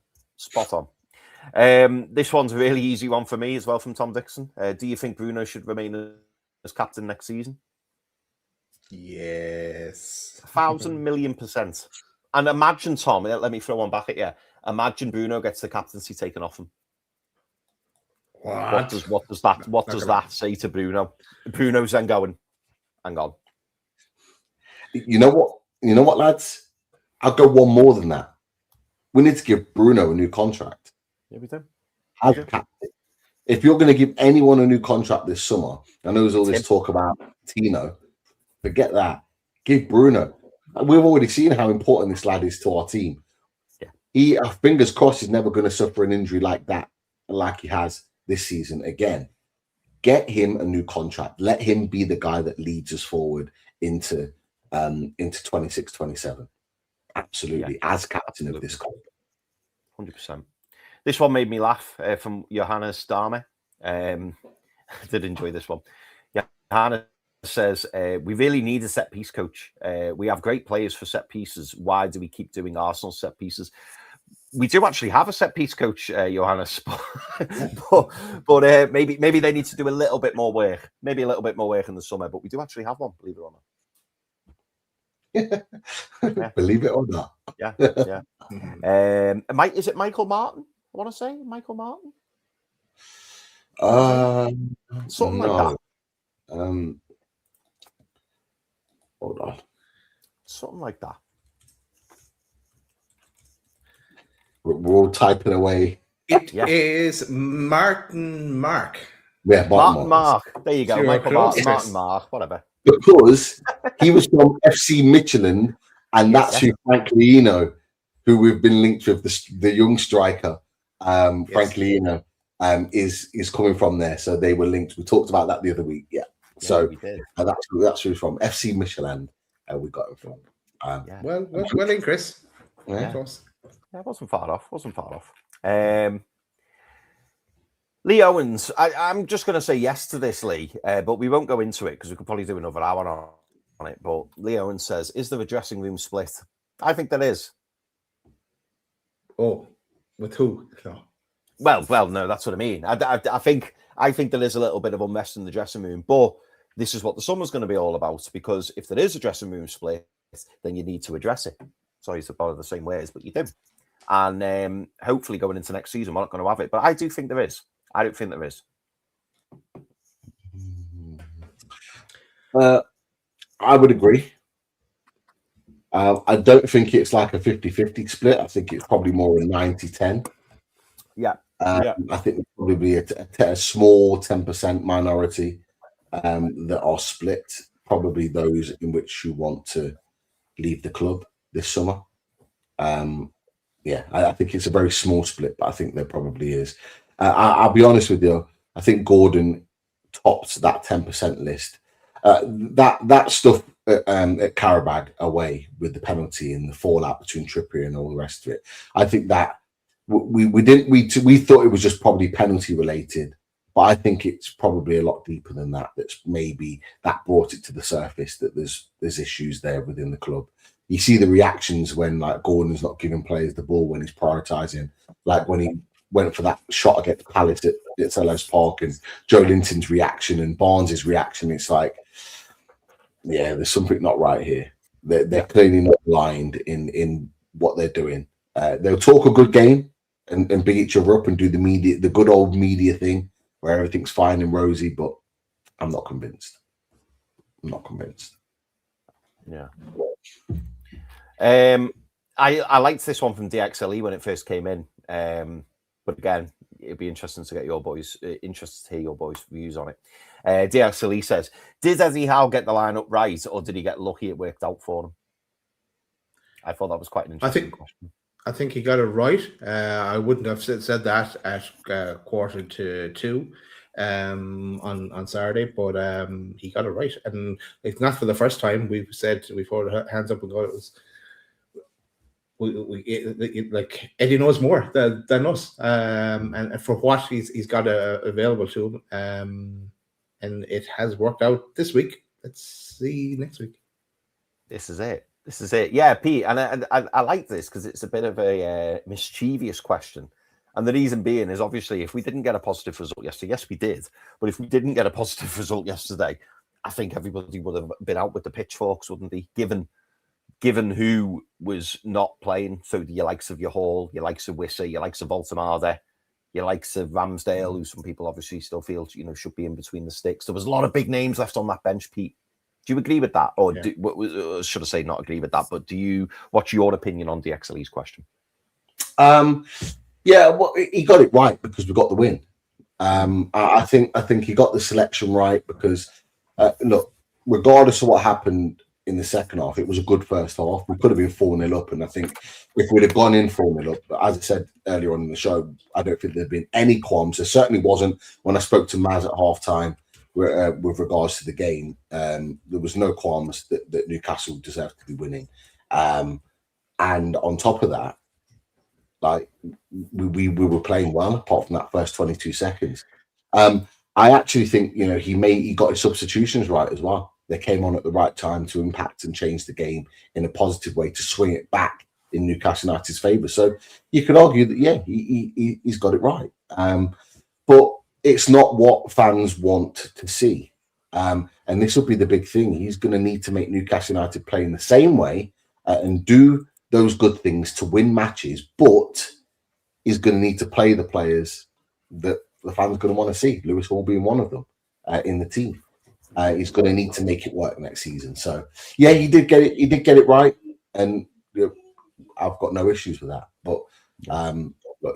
This one's a really easy one for me as well from Tom Dixon. Do you think Bruno should remain as captain next season? Yes. 1,000,000,000%. And imagine, Tom, let me throw one back at you. Imagine Bruno gets the captaincy taken off him. What does that say to Bruno? Bruno's then going, hang on. You know what, lads? I'll go one more than that. We need to give Bruno a new contract. Yeah, we do. As captain. If you're going to give anyone a new contract this summer, I know there's all this talk about Tino. Forget that. Give Bruno. We've already seen how important this lad is to our team. Yeah. Fingers crossed, he's never going to suffer an injury like that, like he has this season again. Get him a new contract. Let him be the guy that leads us forward into 26-27. Absolutely, as captain of this club. 100%. This one made me laugh from Johannes Dahme. I did enjoy this one. Johannes says, we really need a set piece coach. We have great players for set pieces. Why do we keep doing Arsenal set pieces? We do actually have a set piece coach, Johannes, but maybe they need to do a little bit more work. Maybe a little bit more work in the summer, but we do actually have one, believe it or not. Yeah. Believe it or not. Yeah. Is it Michael Martin? I want to say Michael Martin. Something like that. Hold on. Something like that. We're all typing away. It is Martin Mark. Yeah, Martin Mark. There you go. Michael Martin, yes. Martin Mark, whatever. Because he was from FC Michelin, and that's who Frank Leino, who we've been linked with, the young striker, Frank Leino, is coming from there. So they were linked. We talked about that the other week. Yeah. So that's who he's from. FC Michelin. We got him from. Well in, Chris. Yeah. Yeah, it wasn't far off. Lee Owens, I'm just going to say yes to this, Lee, but we won't go into it because we could probably do another hour on it. But Lee Owens says, is there a dressing room split? I think there is. Oh, with who? No. Well, no, that's what I mean. I think there is a little bit of unrest in the dressing room, but this is what the summer's going to be all about, because if there is a dressing room split, then you need to address it. Sorry to borrow the same words, but you do. And hopefully going into next season, we're not going to have it. But I do think there is. I don't think there is. I would agree. I don't think it's like a 50-50 split. I think it's probably more a 90-10. Yeah. I think probably a small 10% minority that are split. Probably those in which you want to leave the club this summer. I think it's a very small split, but I think there probably is. I'll be honest with you. I think Gordon tops that 10% list. That stuff at Karabag away with the penalty and the fallout between Trippier and all the rest of it. I think that we thought it was just probably penalty related, but I think it's probably a lot deeper than that. That's maybe that brought it to the surface that there's issues there within the club. You see the reactions when like Gordon's not giving players the ball when he's prioritising, like when he went for that shot against Palace at Selhurst Park, and Joe Linton's reaction and Barnes's reaction. It's like, yeah, there's something not right here. They're clearly not aligned in what they're doing. They'll talk a good game and big each other up and do the good old media thing where everything's fine and rosy, but I'm not convinced. Yeah. I liked this one from DXLE when it first came in. But again, it'd be interesting to get your boys, interested to hear your boys' views on it. DXLE says, did Eddie Howe get the lineup right, or did he get lucky it worked out for him? I thought that was quite an interesting question. I think he got it right. I wouldn't have said that at 1:45 on Saturday, but he got it right. And it's not for the first time we've put our hands up and go, it was like Eddie knows more than us, and for what he's got available to him, and it has worked out this week. Let's see next week. This is it. Yeah, Pete, and I like this because it's a bit of a mischievous question. And the reason being is obviously if we didn't get a positive result yesterday, yes, we did. But if we didn't get a positive result yesterday, I think everybody would have been out with the pitchforks, wouldn't they? Given who was not playing, so your likes of your Hall, your likes of Wissa, your likes of Voltemade, your likes of Ramsdale, who some people obviously still feel should be in between the sticks. There was a lot of big names left on that bench, Pete. Do you agree with that, or should I say not agree with that? But what's your opinion on DXLE's question? Yeah, well, he got it right because we got the win. I think he got the selection right because look, regardless of what happened in the second half, it was a good first half. We could have been 4-0 up, and I think if we'd have gone in 4-0 up, as I said earlier on in the show, I don't think there'd been any qualms. There certainly wasn't when I spoke to Maz at halftime with regards to the game. There was no qualms that Newcastle deserved to be winning. And on top of that, like we were playing well apart from that first 22 seconds. I actually think he got his substitutions right as well. They came on at the right time to impact and change the game in a positive way to swing it back in Newcastle United's favour. So you could argue that he's got it right, but it's not what fans want to see. And this will be the big thing. He's going to need to make Newcastle United play in the same way and do those good things to win matches, but he's going to need to play the players that the fans are going to want to see, Lewis Hall being one of them, in the team. He's going to need to make it work next season. So, yeah, he did get it right, and I've got no issues with that. But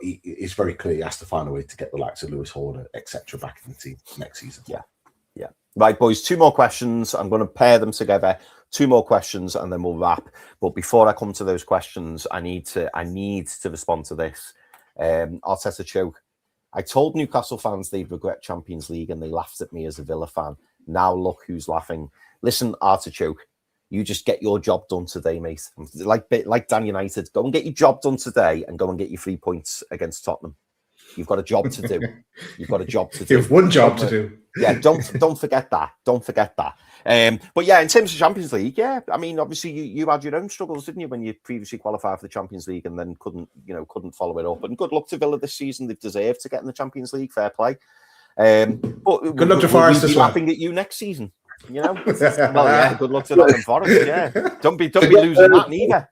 it's very clear he has to find a way to get the likes of Lewis Hall, etc., back in the team next season. Yeah. Right, boys, 2 more questions. I'm going to pair them together. 2 more questions, and then we'll wrap. But before I come to those questions, I need to respond to this. Arteta choke. I told Newcastle fans they'd regret Champions League, and they laughed at me as a Villa fan. Now look who's laughing. Listen, Artichoke, you just get your job done today, mate. Like Dan United, go and get your job done today and go and get your 3 points against Tottenham. You've got a job to do. You have one job to do. Yeah, don't forget that. Don't forget that. But yeah, in terms of Champions League, yeah, I mean, obviously you had your own struggles, didn't you, when you previously qualified for the Champions League and then couldn't follow it up. And good luck to Villa this season. They've deserved to get in the Champions League. Fair play. But good luck to Forest as well. Laughing at you next season. Well, yeah. Good luck to Nottingham Forest. Yeah, don't be losing that neither.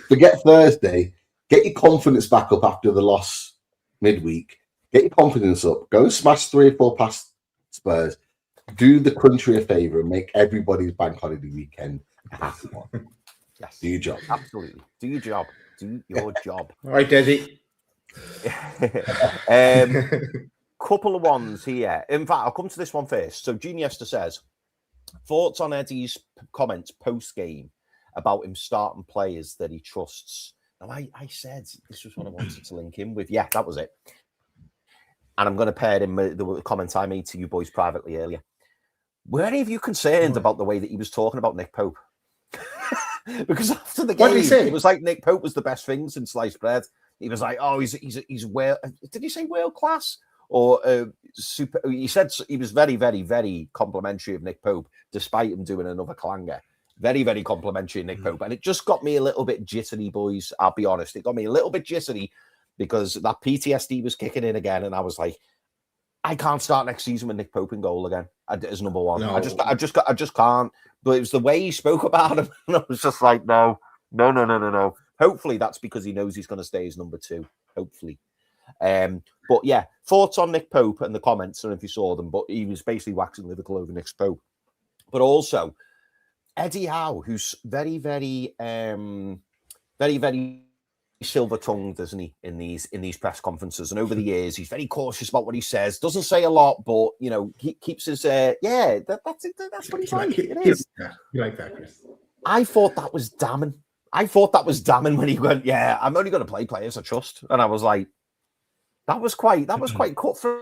Forget Thursday. Get your confidence back up after the loss midweek. Get your confidence up. Go and smash 3 or 4 past Spurs. do the country a favour and make everybody's bank holiday weekend a happy one. Yes. Do your job. Absolutely. Do your job. Do your job. All right, Eddie. Couple of ones here. In fact, I'll come to this one first. So Geniester says, thoughts on Eddie's comments post-game about him starting players that he trusts. Now, I said this was what I wanted to link in with. Yeah, that was it. And I'm going to pair in the comments I made to you boys privately earlier. Were any of you concerned about the way that he was talking about Nick Pope? Because after the game, it was like Nick Pope was the best thing since sliced bread. He was like, "Oh, he's well." Did he say world class or super? He said he was very, very, very complimentary of Nick Pope, despite him doing another clanger. Very, very complimentary of Nick Pope, and it just got me a little bit jittery, boys. I'll be honest, it got me a little bit jittery because that PTSD was kicking in again, and I was like, I can't start next season with Nick Pope in goal again as number one. No. I just can't. But it was the way he spoke about him, and I was just like, no. Hopefully that's because he knows he's going to stay as number two. Hopefully. But yeah, thoughts on Nick Pope and the comments. I don't know if you saw them, but he was basically waxing lyrical over Nick Pope. But also Eddie Howe, who's very, very, very, very silver-tongued, isn't he, in these press conferences? And over the years, he's very cautious about what he says. Doesn't say a lot, but you know, he keeps his that's what he's like. It is. You like that, Chris? I thought that was damning. When he went, "Yeah, I'm only going to play players I trust," and I was like, that was quite cut for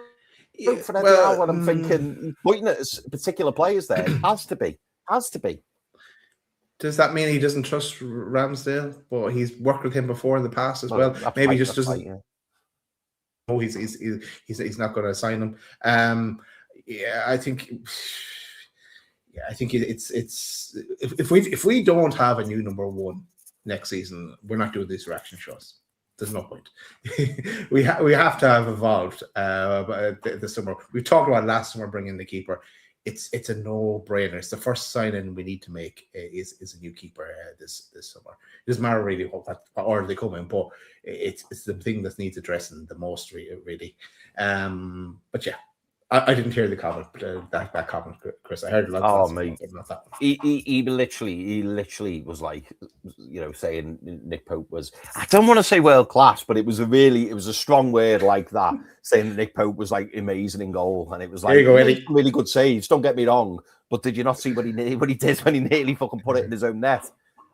Eddie Howe. And I'm thinking, pointing at particular players there, it has to be. Does that mean he doesn't trust Ramsdale? But he's worked with him before in the past as well. Maybe he just doesn't. Yeah. Oh, he's not going to sign him. I think it's if we don't have a new number one next season, we're not doing these reaction shows. There's no point. we have to have evolved this summer. We talked about last summer bringing the keeper. It's a no-brainer. It's the first signing we need to make is a new keeper this summer. It doesn't matter really what order they come in, but it's the thing that needs addressing the most, really. But yeah, I didn't hear the comment, that comment, Chris. I heard a lot. Oh, mate. He literally was like, you know, saying Nick Pope was, I don't want to say world class, but it was a strong word like that, saying that Nick Pope was like amazing in goal. And it was like, there you go, Eddie. Really good saves. Don't get me wrong. But did you not see what he did when he nearly fucking put it in his own net?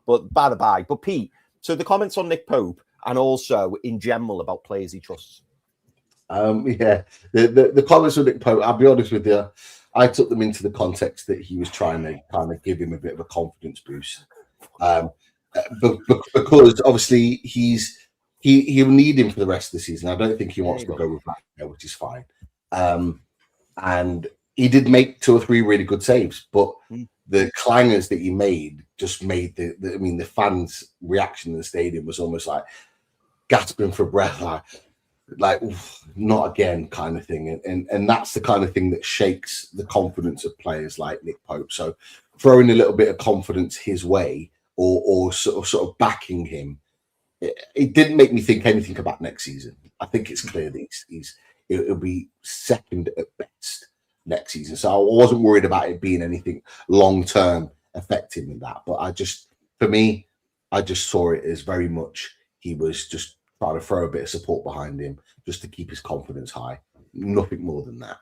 But bye. But Pete, so the comments on Nick Pope and also in general about players he trusts. Yeah, the comments with Nick Pope, I'll be honest with you, I took them into the context that he was trying to kind of give him a bit of a confidence boost. Because obviously he'll need him for the rest of the season. I don't think he wants to go with that, which is fine. And he did make 2 or 3 really good saves, but the clangers that he made just made the fans' reaction in the stadium was almost like gasping for breath, like not again kind of thing, and that's the kind of thing that shakes the confidence of players like Nick Pope. So throwing a little bit of confidence his way or sort of backing him, it didn't make me think anything about next season. I think it's clear that it'll be second at best next season, so I wasn't worried about it being anything long term affecting in that. But I just saw it as very much he was just trying to throw a bit of support behind him just to keep his confidence high. Nothing more than that.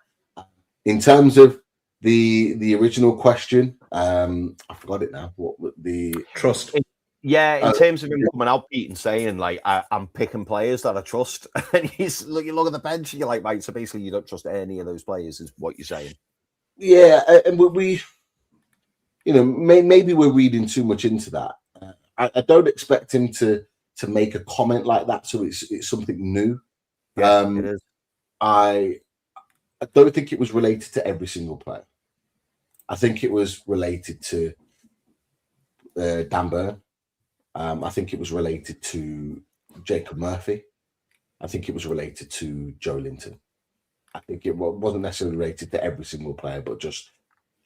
In terms of the original question, I forgot it now. What the trust? Yeah, in terms of him coming out, Pete, and saying like I'm picking players that I trust, and you look at the bench, and you're like, right. So basically, you don't trust any of those players, is what you're saying? Yeah, and we maybe we're reading too much into that. I don't expect him to make a comment like that, so it's something new. Yeah, it is. I don't think it was related to every single player. I think it was related to Dan Burn. I think it was related to Jacob Murphy. I think it was related to Joe Linton. I think it wasn't necessarily related to every single player, but just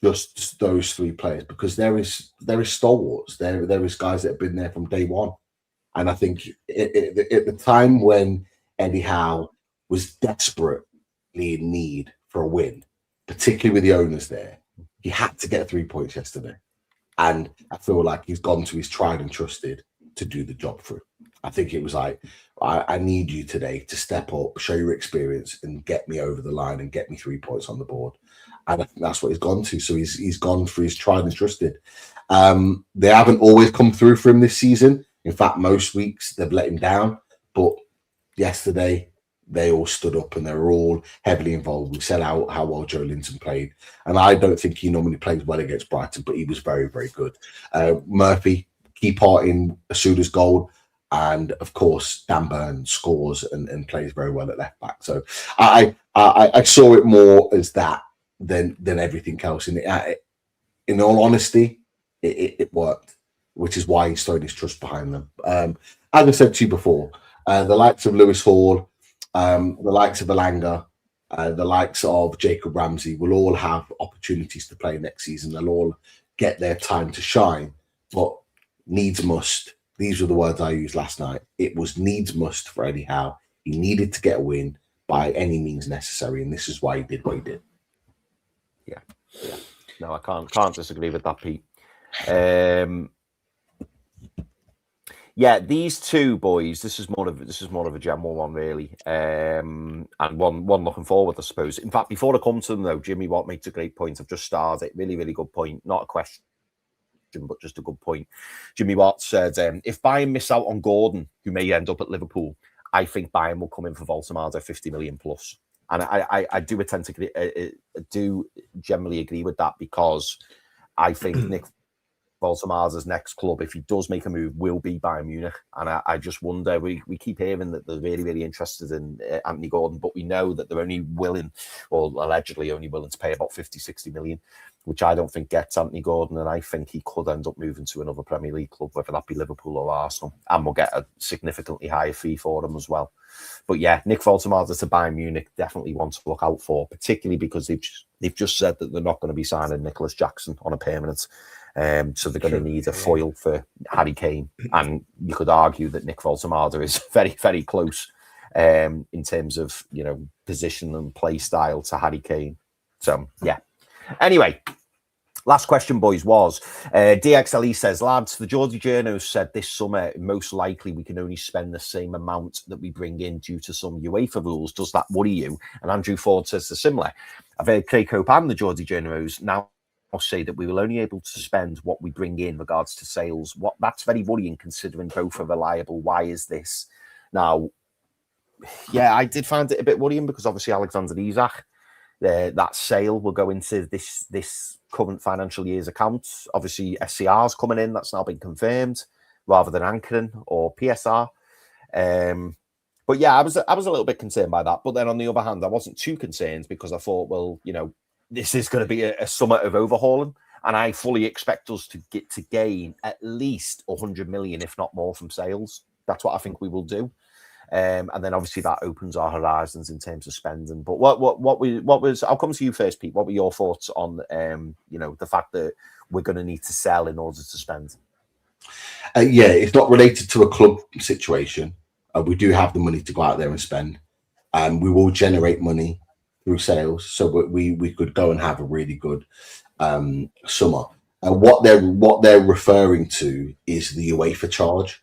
those 3 players, because there is stalwarts. There is guys that have been there from day one. And I think at the time when Eddie Howe was desperately in need for a win, particularly with the owners there. He had to get 3 points yesterday. And I feel like he's gone to his tried and trusted to do the job through. I think it was like, I need you today to step up, show your experience, and get me over the line and get me 3 points on the board. And I think that's what he's gone to. So he's gone for his tried and trusted. They haven't always come through for him this season. In fact, most weeks they've let him down. But yesterday, they all stood up and they were all heavily involved. We said how well Joe Linton played. And I don't think he normally plays well against Brighton, but he was very, very good. Murphy, key part in Osula's goal. And of course, Dan Burn scores and plays very well at left back. So I saw it more as that than everything else. And in all honesty, it worked, which is why he's thrown his trust behind them. As I said to you before, the likes of Lewis Hall, the likes of Alanga, the likes of Jacob Ramsey will all have opportunities to play next season. They'll all get their time to shine, but needs must. These were the words I used last night. It was needs must for Eddie Howe. He needed to get a win by any means necessary, and this is why he did what he did. Yeah. No, I can't disagree with that, Pete. Yeah, these two boys. This is more of a general one, really, and one looking forward, I suppose. In fact, before I come to them, though, Jimmy Watt makes a great point. I've just started. Really, really good point. Not a question, but just a good point. Jimmy Watt said, if Bayern miss out on Gordon, who may end up at Liverpool, I think Bayern will come in for Voltemade 50 million plus. And I do tend to do generally agree with that, because I think Nick Voltemade's next club, if he does make a move, will be Bayern Munich. And I just wonder, we keep hearing that they're really, really interested in Anthony Gordon, but we know that they're only willing, or allegedly only willing, to pay about 50, 60 million, which I don't think gets Anthony Gordon. And I think he could end up moving to another Premier League club, whether that be Liverpool or Arsenal, and we'll get a significantly higher fee for him as well. But yeah, Nick Voltemade to Bayern Munich, definitely one to look out for, particularly because they've just said that they're not going to be signing Nicholas Jackson on a permanent. So they're going to need a foil for Harry Kane. And you could argue that Nick Voltemade is very, very close in terms of, position and play style to Harry Kane. So, yeah. Anyway, last question, boys, was DXLE says, lads, the Geordie Journos said this summer, most likely we can only spend the same amount that we bring in due to some UEFA rules. Does that worry you? And Andrew Ford says the similar. I've heard Craig Hope and the Geordie Journos now say that we will only able to spend what we bring in regards to sales. That's very worrying, considering both are reliable. Why is this? Now, yeah, I did find it a bit worrying, because obviously Alexander Isak, that sale will go into this current financial year's accounts. Obviously, SCR's coming in. That's now been confirmed, rather than Anchorin or PSR. But yeah, I was a little bit concerned by that. But then on the other hand, I wasn't too concerned, because I thought, well, this is going to be a summer of overhauling, and I fully expect us to gain at least 100 million, if not more, from sales. That's what I think we will do. And then obviously that opens our horizons in terms of spending. But what was? I'll come to you first, Pete. What were your thoughts on the fact that we're going to need to sell in order to spend? Yeah, it's not related to a club situation. We do have the money to go out there and spend, and we will generate money through sales, so we could go and have a really good summer. And what they're referring to is the UEFA charge,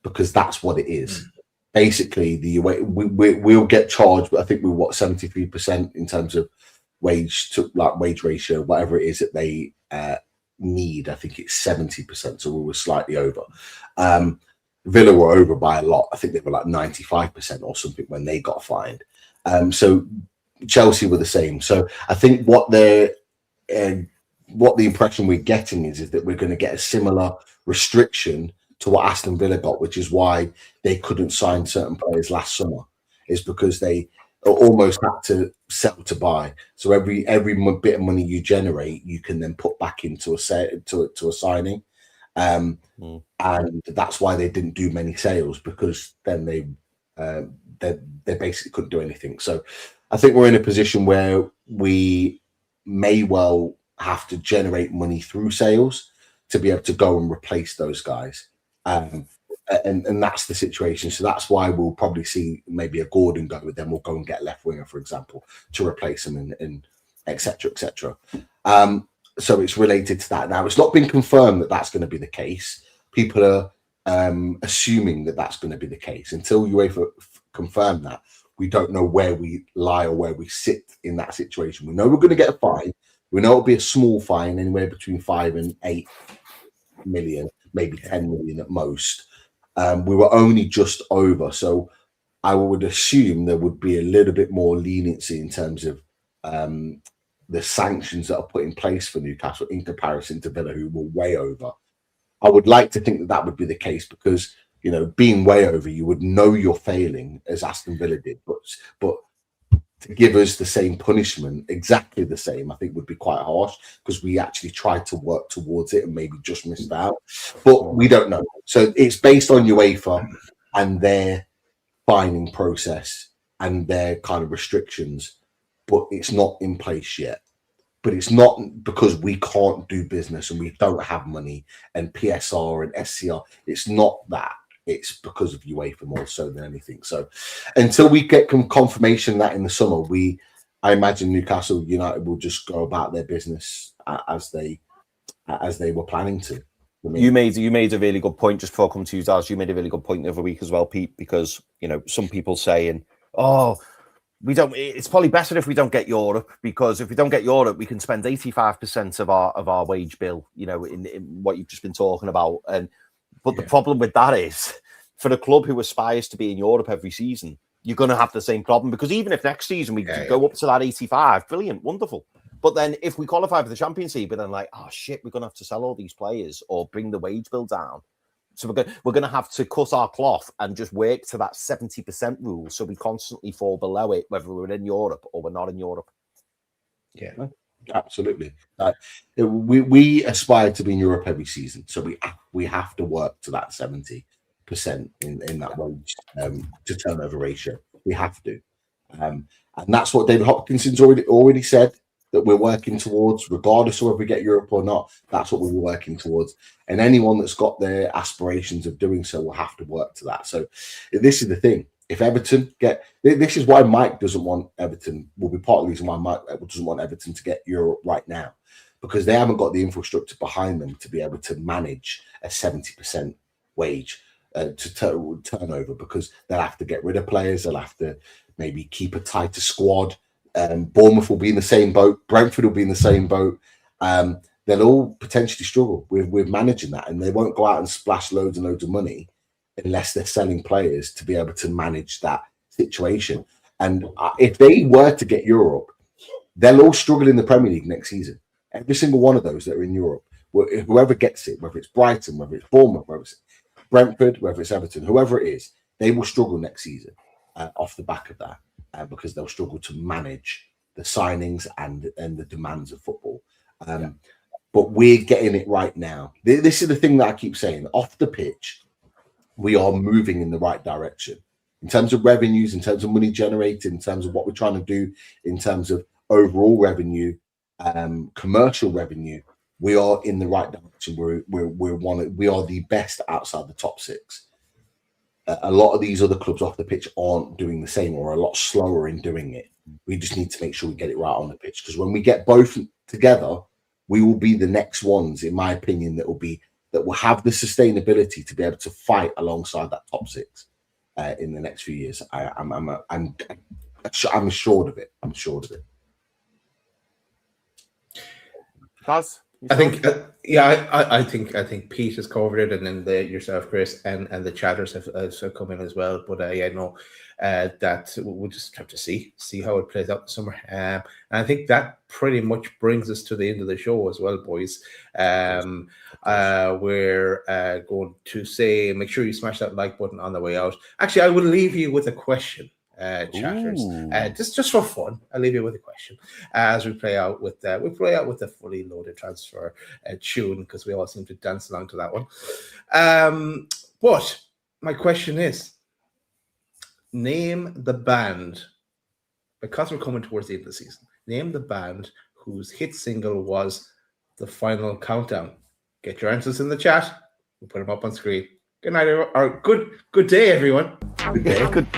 because that's what it is. Basically, the we'll get charged. I think we're 73% in terms of wage ratio, whatever it is that they need. I think it's 70%, so we were slightly over. Villa were over by a lot. I think they were like 95% or something when they got fined. So Chelsea were the same. So I think what the impression we're getting is that we're going to get a similar restriction to what Aston Villa got, which is why they couldn't sign certain players last summer, is because they almost had to sell to buy. So every bit of money you generate, you can then put back into a signing, and that's why they didn't do many sales, because then they basically couldn't do anything. So I think we're in a position where we may well have to generate money through sales to be able to go and replace those guys. And that's the situation. So that's why we'll probably see maybe a Gordon go, but then we'll go and get left winger, for example, to replace him and etc., etc. So it's related to that. Now, it's not been confirmed that that's going to be the case. People are assuming that that's going to be the case. Until UEFA confirm that, we don't know where we lie or where we sit in that situation. We know we're going to get a fine. We know it'll be a small fine, anywhere between 5 and 8 million, maybe 10 million at most. We were only just over, so I would assume there would be a little bit more leniency in terms of the sanctions that are put in place for Newcastle in comparison to Villa, who were way over. I would like to think that that would be the case because, you know, being way over, you would know you're failing, as Aston Villa did, but to give us the same punishment, exactly the same, I think would be quite harsh because we actually tried to work towards it and maybe just missed out. But we don't know. So it's based on UEFA and their fining process and their kind of restrictions, but it's not in place yet. But it's not because we can't do business and we don't have money and PSR and SCR. It's not that. It's because of UEFA more so than anything. So until we get confirmation that in the summer, I imagine Newcastle United will just go about their business as they were planning to. I mean, you made a really good point just before I come to you, Daz. You made a really good point the other week as well, Pete, because, you know, some people saying, oh, it's probably better if we don't get Europe, because if we don't get Europe, we can spend 85% of our wage bill, you know, in what you've just been talking about. But the problem with that is, for a club who aspires to be in Europe every season, you're going to have the same problem, because even if next season we go up to that 85, brilliant, wonderful. But then if we qualify for the Champions League, but then like, oh shit, we're going to have to sell all these players or bring the wage bill down. So we're going to have to cut our cloth and just work to that 70% rule, so we constantly fall below it, whether we're in Europe or we're not in Europe. Yeah, absolutely. We aspire to be in Europe every season, so we have to work to that 70% in that wage to turnover ratio. We have to, and that's what David Hopkinson's already said that we're working towards, regardless of whether we get Europe or not. That's what we're working towards. And anyone that's got their aspirations of doing so will have to work to that. So this is the thing. If Everton this is why Mike doesn't want Everton, will be part of the reason why Mike doesn't want Everton to get Europe right now, because they haven't got the infrastructure behind them to be able to manage a 70% wage to turnover, because they'll have to get rid of players. They'll have to maybe keep a tighter squad. Bournemouth will be in the same boat. Brentford will be in the same boat. They'll all potentially struggle with managing that, and they won't go out and splash loads and loads of money unless they're selling players to be able to manage that situation. And if they were to get Europe, they'll all struggle in the Premier League next season. Every single one of those that are in Europe, whoever gets it, whether it's Brighton, whether it's Bournemouth, whether it's Brentford, whether it's Everton, whoever it is, they will struggle next season off the back of that. Because they'll struggle to manage the signings and the demands of football. But we're getting it right now. This is the thing that I keep saying. Off the pitch, we are moving in the right direction. In terms of revenues, in terms of money generated, in terms of what we're trying to do, in terms of overall revenue, commercial revenue, we are in the right direction. We are the best outside the top 6. A lot of these other clubs off the pitch aren't doing the same, or a lot slower in doing it. We just need to make sure we get it right on the pitch, because when we get both together, we will be the next ones, in my opinion, that will have the sustainability to be able to fight alongside that top 6 in the next few years. I'm assured of it. I'm assured of it. Baz? I think, I think Pete has covered it, and then yourself, Chris, and the chatters have come in as well. But that we'll just have to see how it plays out in the summer. And I think that pretty much brings us to the end of the show as well, boys. We're going to say, make sure you smash that like button on the way out. Actually, I will leave you with a question. Chatters, just for fun, I'll leave you with a question as we play out with the fully loaded transfer tune, because we all seem to dance along to that one. But my question is, name the band, because we're coming towards the end of the season. Name the band whose hit single was The Final Countdown. Get your answers in the chat. We'll put them up on screen. Good night, or good day, everyone. Good day. Good.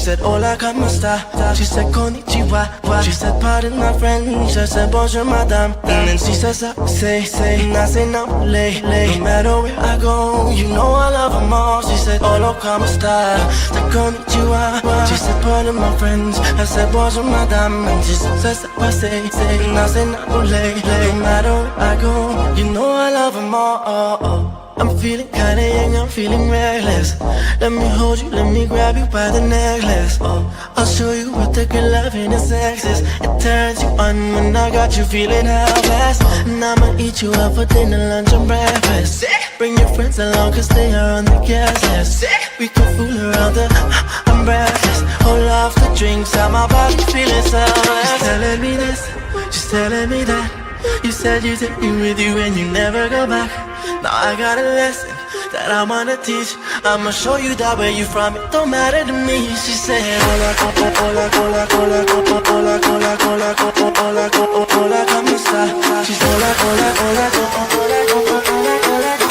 said, hola, como esta? She said, konnichiwa. She said, pardon my French. I said, bonjour, madame. And then she says, say, and I say, no, lay. No matter where I go, you know I love them all. She said, hola, como esta? Said, konnichiwa. She said, pardon my French. I said, bonjour, madame. And she says, I say, and I say, no, lay. No matter where I go, you know I love them all. I'm feeling kinda young, I'm feeling reckless. Let me hold you, let me grab you by the necklace. I'll show you what the good loving is is. It turns you on when I got you feeling helpless. And I'ma eat you up for dinner, lunch and breakfast. Bring your friends along cause they are on the guest list. We can fool around I'm breathless. Hold off the drinks, I'm about to feeling selfless. She's telling me this, she's telling me that. You said you take me with you and you never go back. Now I got a lesson that I wanna teach. I'ma show you that where you from, it don't matter to me. She said, hola, hola, hola, hola, hola, hola, hola, hola, hola, hola, hola, hola, como esta? She's hola, hola, hola, hola, hola, hola, hola, hola.